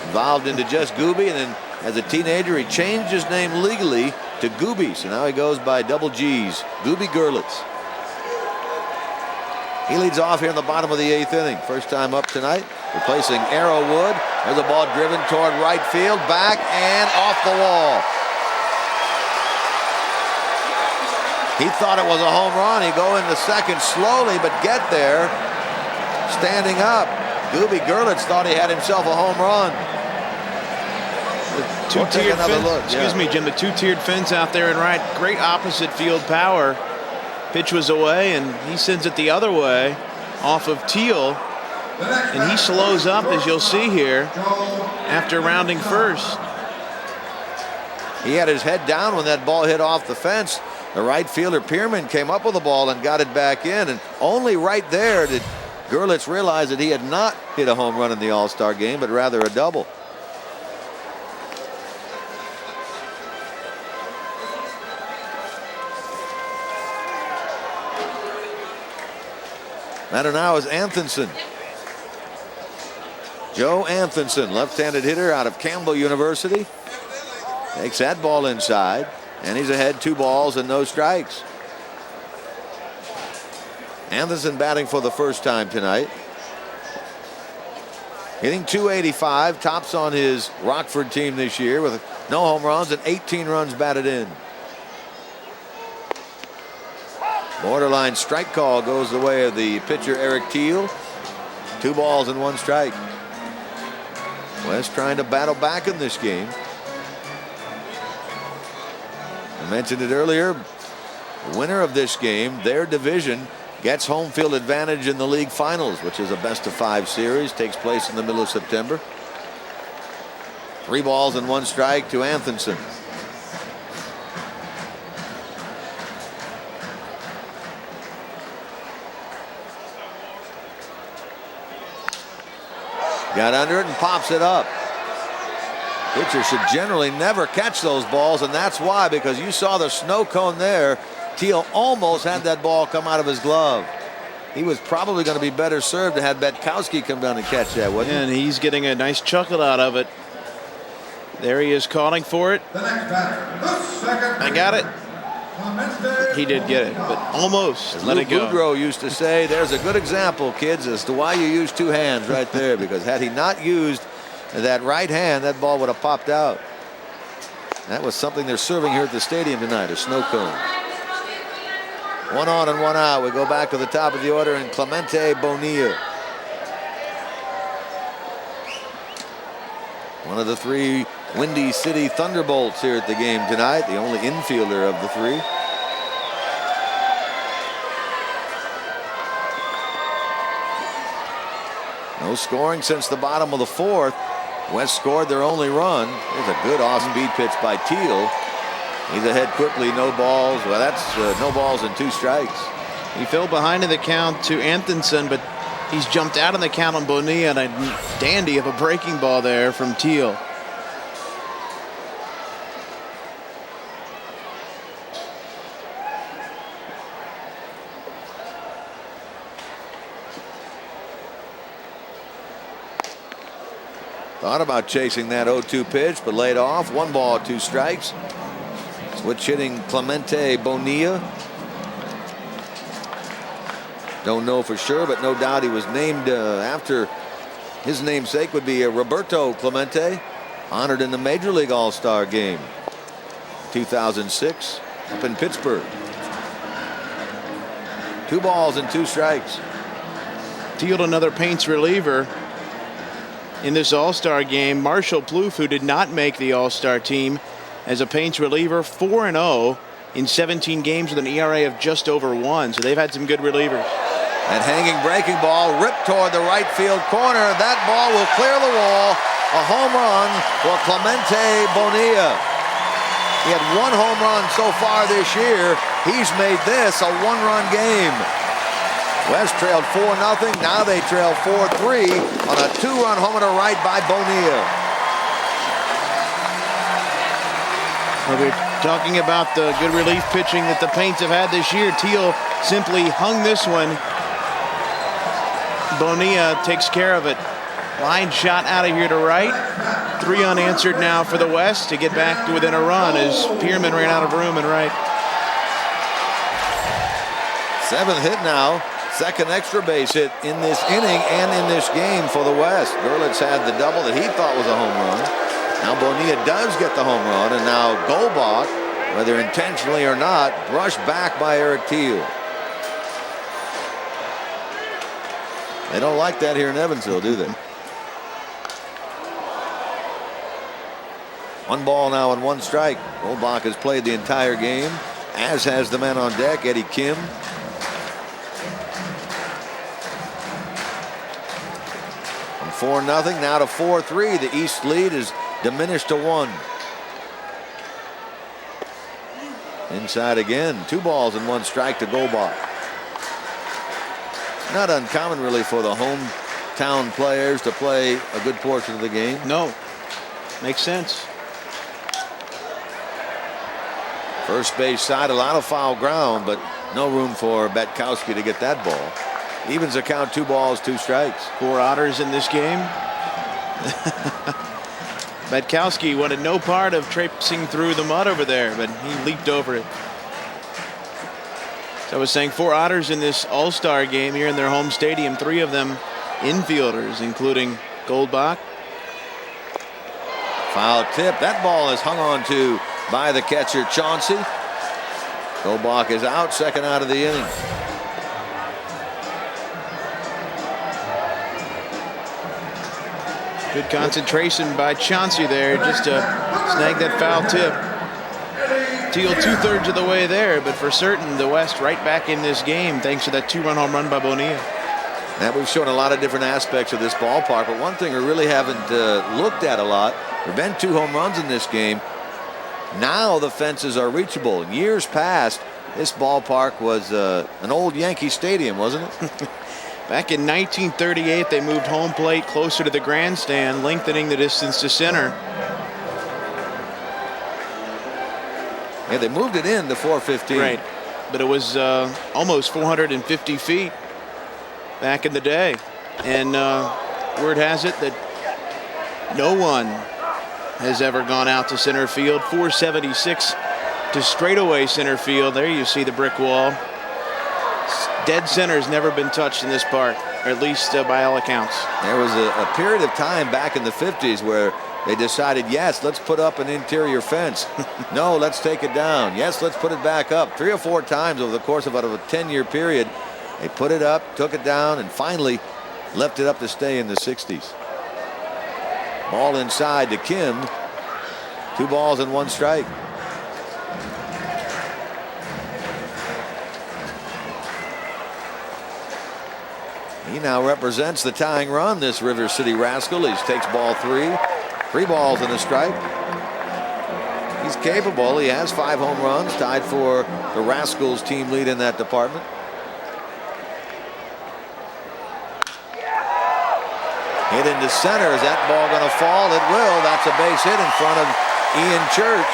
Evolved into just Gooby, and then as a teenager, he changed his name legally to Gooby, so now he goes by double G's, Gooby Gurlitz. He leads off here in the bottom of the 8th inning. First time up tonight, replacing Arrowood. There's a ball driven toward right field, back and off the wall. He thought it was a home run. He'd go into second slowly, but get there standing up. Gooby Gurlitz thought he had himself a home run. Two-tiered fence. Look. Excuse me, Jim. The two-tiered fence out there in right. Great opposite field power. Pitch was away, and he sends it the other way off of Teal. And he slows up, as you'll see here, after rounding first. He had his head down when that ball hit off the fence. The right fielder, Pierman, came up with the ball and got it back in. And only right there did Gurlitz realize that he had not hit a home run in the All-Star game, but rather a double. Batter now is Anthonson. Joe Anthonson, left-handed hitter out of Campbell University. Takes that ball inside, and he's ahead 2 balls and no strikes. Anthonson batting for the first time tonight. Hitting .285, tops on his Rockford team this year with no home runs and 18 runs batted in. Borderline strike call goes the way of the pitcher Eric Teal. 2 balls and 1 strike. West trying to battle back in this game. I mentioned it earlier. The winner of this game, their division, gets home field advantage in the league finals, which is a best-of-5 series. Takes place in the middle of September. 3 balls and 1 strike to Anthonson. Got under it and pops it up. Pitcher should generally never catch those balls, and that's why, because you saw the snow cone there. Teal almost had that ball come out of his glove. He was probably going to be better served to have Batkowski come down and catch that, wasn't he? And he's getting a nice chuckle out of it. There he is calling for it. The next batter, the second. I got it. He did get it, but almost As let Lou it go. Boudreau used to say, there's a good example, kids, as to why you use two hands right there, because had he not used that right hand, that ball would have popped out. That was something they're serving here at the stadium tonight, a snow cone. 1 on and 1 out. We go back to the top of the order, and Clemente Bonilla, one of the 3 Windy City Thunderbolts here at the game tonight, the only infielder of the 3. No scoring since the bottom of the 4th. West scored their only run. There's a good off-speed pitch by Teal. He's ahead quickly, no balls. Well, that's no balls and 2 strikes. He fell behind in the count to Anthonson, but he's jumped out on the count on Bonilla, and a dandy of a breaking ball there from Teal. Thought about chasing that 0-2 pitch, but laid off. 1 ball, 2 strikes. Switch hitting Clemente Bonilla. Don't know for sure, but no doubt he was named after his namesake would be Roberto Clemente, honored in the Major League All-Star game 2006 up in Pittsburgh. 2 balls and 2 strikes. Teal, another Paints reliever in this All-Star game. Marshall Plouffe, who did not make the All-Star team, as a Paints reliever, 4-0 in 17 games with an ERA of just over 1. So they've had some good relievers. And hanging breaking ball ripped toward the right field corner. That ball will clear the wall. A home run for Clemente Bonilla. He had 1 home run so far this year. He's made this a 1-run game. West trailed 4-0. Now they trail 4-3 on a 2-run homer to right by Bonilla. Well, we're talking about the good relief pitching that the Paints have had this year. Teal simply hung this one. Bonilla takes care of it. Line shot out of here to right. 3 unanswered now for the West to get back to within a run as Pierman ran out of room and right. 7th hit now. 2nd extra base hit in this inning and in this game for the West. Gerlitz had the double that he thought was a home run. Now Bonilla does get the home run, and now Goldbach, whether intentionally or not, brushed back by Eric Teal. They don't like that here in Evansville, do they? 1 ball now and 1 strike. Goldbach has played the entire game, as has the man on deck, Eddie Kim. From 4-0 now to 4-3. The East lead is diminished to 1. Inside again. 2 balls and 1 strike to Goldbach. Not uncommon really for the hometown players to play a good portion of the game. No, makes sense. First base side, a lot of foul ground, but no room for Batkowski to get that ball. Evens the count, 2 balls, 2 strikes. 4 Otters in this game. Batkowski wanted no part of traipsing through the mud over there, but he leaped over it. So I was saying 4 Otters in this All-Star game here in their home stadium. 3 of them infielders, including Goldbach. Foul tip. That ball is hung on to by the catcher Chauncey. Goldbach is out, 2nd out of the inning. Good concentration by Chauncey there just to snag that foul tip. Teal 2/3 of the way there, but for certain the West right back in this game thanks to that 2-run home run by Bonilla. Now we've shown a lot of different aspects of this ballpark, but one thing we really haven't looked at a lot, there have been 2 home runs in this game. Now the fences are reachable. In years past, this ballpark was an old Yankee stadium, wasn't it? Back in 1938, they moved home plate closer to the grandstand, lengthening the distance to center. Yeah, they moved it in to 415. Right, but it was almost 450 feet back in the day. And word has it that no one has ever gone out to center field. 476 to straightaway center field. There you see the brick wall. Dead center has never been touched in this park, or at least by all accounts. There was a period of time back in the 50s where they decided, yes, let's put up an interior fence. No, let's take it down. Yes, let's put it back up. 3 or 4 times over the course of about a 10-year period, they put it up, took it down, and finally left it up to stay in the 60s. Ball inside to Kim. 2 balls and 1 strike. He now represents the tying run, this River City Rascal. He takes ball 3. 3 balls and a strike. He's capable. He has 5 home runs, tied for the Rascals team lead in that department. Hit into center. Is that ball going to fall? It will. That's a base hit in front of Ian Church.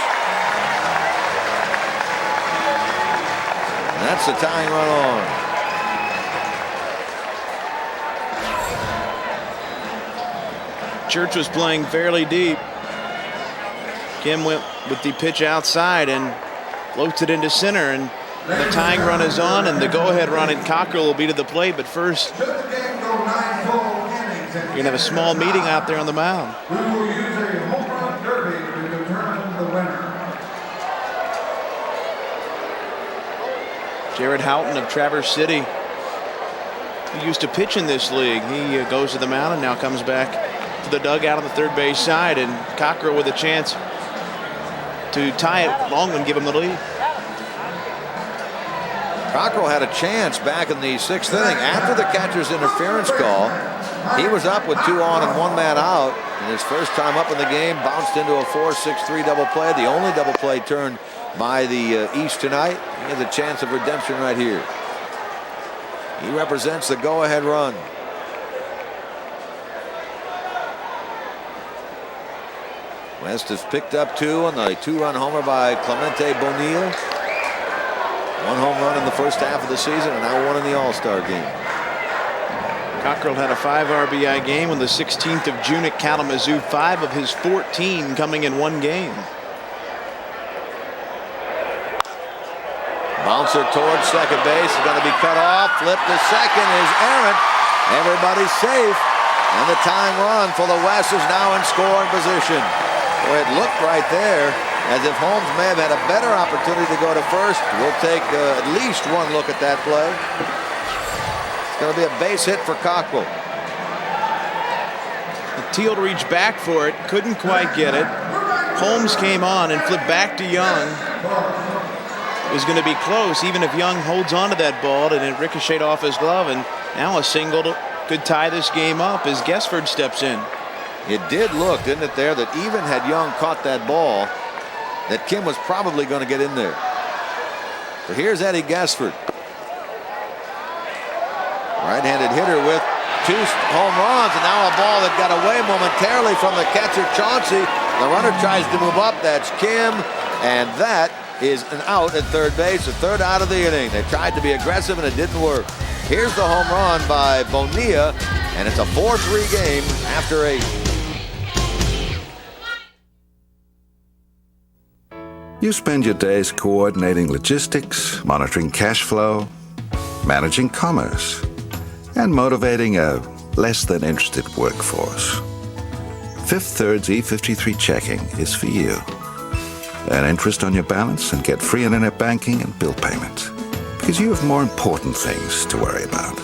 And that's the tying run on. Church was playing fairly deep. Kim went with the pitch outside and floats it into center, and the tying run is on, and the go-ahead run in Cockrell will be to the plate. But first, you're going to have a small meeting out there on the mound. We will use a home run derby to determine the winner. Jared Houghton of Traverse City, who used to pitch in this league. He goes to the mound and now comes back to the dugout on the third base side, and Cockrell with a chance to tie it long and give him the lead. Cockrell had a chance back in the 6th inning after the catcher's interference call. He was up with 2 on and 1 man out, and his first time up in the game bounced into a 4-6-3 double play, the only double play turned by the East tonight. He has a chance of redemption right here. He represents the go-ahead run. West has picked up 2 on the 2-run homer by Clemente Bonilla. 1 home run in the first half of the season, and now 1 in the All-Star game. Cockrell had a 5 RBI game on the 16th of June at Kalamazoo. 5 of his 14 coming in 1 game. Bouncer towards second base is going to be cut off. Flip to second is errant. Everybody's safe, and the tying run for the West is now in scoring position. Boy, it looked right there as if Holmes may have had a better opportunity to go to first. We'll take at least 1 look at that play. It's going to be a base hit for Cockrell. Teal reached back for it, couldn't quite get it. Holmes came on and flipped back to Young. It was going to be close, even if Young holds on to that ball, and it ricocheted off his glove, and now a single could tie this game up as Gasford steps in. It did look, didn't it, there, that even had Young caught that ball, that Kim was probably going to get in there. So here's Eddie Gasford. Right-handed hitter with 2 home runs, and now a ball that got away momentarily from the catcher, Chauncey. The runner tries to move up. That's Kim, and that is an out at third base, the 3rd out of the inning. They tried to be aggressive, and it didn't work. Here's the home run by Bonilla, and it's a 4-3 game after 8. You spend your days coordinating logistics, monitoring cash flow, managing commerce, and motivating a less than interested workforce. Fifth Third's E53 checking is for you. Earn interest on your balance and get free internet banking and bill payment. Because you have more important things to worry about,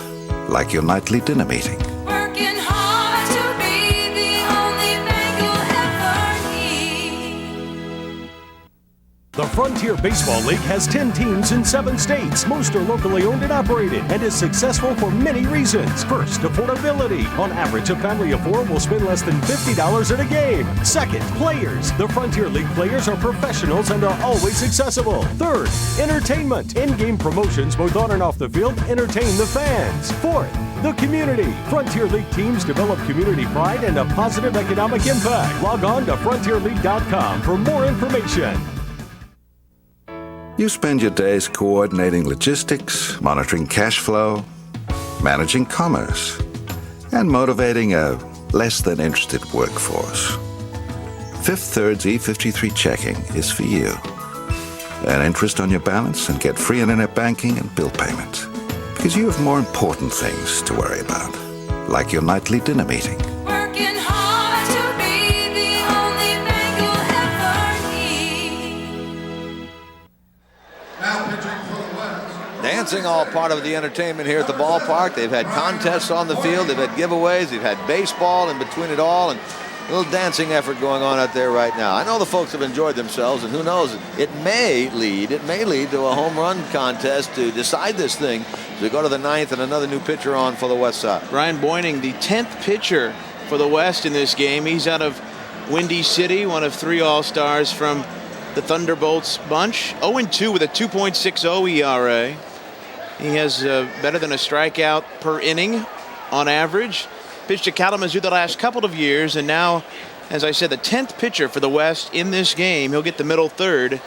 like your nightly dinner meeting. Working hard to be the only bank you'll ever need. The Frontier Baseball League has 10 teams in 7 states. Most are locally owned and operated and is successful for many reasons. First, affordability. On average, a family of 4 will spend less than $50 at a game. Second, players. The Frontier League players are professionals and are always accessible. Third, entertainment. In-game promotions both on and off the field entertain the fans. Fourth, the community. Frontier League teams develop community pride and a positive economic impact. Log on to frontierleague.com for more information. You spend your days coordinating logistics, monitoring cash flow, managing commerce, and motivating a less than interested workforce. Fifth Third's E53 checking is for you. Earn interest on your balance and get free internet banking and bill payments. Because you have more important things to worry about, like your nightly dinner meeting. Working hard to be the only bank you'll ever need. Now pitching for the West. Dancing, all part of the entertainment here at the ballpark. They've had contests on the field. They've had giveaways. They've had baseball in between it all. And a little dancing effort going on out there right now. I know the folks have enjoyed themselves, and who knows, it may lead to a home run contest to decide this thing. We go to the ninth and another new pitcher on for the West side. Ryan Boyning, the 10th pitcher for the West in this game. He's out of Windy City, one of 3 All-Stars from the Thunderbolts bunch. 0-2 with a 2.60 ERA. He has better than a strikeout per inning on average. Pitched to Kalamazoo the last couple of years, and now, as I said, the 10th pitcher for the West in this game. He'll get the middle third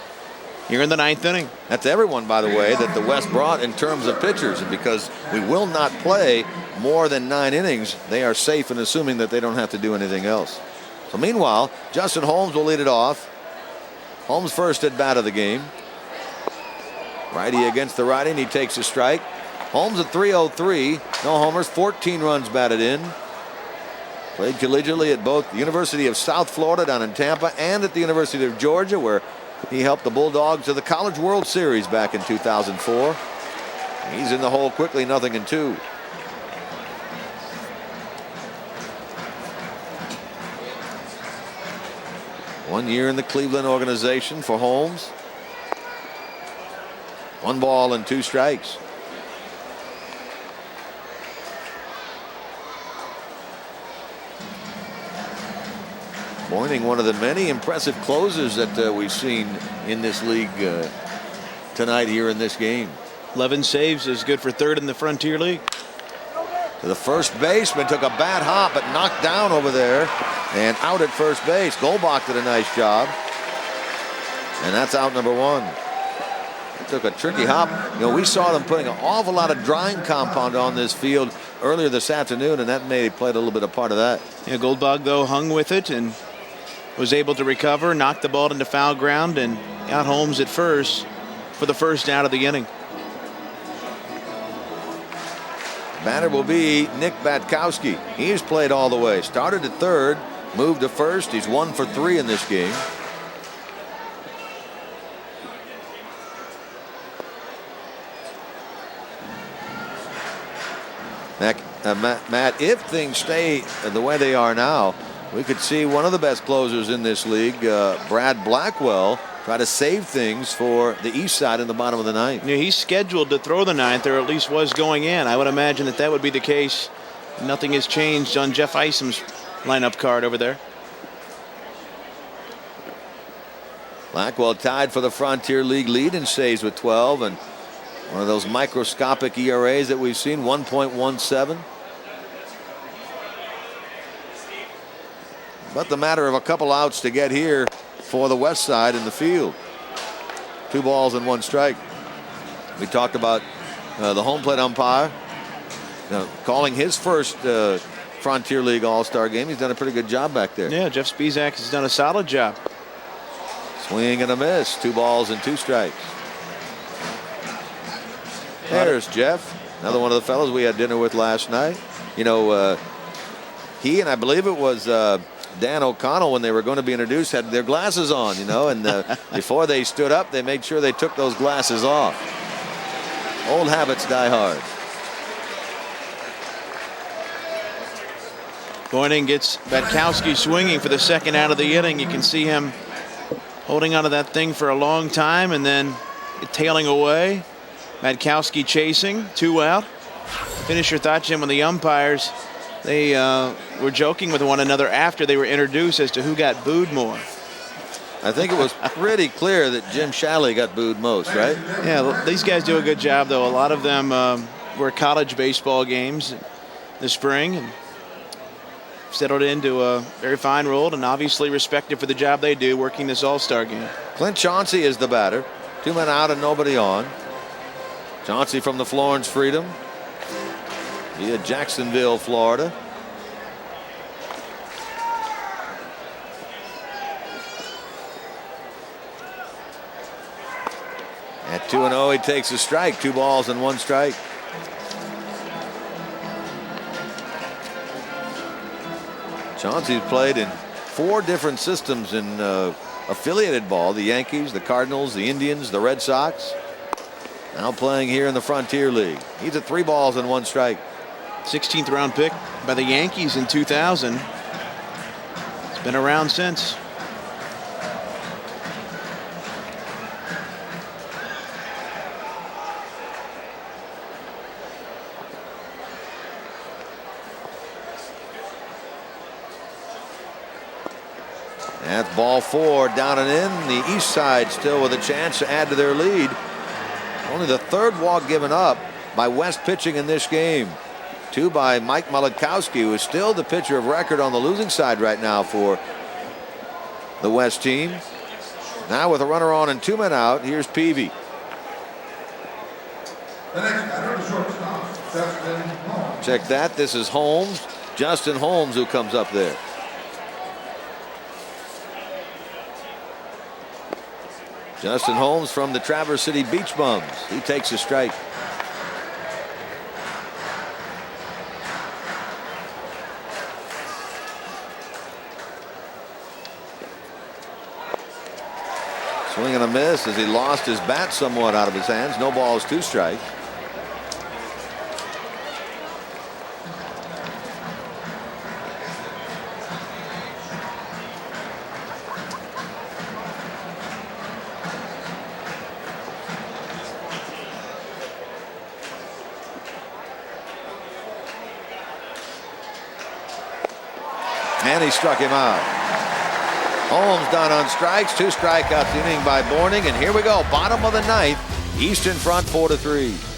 here in the 9th inning. That's everyone, by the way, that the West brought in terms of pitchers. And because we will not play more than 9 innings, they are safe in assuming that they don't have to do anything else. So meanwhile, Justin Holmes will lead it off. Holmes first at bat of the game. Righty against the righty, and he takes a strike. Holmes at 303, no homers, 14 runs batted in. Played collegiately at both the University of South Florida down in Tampa and at the University of Georgia, where he helped the Bulldogs to the College World Series back in 2004. He's in the hole quickly, 0-2. One year in the Cleveland organization for Holmes. 1 ball and 2 strikes. Boyning, one of the many impressive closers that we've seen in this league tonight here in this game. 11 saves is good for 3rd in the Frontier League. To the first baseman, took a bad hop, but knocked down over there and out at first base. Goldbach did a nice job. And that's out number 1. It took a tricky hop. You know, we saw them putting an awful lot of drying compound on this field earlier this afternoon, and that may have played a little bit of part of that. Yeah, Goldbach, though, hung with it and was able to recover, knocked the ball into foul ground, and got Holmes at first for the first out of the inning. Batter will be Nick Batkowski. He's played all the way. Started at 3rd, moved to 1st. He's 1 for 3 in this game. Matt, if things stay the way they are now, we could see one of the best closers in this league, Brad Blackwell, try to save things for the east side in the bottom of the 9th. Yeah, he's scheduled to throw the 9th, or at least was going in. I would imagine that would be the case. Nothing has changed on Jeff Isom's lineup card over there. Blackwell tied for the Frontier League lead in saves with 12, and one of those microscopic ERAs that we've seen, 1.17. But the matter of a couple outs to get here for the West side in the field. 2 balls and 1 strike. We talked about the home plate umpire calling his first Frontier League All-Star game. He's done a pretty good job back there. Yeah, Jeff Spizak has done a solid job. Swing and a miss. 2 balls and 2 strikes. There's Jeff, another one of the fellows we had dinner with last night. You know, he and I believe it was Dan O'Connell, when they were going to be introduced, had their glasses on, you know, and before they stood up, they made sure they took those glasses off. Old habits die hard. Boyning gets Batkowski swinging for the 2nd out of the inning. You can see him holding onto that thing for a long time and then tailing away. Batkowski chasing, 2 out. Finish your thought, Jim, on the umpires. They were joking with one another after they were introduced as to who got booed more. I think it was pretty clear that Jim Shalley got booed most, right? Yeah, these guys do a good job, though. A lot of them were college baseball games this spring and settled into a very fine role and obviously respected for the job they do working this All-Star game. Clint Chauncey is the batter. 2 men out and nobody on. Chauncey from the Florence Freedom via Jacksonville, Florida. 2-0, he takes a strike. 2 balls and 1 strike. Chauncey's played in 4 different systems in affiliated ball. The Yankees, the Cardinals, the Indians, the Red Sox. Now playing here in the Frontier League. He's at 3 balls and 1 strike. 16th round pick by the Yankees in 2000. It's been around since. That's ball 4, down and in. The East Side still with a chance to add to their lead. Only the 3rd walk given up by West pitching in this game. 2 by Mike Batkowski, who is still the pitcher of record on the losing side right now for the West team. Now with a runner on and 2 men out, here's Peeby. The next batter is shortstop, Justin Holmes. Check that. This is Holmes. Justin Holmes who comes up there. Justin Holmes from the Traverse City Beach Bums. He takes a strike. Swing and a miss as he lost his bat somewhat out of his hands. No balls, 2 strikes. And he struck him out. Holmes done on strikes. 2 strikeouts inning by Borning. And here we go. Bottom of the 9th. East in front 4-3.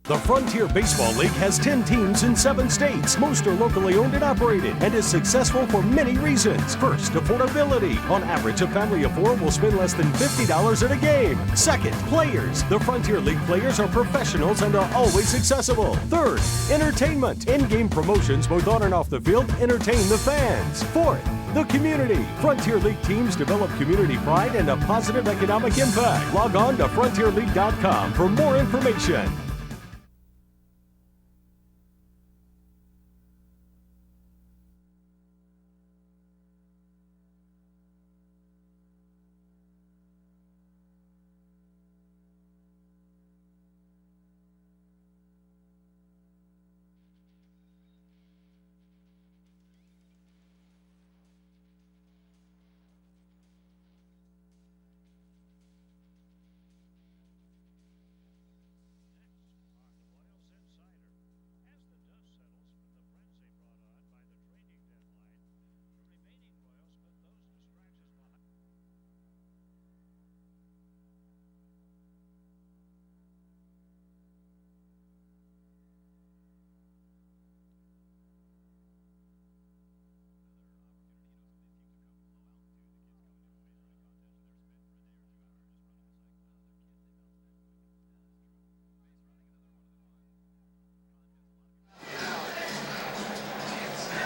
The Frontier Baseball League has 10 teams in 7 states. Most are locally owned and operated and is successful for many reasons. First, affordability. On average, a family of 4 will spend less than $50 at a game. Second, players. The Frontier League players are professionals and are always accessible. Third, entertainment. In-game promotions both on and off the field entertain the fans. Fourth, the community. Frontier League teams develop community pride and a positive economic impact. Log on to frontierleague.com for more information.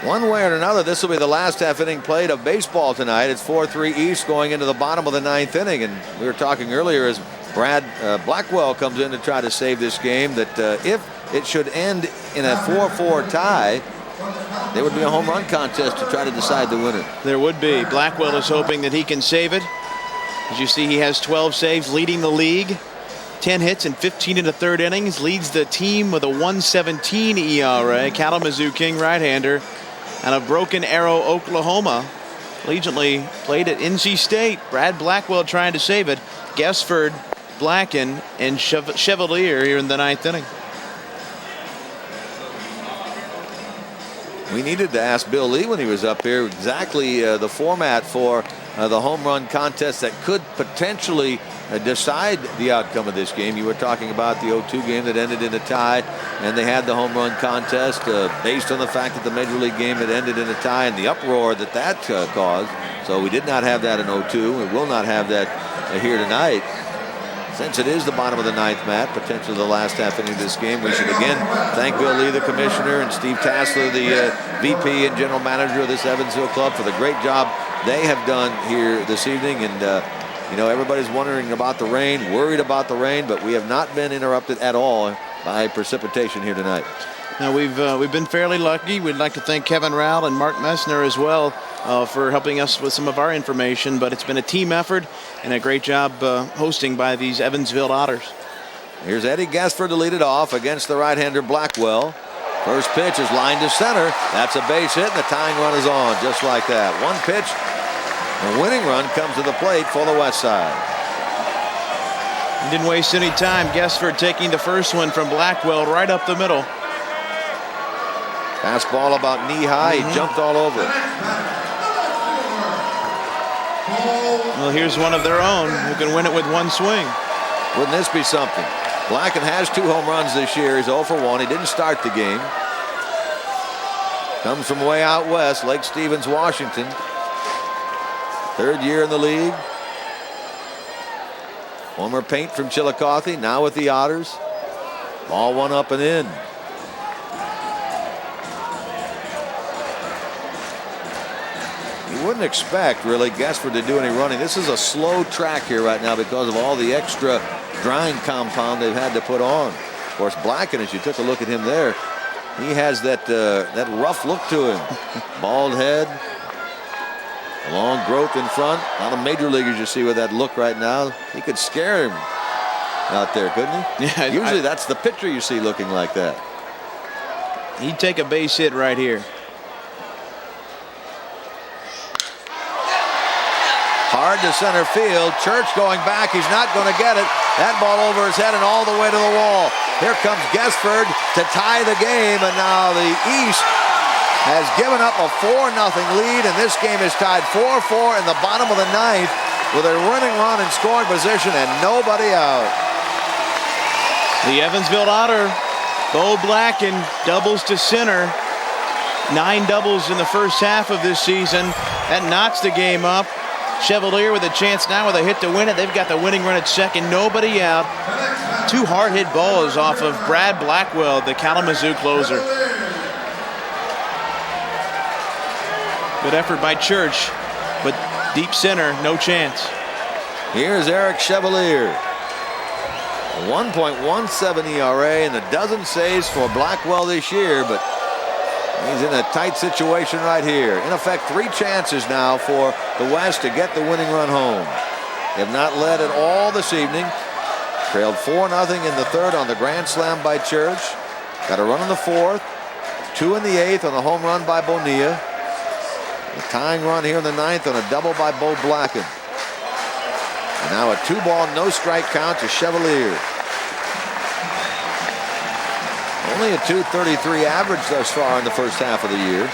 One way or another, this will be the last half inning played of baseball tonight. It's 4-3 East going into the bottom of the 9th inning. And we were talking earlier as Brad Blackwell comes in to try to save this game that if it should end in a 4-4 tie, there would be a home run contest to try to decide the winner. There would be. Blackwell is hoping that he can save it. As you see, he has 12 saves, leading the league. 10 hits and 15 in the 3rd innings. Leads the team with a 1.17 ERA. Kalamazoo King right-hander out of Broken Arrow, Oklahoma. Collegiately played at NC State. Brad Blackwell trying to save it. Gasford, Blacken, and Chevalier here in the 9th inning. We needed to ask Bill Lee when he was up here exactly the format for the home run contest that could potentially decide the outcome of this game. You were talking about the 0-2 game that ended in a tie, and they had the home run contest based on the fact that the Major League game had ended in a tie and the uproar that caused. So we did not have that in 0-2. We will not have that here tonight. Since it is the bottom of the 9th, Matt, potentially the last half inning of this game, we should again thank Bill Lee, the commissioner, and Steve Tassler, the VP and general manager of this Evansville club, for the great job they have done here this evening. And you know, everybody's wondering about the rain, worried about the rain, but we have not been interrupted at all by precipitation here tonight. Now we've been fairly lucky. We'd like to thank Kevin Rowell and Mark Messner as well for helping us with some of our information, but it's been a team effort and a great job hosting by these Evansville Otters. Here's Eddie Gasford to lead it off against the right-hander Blackwell. First pitch is lined to center. That's a base hit, and the tying run is on just like that. One pitch, the winning run comes to the plate for the West Side. He didn't waste any time. Gasford taking the first one from Blackwell right up the middle. Fastball about knee-high. He jumped all over it. Well, here's one of their own who can win it with one swing. Wouldn't this be something? Blacken has 2 home runs this year. He's 0 for 1. He didn't start the game. Comes from way out west, Lake Stevens, Washington. 3rd year in the league. Former Paint from Chillicothe, now with the Otters. Ball 1 up and in. You wouldn't expect, really, Gasford to do any running. This is a slow track here right now because of all the extra drying compound they've had to put on. Of course, Blacken, as you took a look at him there, he has that rough look to him. Bald head, long growth in front. A lot of major leaguers you see with that look right now. He could scare him out there, couldn't he? Yeah, Usually that's the pitcher you see looking like that. He'd take a base hit right here. Hard to center field. Church going back. He's not going to get it. That ball over his head and all the way to the wall. Here comes Gasford to tie the game, and now the East has given up a 4-0 lead, and this game is tied 4-4 in the bottom of the 9th with a running run in scoring position and nobody out. The Evansville Otter, Beau Blacken, doubles to center. 9 doubles in the first half of this season. That knocks the game up. Chevalier with a chance now with a hit to win it. They've got the winning run at second, nobody out. 2 hard hit balls off of Brad Blackwell, the Kalamazoo closer. Good effort by Church, but deep center, no chance. Here's Eric Chevalier. 1.17 ERA and a dozen saves for Blackwell this year, but he's in a tight situation right here. In effect, 3 chances now for the West to get the winning run home. They have not led at all this evening. Trailed 4-0 in the 3rd on the grand slam by Church. Got a run in the 4th. 2 in the 8th on a home run by Bonilla. A tying run here in the 9th on a double by Beau Blacken. And now a 2-ball, no-strike count to Chevalier. Only a .233 average thus far in the first half of the year.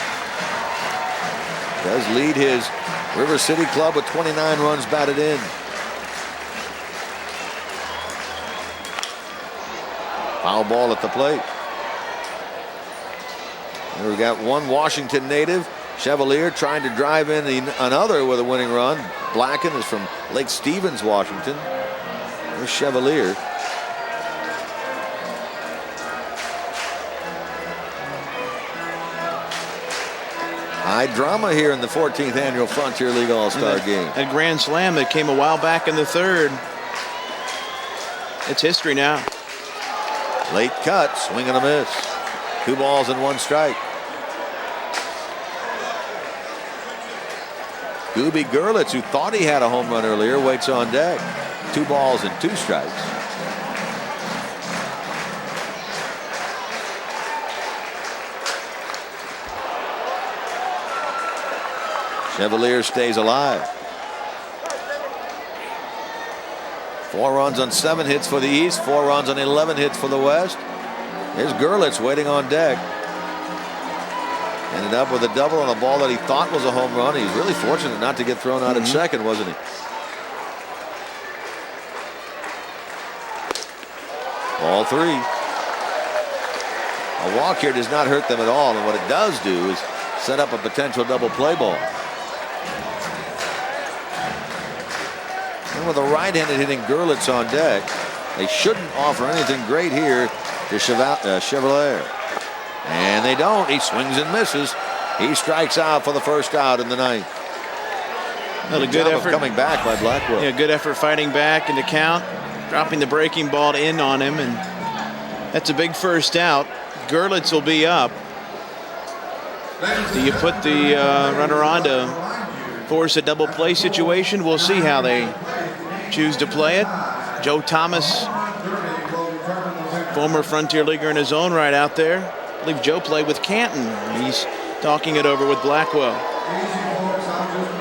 Does lead his River City club with 29 runs batted in. Foul ball at the plate. And we've got one Washington native, Chevalier, trying to drive in another with a winning run. Blacken is from Lake Stevens, Washington. There's Chevalier. High drama here in the 14th annual Frontier League All-Star game. That grand slam that came a while back in the 3rd. It's history now. Late cut, swing and a miss. 2 balls and 1 strike. Gooby Gerlitz, who thought he had a home run earlier, waits on deck. 2 balls and 2 strikes. Chevalier stays alive. 4 runs on 7 hits for the East, 4 runs on 11 hits for the West. Here's Gerlitz waiting on deck. Ended up with a double on a ball that he thought was a home run. He's really fortunate not to get thrown out at second, wasn't he? Ball 3. A walk here does not hurt them at all, and what it does do is set up a potential double play ball. And with a right-handed hitting Gerlitz on deck, they shouldn't offer anything great here to Chevalier. And they don't. He swings and misses. He strikes out for the first out in the 9th. Well, a good job of effort coming back by Blackwell. Yeah, good effort fighting back into count, dropping the breaking ball in on him, and that's a big first out. Gerlitz will be up. Do you put the runner on to force a double play situation? We'll see how they choose to play it. Joe Thomas, former Frontier Leaguer in his own right out there. I believe Joe played with Canton. He's talking it over with Blackwell.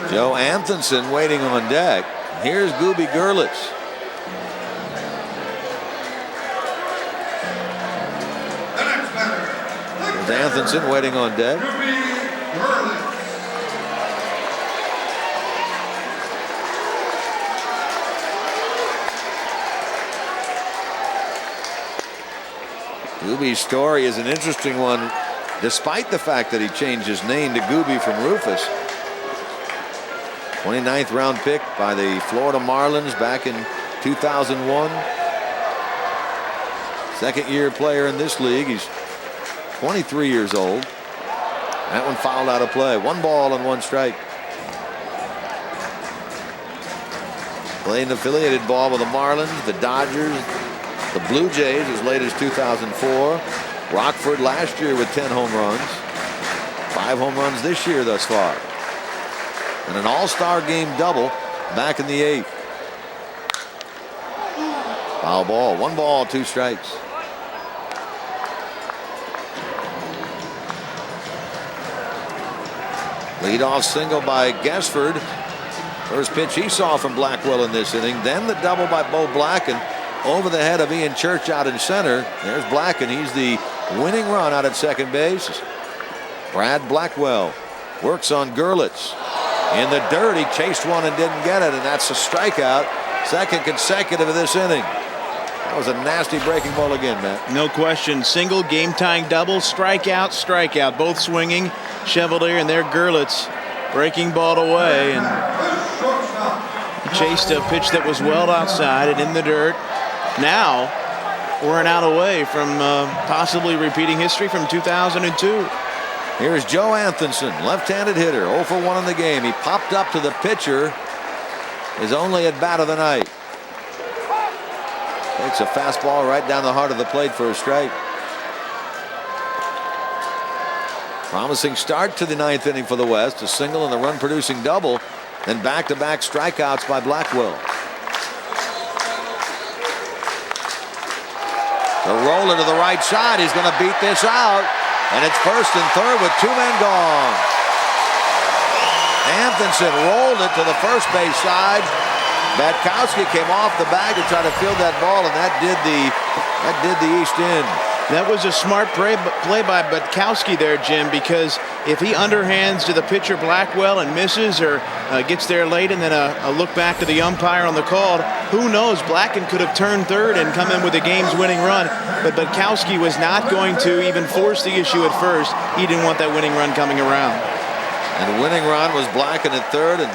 Joe Anthonson waiting on deck. Here's Gooby Gerlitz. There's Anthonson waiting on deck. Gooby's story is an interesting one, despite the fact that he changed his name to Gooby from Rufus. 29th round pick by the Florida Marlins back in 2001. Second year player in this league. He's 23 years old. That one fouled out of play. 1 ball and 1 strike. Playing affiliated ball with the Marlins, the Dodgers, the Blue Jays as late as 2004. Rockford last year with 10 home runs. 5 home runs this year thus far. And an all-star game double back in the 8th. Foul ball. 1 ball, 2 strikes. Leadoff single by Gasford. First pitch he saw from Blackwell in this inning. Then the double by Beau Blacken over the head of Ian Church out in center. There's Blacken. He's the winning run out at second base. Brad Blackwell works on Gerlitz. In the dirt, he chased one and didn't get it, and that's a strikeout. Second consecutive of this inning. That was a nasty breaking ball again, Matt. No question. Single, game-tying double, strikeout, strikeout. Both swinging. Chevalier and there Gerlitz breaking ball away, and he chased a pitch that was well outside and in the dirt. Now we're an out away from possibly repeating history from 2002. Here's Joe Anthonson, left-handed hitter, 0 for 1 in the game. He popped up to the pitcher. His only at bat of the night. Takes a fastball right down the heart of the plate for a strike. Promising start to the 9th inning for the West. A single and a run-producing double. Then back-to-back strikeouts by Blackwell. The roller to the right side. He's going to beat this out. And it's first and third with 2 men gone. Anthonson rolled it to the first base side. Batkowski came off the bag to try to field that ball, and that did the east end. That was a smart play by Batkowski there, Jim, because if he underhands to the pitcher Blackwell and misses or gets there late and then a look back to the umpire on the call, who knows? Blacken could have turned third and come in with a game's winning run, but Batkowski was not going to even force the issue at first. He didn't want that winning run coming around. And the winning run was Blacken at third and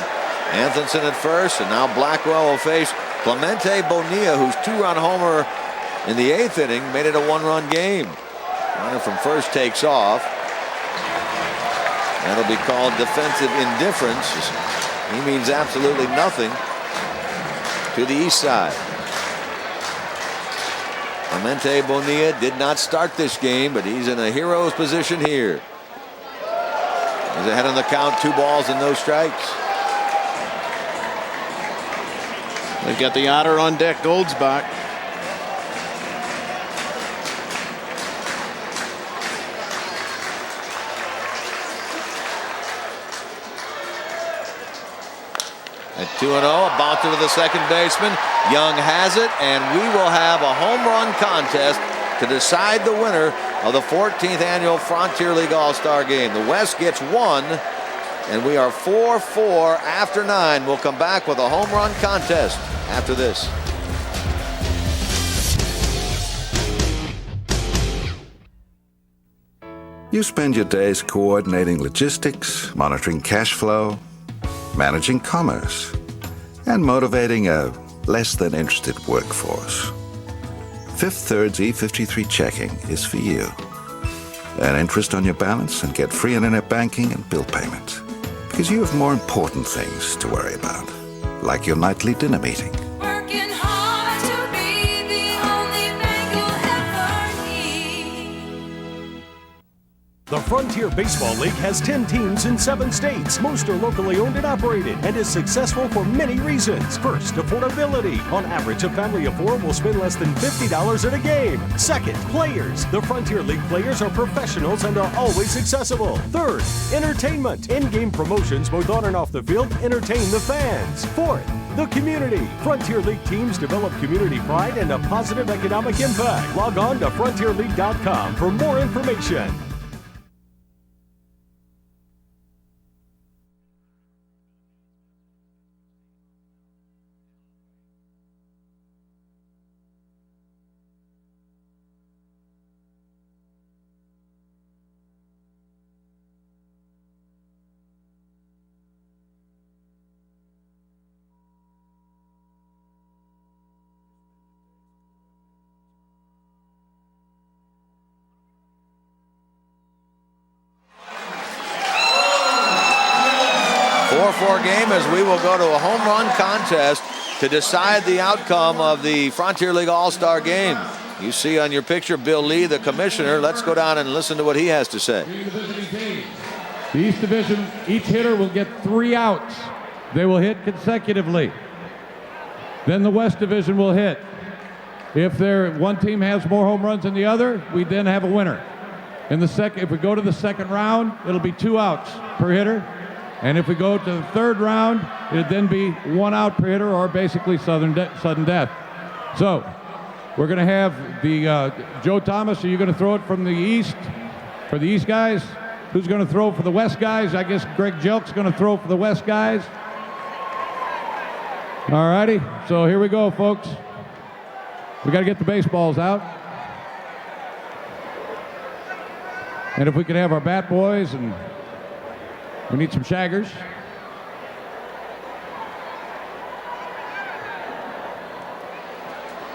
Anthonson at first, and now Blackwell will face Clemente Bonilla, whose 2-run homer in the 8th inning made it a 1-run game. Runner from first takes off. That'll be called defensive indifference. He means absolutely nothing to the east side. Clemente Bonilla did not start this game, but he's in a hero's position here. He's ahead on the count, 2 balls and no strikes. They've got the Otter on deck, Goldbach. At 2-0, a bouncer to the second baseman. Young has it, and we will have a home run contest to decide the winner of the 14th annual Frontier League All-Star Game. The West gets 1, and we are 4-4 after 9. We'll come back with a home run contest after this. You spend your days coordinating logistics, monitoring cash flow, managing commerce, and motivating a less than interested workforce. Fifth Third's E53 checking is for you. Earn interest on your balance and get free internet banking and bill payments. Because you have more important things to worry about, like your nightly dinner meeting. Working hard to be the only bank you'll ever need. The Frontier Baseball League has 10 teams in 7 states. Most are locally owned and operated and is successful for many reasons. First, affordability. On average, a family of 4 will spend less than $50 at a game. Second, players. The Frontier League players are professionals and are always accessible. Third, entertainment. In-game promotions both on and off the field entertain the fans. Fourth, the community. Frontier League teams develop community pride and a positive economic impact. Log on to frontierleague.com for more information. Game as we will go to a home run contest to decide the outcome of the Frontier League All-Star game. You see on your picture Bill Lee, the commissioner. Let's go down and listen to what he has to say. The East Division, each hitter will get 3 outs. They will hit consecutively. Then the West Division will hit. If one team has more home runs than the other, we then have a winner. If we go to the second round, it'll be 2 outs per hitter. And if we go to the third round, it'd then be 1 out per hitter, or basically sudden death. So we're going to have the Joe Thomas. Are you going to throw it from the east for the east guys? Who's going to throw for the west guys? I guess Greg Jelk's going to throw for the west guys. All righty. So here we go, folks. We got to get the baseballs out. And if we could have our bat boys, and we need some shaggers.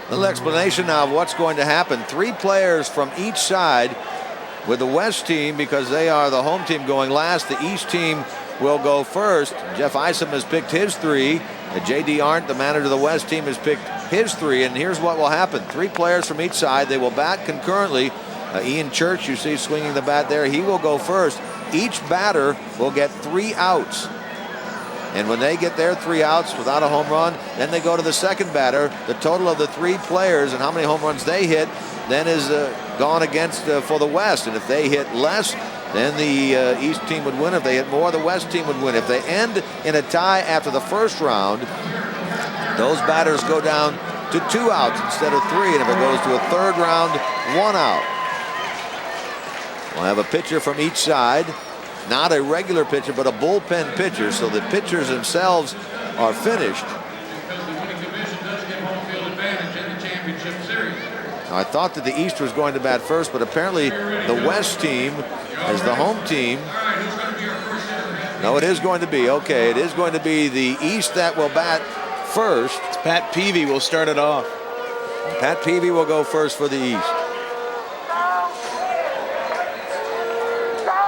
Little explanation now of what's going to happen. 3 players from each side with the West team, because they are the home team, going last. The East team will go first. Jeff Isom has picked his 3. J.D. Arndt, the manager of the West team, has picked his 3. And here's what will happen. 3 players from each side. They will bat concurrently. Ian Church, you see swinging the bat there. He will go first. Each batter will get 3 outs. And when they get their 3 outs without a home run, then they go to the second batter. The total of the 3 players and how many home runs they hit then is gone against for the West. And if they hit less, then the East team would win. If they hit more, the West team would win. If they end in a tie after the first round, those batters go down to 2 outs instead of 3. And if it goes to a third round, 1 out. We'll have a pitcher from each side. Not a regular pitcher, but a bullpen pitcher, so the pitchers themselves are finished. I thought that the East was going to bat first, but apparently the West team is the home team. No, it is going to be. Okay, it is going to be the East that will bat first. Pat Peeby will start it off. Pat Peeby will go first for the East.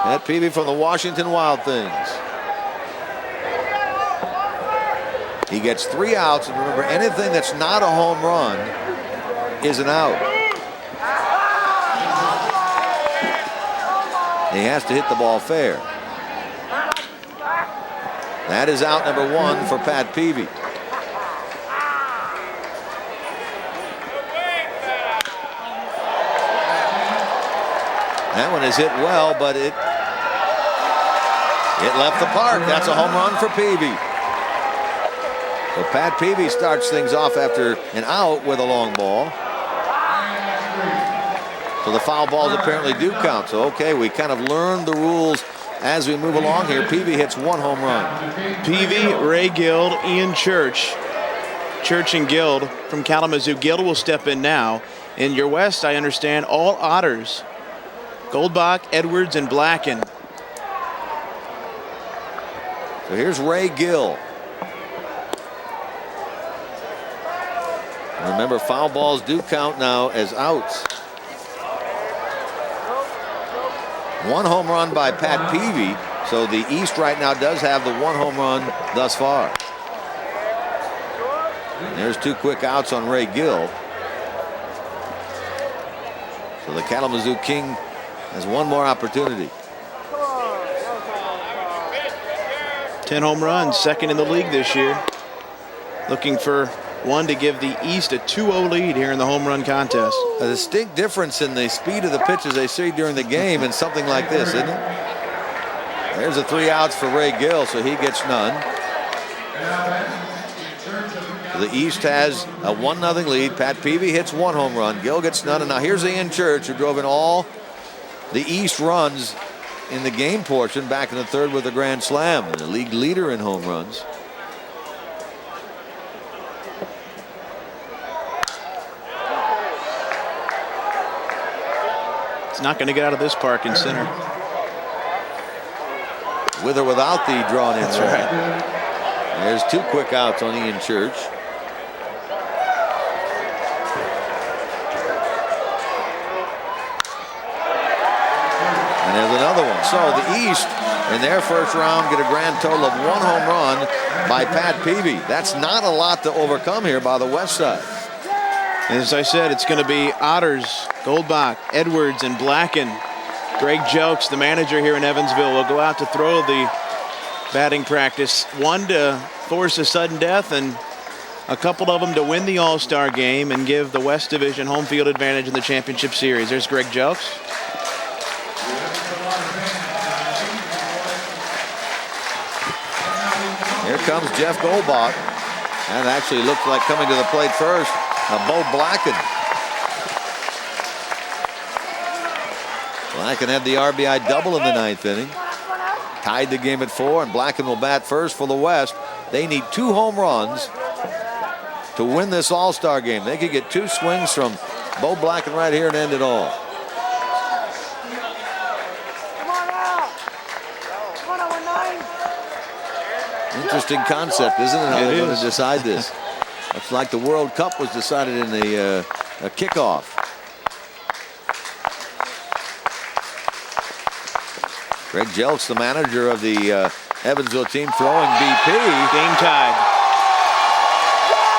Pat Peeby from the Washington Wild Things. He gets 3 outs, and remember, anything that's not a home run is an out. He has to hit the ball fair. That is out number 1 for Pat Peeby. That one is hit well, but it left the park. That's a home run for Peeby. So Pat Peeby starts things off after an out with a long ball. So the foul balls apparently do count. So, okay, we kind of learned the rules as we move along here. Peeby hits 1 home run. Peeby, Ray Gill, Ian Church. Church and Gill from Kalamazoo. Gill will step in now. In your West, I understand, all Otters. Goldbach, Edwards, and Blacken. So here's Ray Gill. Remember, foul balls do count now as outs. 1 home run by Pat Peeby. So the East right now does have the 1 home run thus far. And there's 2 quick outs on Ray Gill. So the Kalamazoo King has 1 more opportunity. 10 home runs, second in the league this year. Looking for one to give the East a 2-0 lead here in the home run contest. A distinct difference in the speed of the pitches they see during the game in something like this, isn't it? There's the 3 outs for Ray Gill, so he gets none. The East has a 1-0 lead. Pat Peeby hits 1 home run. Gill gets none. And now here's Ian Church, who drove in all the East runs in the game portion back in the 3rd with a grand slam, and the league leader in home runs. It's not going to get out of this park in center. With or without the drawn in. That's right. There's 2 quick outs on Ian Church. And there's another one. So the East in their first round get a grand total of 1 home run by Pat Peeby. That's not a lot to overcome here by the West side. As I said, it's going to be Otters, Goldbach, Edwards, and Blacken. Greg Jelks, the manager here in Evansville, will go out to throw the batting practice. 1 to force a sudden death, and a couple of them to win the All-Star game and give the West Division home field advantage in the championship series. There's Greg Jelks. Here comes Jeff Goldbach. And actually looks like coming to the plate first, Beau Blacken. Blacken had the RBI double in the 9th inning. Tied the game at 4, and Blacken will bat first for the West. They need 2 home runs to win this All-Star game. They could get 2 swings from Beau Blacken right here and end it all. Interesting concept, isn't it? How they're going to decide this. It's like the World Cup was decided in the kickoff. Greg Jelks, the manager of the Evansville team, throwing BP. Game tied.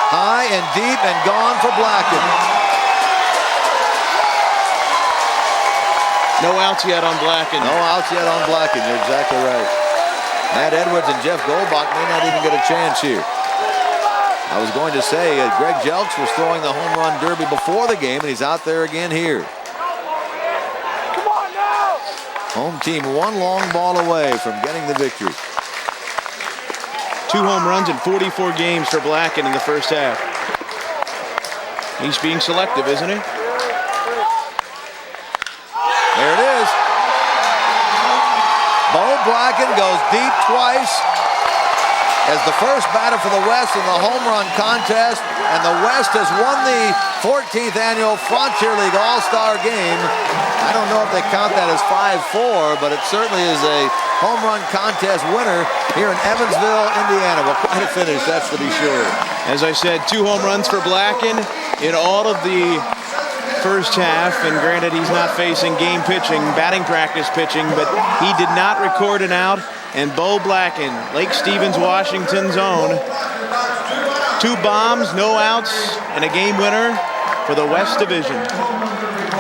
High and deep and gone for Blacken. No outs yet on Blacken. No outs yet on Blacken. You're exactly right. Matt Edwards and Jeff Goldbach may not even get a chance here. I was going to say Greg Jelks was throwing the home run derby before the game, and he's out there again here. Come on now! Home team 1 long ball away from getting the victory. 2 home runs in 44 games for Blacken in the first half. He's being selective, isn't he? There it is. Beau Blacken goes deep twice as the first batter for the West in the home run contest, and the West has won the 14th annual Frontier League All-Star Game. I don't know if they count that as 5-4, but it certainly is a home run contest winner here in Evansville, Indiana. What kind of finish, that's to be sure. As I said, 2 home runs for Blacken in all of the first half, and granted he's not facing game pitching, batting practice pitching, but he did not record an out. And Beau Blacken, Lake Stevens, Washington's own, 2 bombs, no outs, and a game winner for the West Division.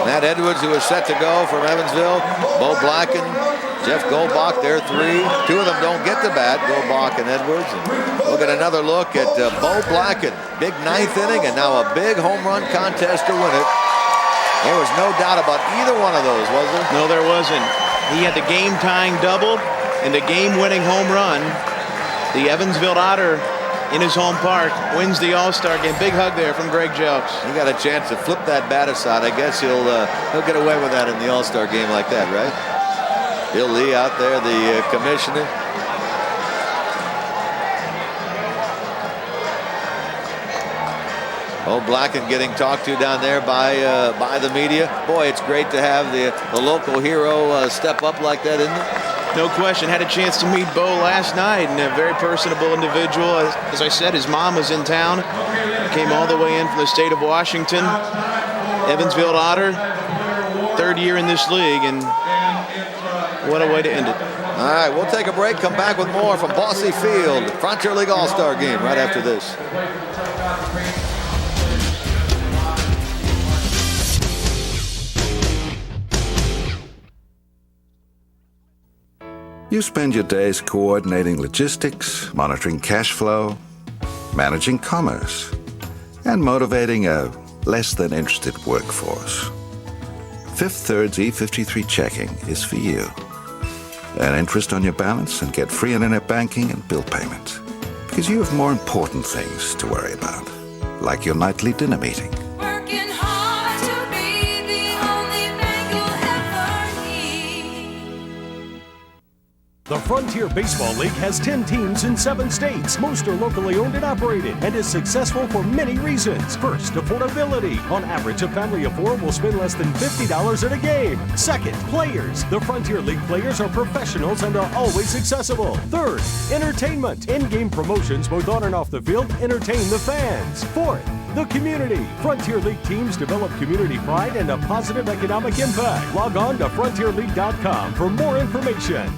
Matt Edwards, who is set to go from Evansville, Beau Blacken, Jeff Goldbach, they're 3. 2 of them don't get the bat, Goldbach and Edwards. And we'll get another look at Beau Blacken. Big 9th inning, and now a big home run contest to win it. There was no doubt about either one of those, was there? No, there wasn't. He had the game-tying double and the game-winning home run. The Evansville Otter in his home park wins the All-Star game. Big hug there from Greg Jelks. He got a chance to flip that bat aside. I guess he'll get away with that in the All-Star game like that, right? Bill Lee out there, the commissioner. Beau Blacken getting talked to down there by the media. Boy, it's great to have the local hero step up like that, isn't it? No question. Had a chance to meet Beau last night, and a very personable individual. As I said, his mom was in town. Came all the way in from the state of Washington. Evansville Otter, 3rd year in this league, and what a way to end it. All right, we'll take a break, come back with more from Bosse Field, Frontier League All-Star Game, right after this. You spend your days coordinating logistics, monitoring cash flow, managing commerce, and motivating a less than interested workforce. Fifth Third's E53 checking is for you. Earn interest on your balance and get free internet banking and bill payments. Because you have more important things to worry about, like your nightly dinner meeting. Working hard to be the only bank you'll ever need. The Frontier Baseball League has 10 teams in 7 states. Most are locally owned and operated and is successful for many reasons. First, affordability. On average, a family of 4 will spend less than $50 at a game. Second, players. The Frontier League players are professionals and are always accessible. Third, entertainment. In-game promotions both on and off the field entertain the fans. Fourth, the community. Frontier League teams develop community pride and a positive economic impact. Log on to frontierleague.com for more information.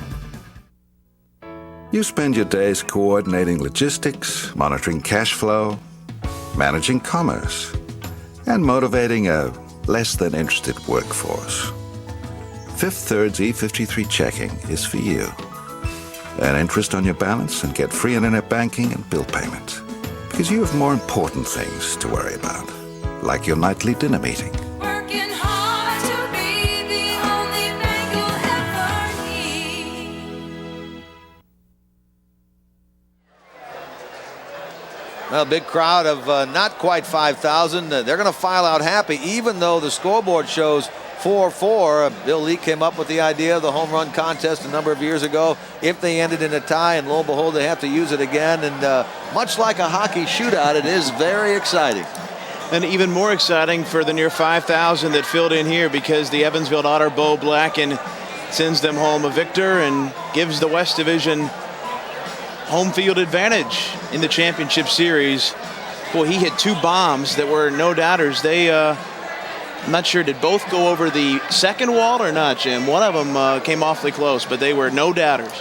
You spend your days coordinating logistics, monitoring cash flow, managing commerce, and motivating a less than interested workforce. Fifth Third's E53 checking is for you. Earn interest on your balance and get free internet banking and bill payments. Because you have more important things to worry about, like your nightly dinner meeting. Working hard to be the only bank you'll ever need. Well, a big crowd of not quite 5,000. They're going to file out happy, even though the scoreboard shows 4-4. Bill Lee came up with the idea of the home run contest a number of years ago. If they ended in a tie, and lo and behold, they have to use it again. And much like a hockey shootout, it is very exciting. And even more exciting for the near 5,000 that filled in here, because the Evansville Otter Beau Blacken sends them home a victor and gives the West Division home field advantage in the championship series. Boy, he hit 2 bombs that were no doubters. They, I'm not sure, did both go over the second wall or not, Jim? One of them came awfully close, but they were no doubters.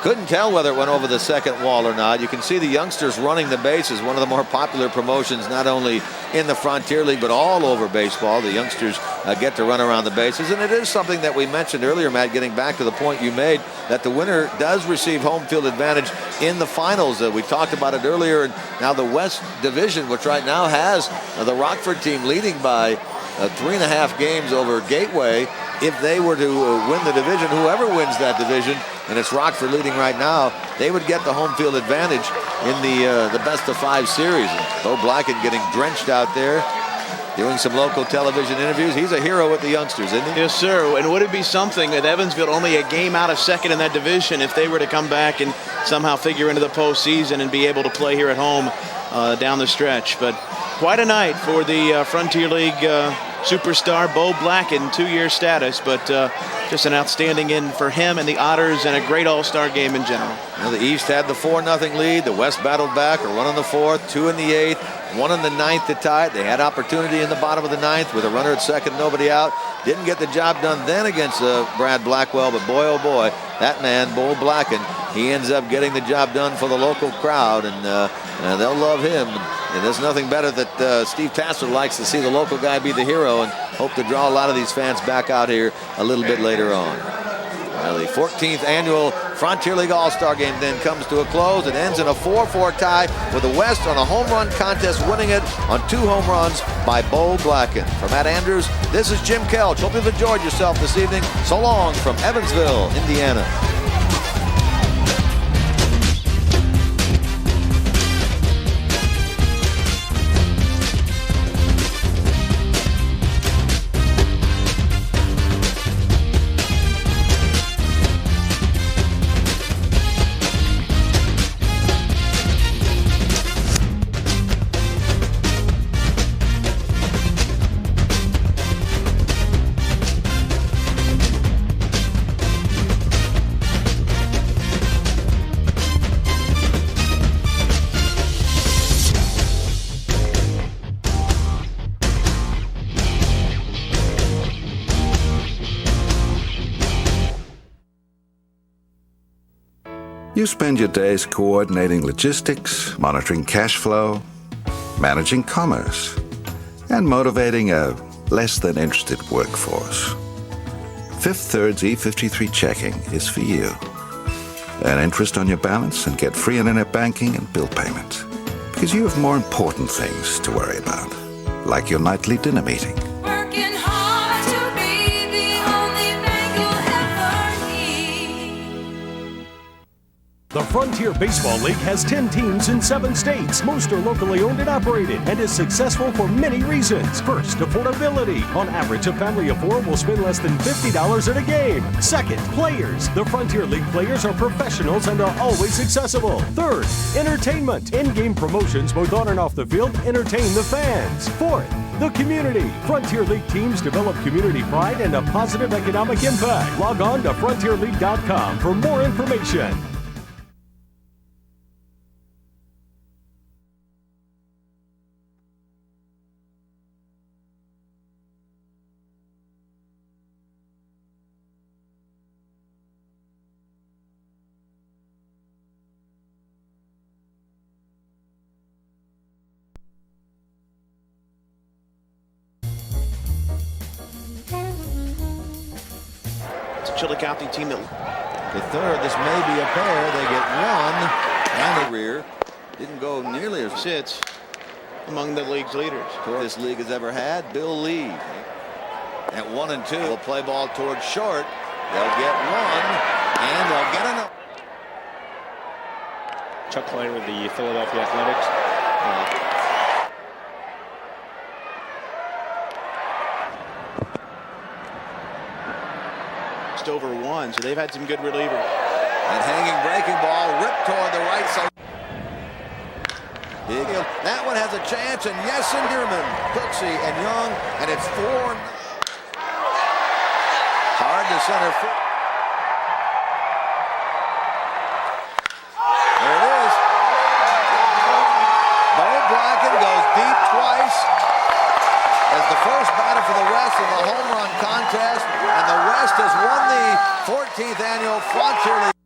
Couldn't tell whether it went over the second wall or not. You can see the youngsters running the bases, one of the more popular promotions, not only in the Frontier League, but all over baseball. The youngsters get to run around the bases. And it is something that we mentioned earlier, Matt, getting back to the point you made, that the winner does receive home field advantage in the finals. We talked about it earlier. And now the West Division, which right now has the Rockford team leading by 3.5 games over Gateway. If they were to win the division, whoever wins that division, and it's Rockford leading right now, they would get the home field advantage in the best-of-5 series. And Beau Blacken getting drenched out there, doing some local television interviews. He's a hero with the youngsters, isn't he? Yes, sir. And would it be something that Evansville only a game out of second in that division if they were to come back and somehow figure into the postseason and be able to play here at home down the stretch? But quite a night for the Frontier League superstar Beau Blacken, 2-year status, but just an outstanding in for him and the Otters, and a great all-star game in general. Now the East had the 4-0 lead. The West battled back, a run in the 4th, 2 in the 8th, 1 in the 9th to tie it. They had opportunity in the bottom of the 9th with a runner at second, nobody out. Didn't get the job done then against Brad Blackwell, but boy, oh boy, that man, Beau Blacken, he ends up getting the job done for the local crowd, and they'll love him. And there's nothing better that Steve Tassler likes to see the local guy be the hero, and hope to draw a lot of these fans back out here a little bit later on. Well, the 14th annual Frontier League All-Star Game then comes to a close. It ends in a 4-4 tie with the West on a home run contest, winning it on 2 home runs by Beau Blacken. For Matt Andrews, this is Jim Kelch. Hope you've enjoyed yourself this evening. So long from Evansville, Indiana. You spend your days coordinating logistics, monitoring cash flow, managing commerce, and motivating a less than interested workforce. Fifth Third's E53 checking is for you. Earn interest on your balance and get free internet banking and bill payments. Because you have more important things to worry about, like your nightly dinner meeting. Working hard to be the only bank you'll ever need. The Frontier Baseball League has 10 teams in 7 states. Most are locally owned and operated and is successful for many reasons. First, affordability. On average, a family of 4 will spend less than $50 at a game. Second, players. The Frontier League players are professionals and are always accessible. Third, entertainment. In-game promotions both on and off the field entertain the fans. Fourth, the community. Frontier League teams develop community pride and a positive economic impact. Log on to frontierleague.com for more information. It's a Chillicothe team that The third, this may be a pair. They get one, and the rear didn't go nearly as sits among the league's leaders. this league has ever had. Bill Lee at 1 and 2 will play ball towards short. They'll get one, and they'll get another. Chuck Klein with the Philadelphia Athletics. Just over 1, so they've had some good relievers. And hanging breaking ball ripped toward the right side. Big. That one has a chance, and yes, and Pierman, Cooksey, and Young, and it's 4. Hard to center field. There it is. Beau Blacken goes deep twice as the first batter for the West in the home run contest, and the West has won the 14th annual Frontier League.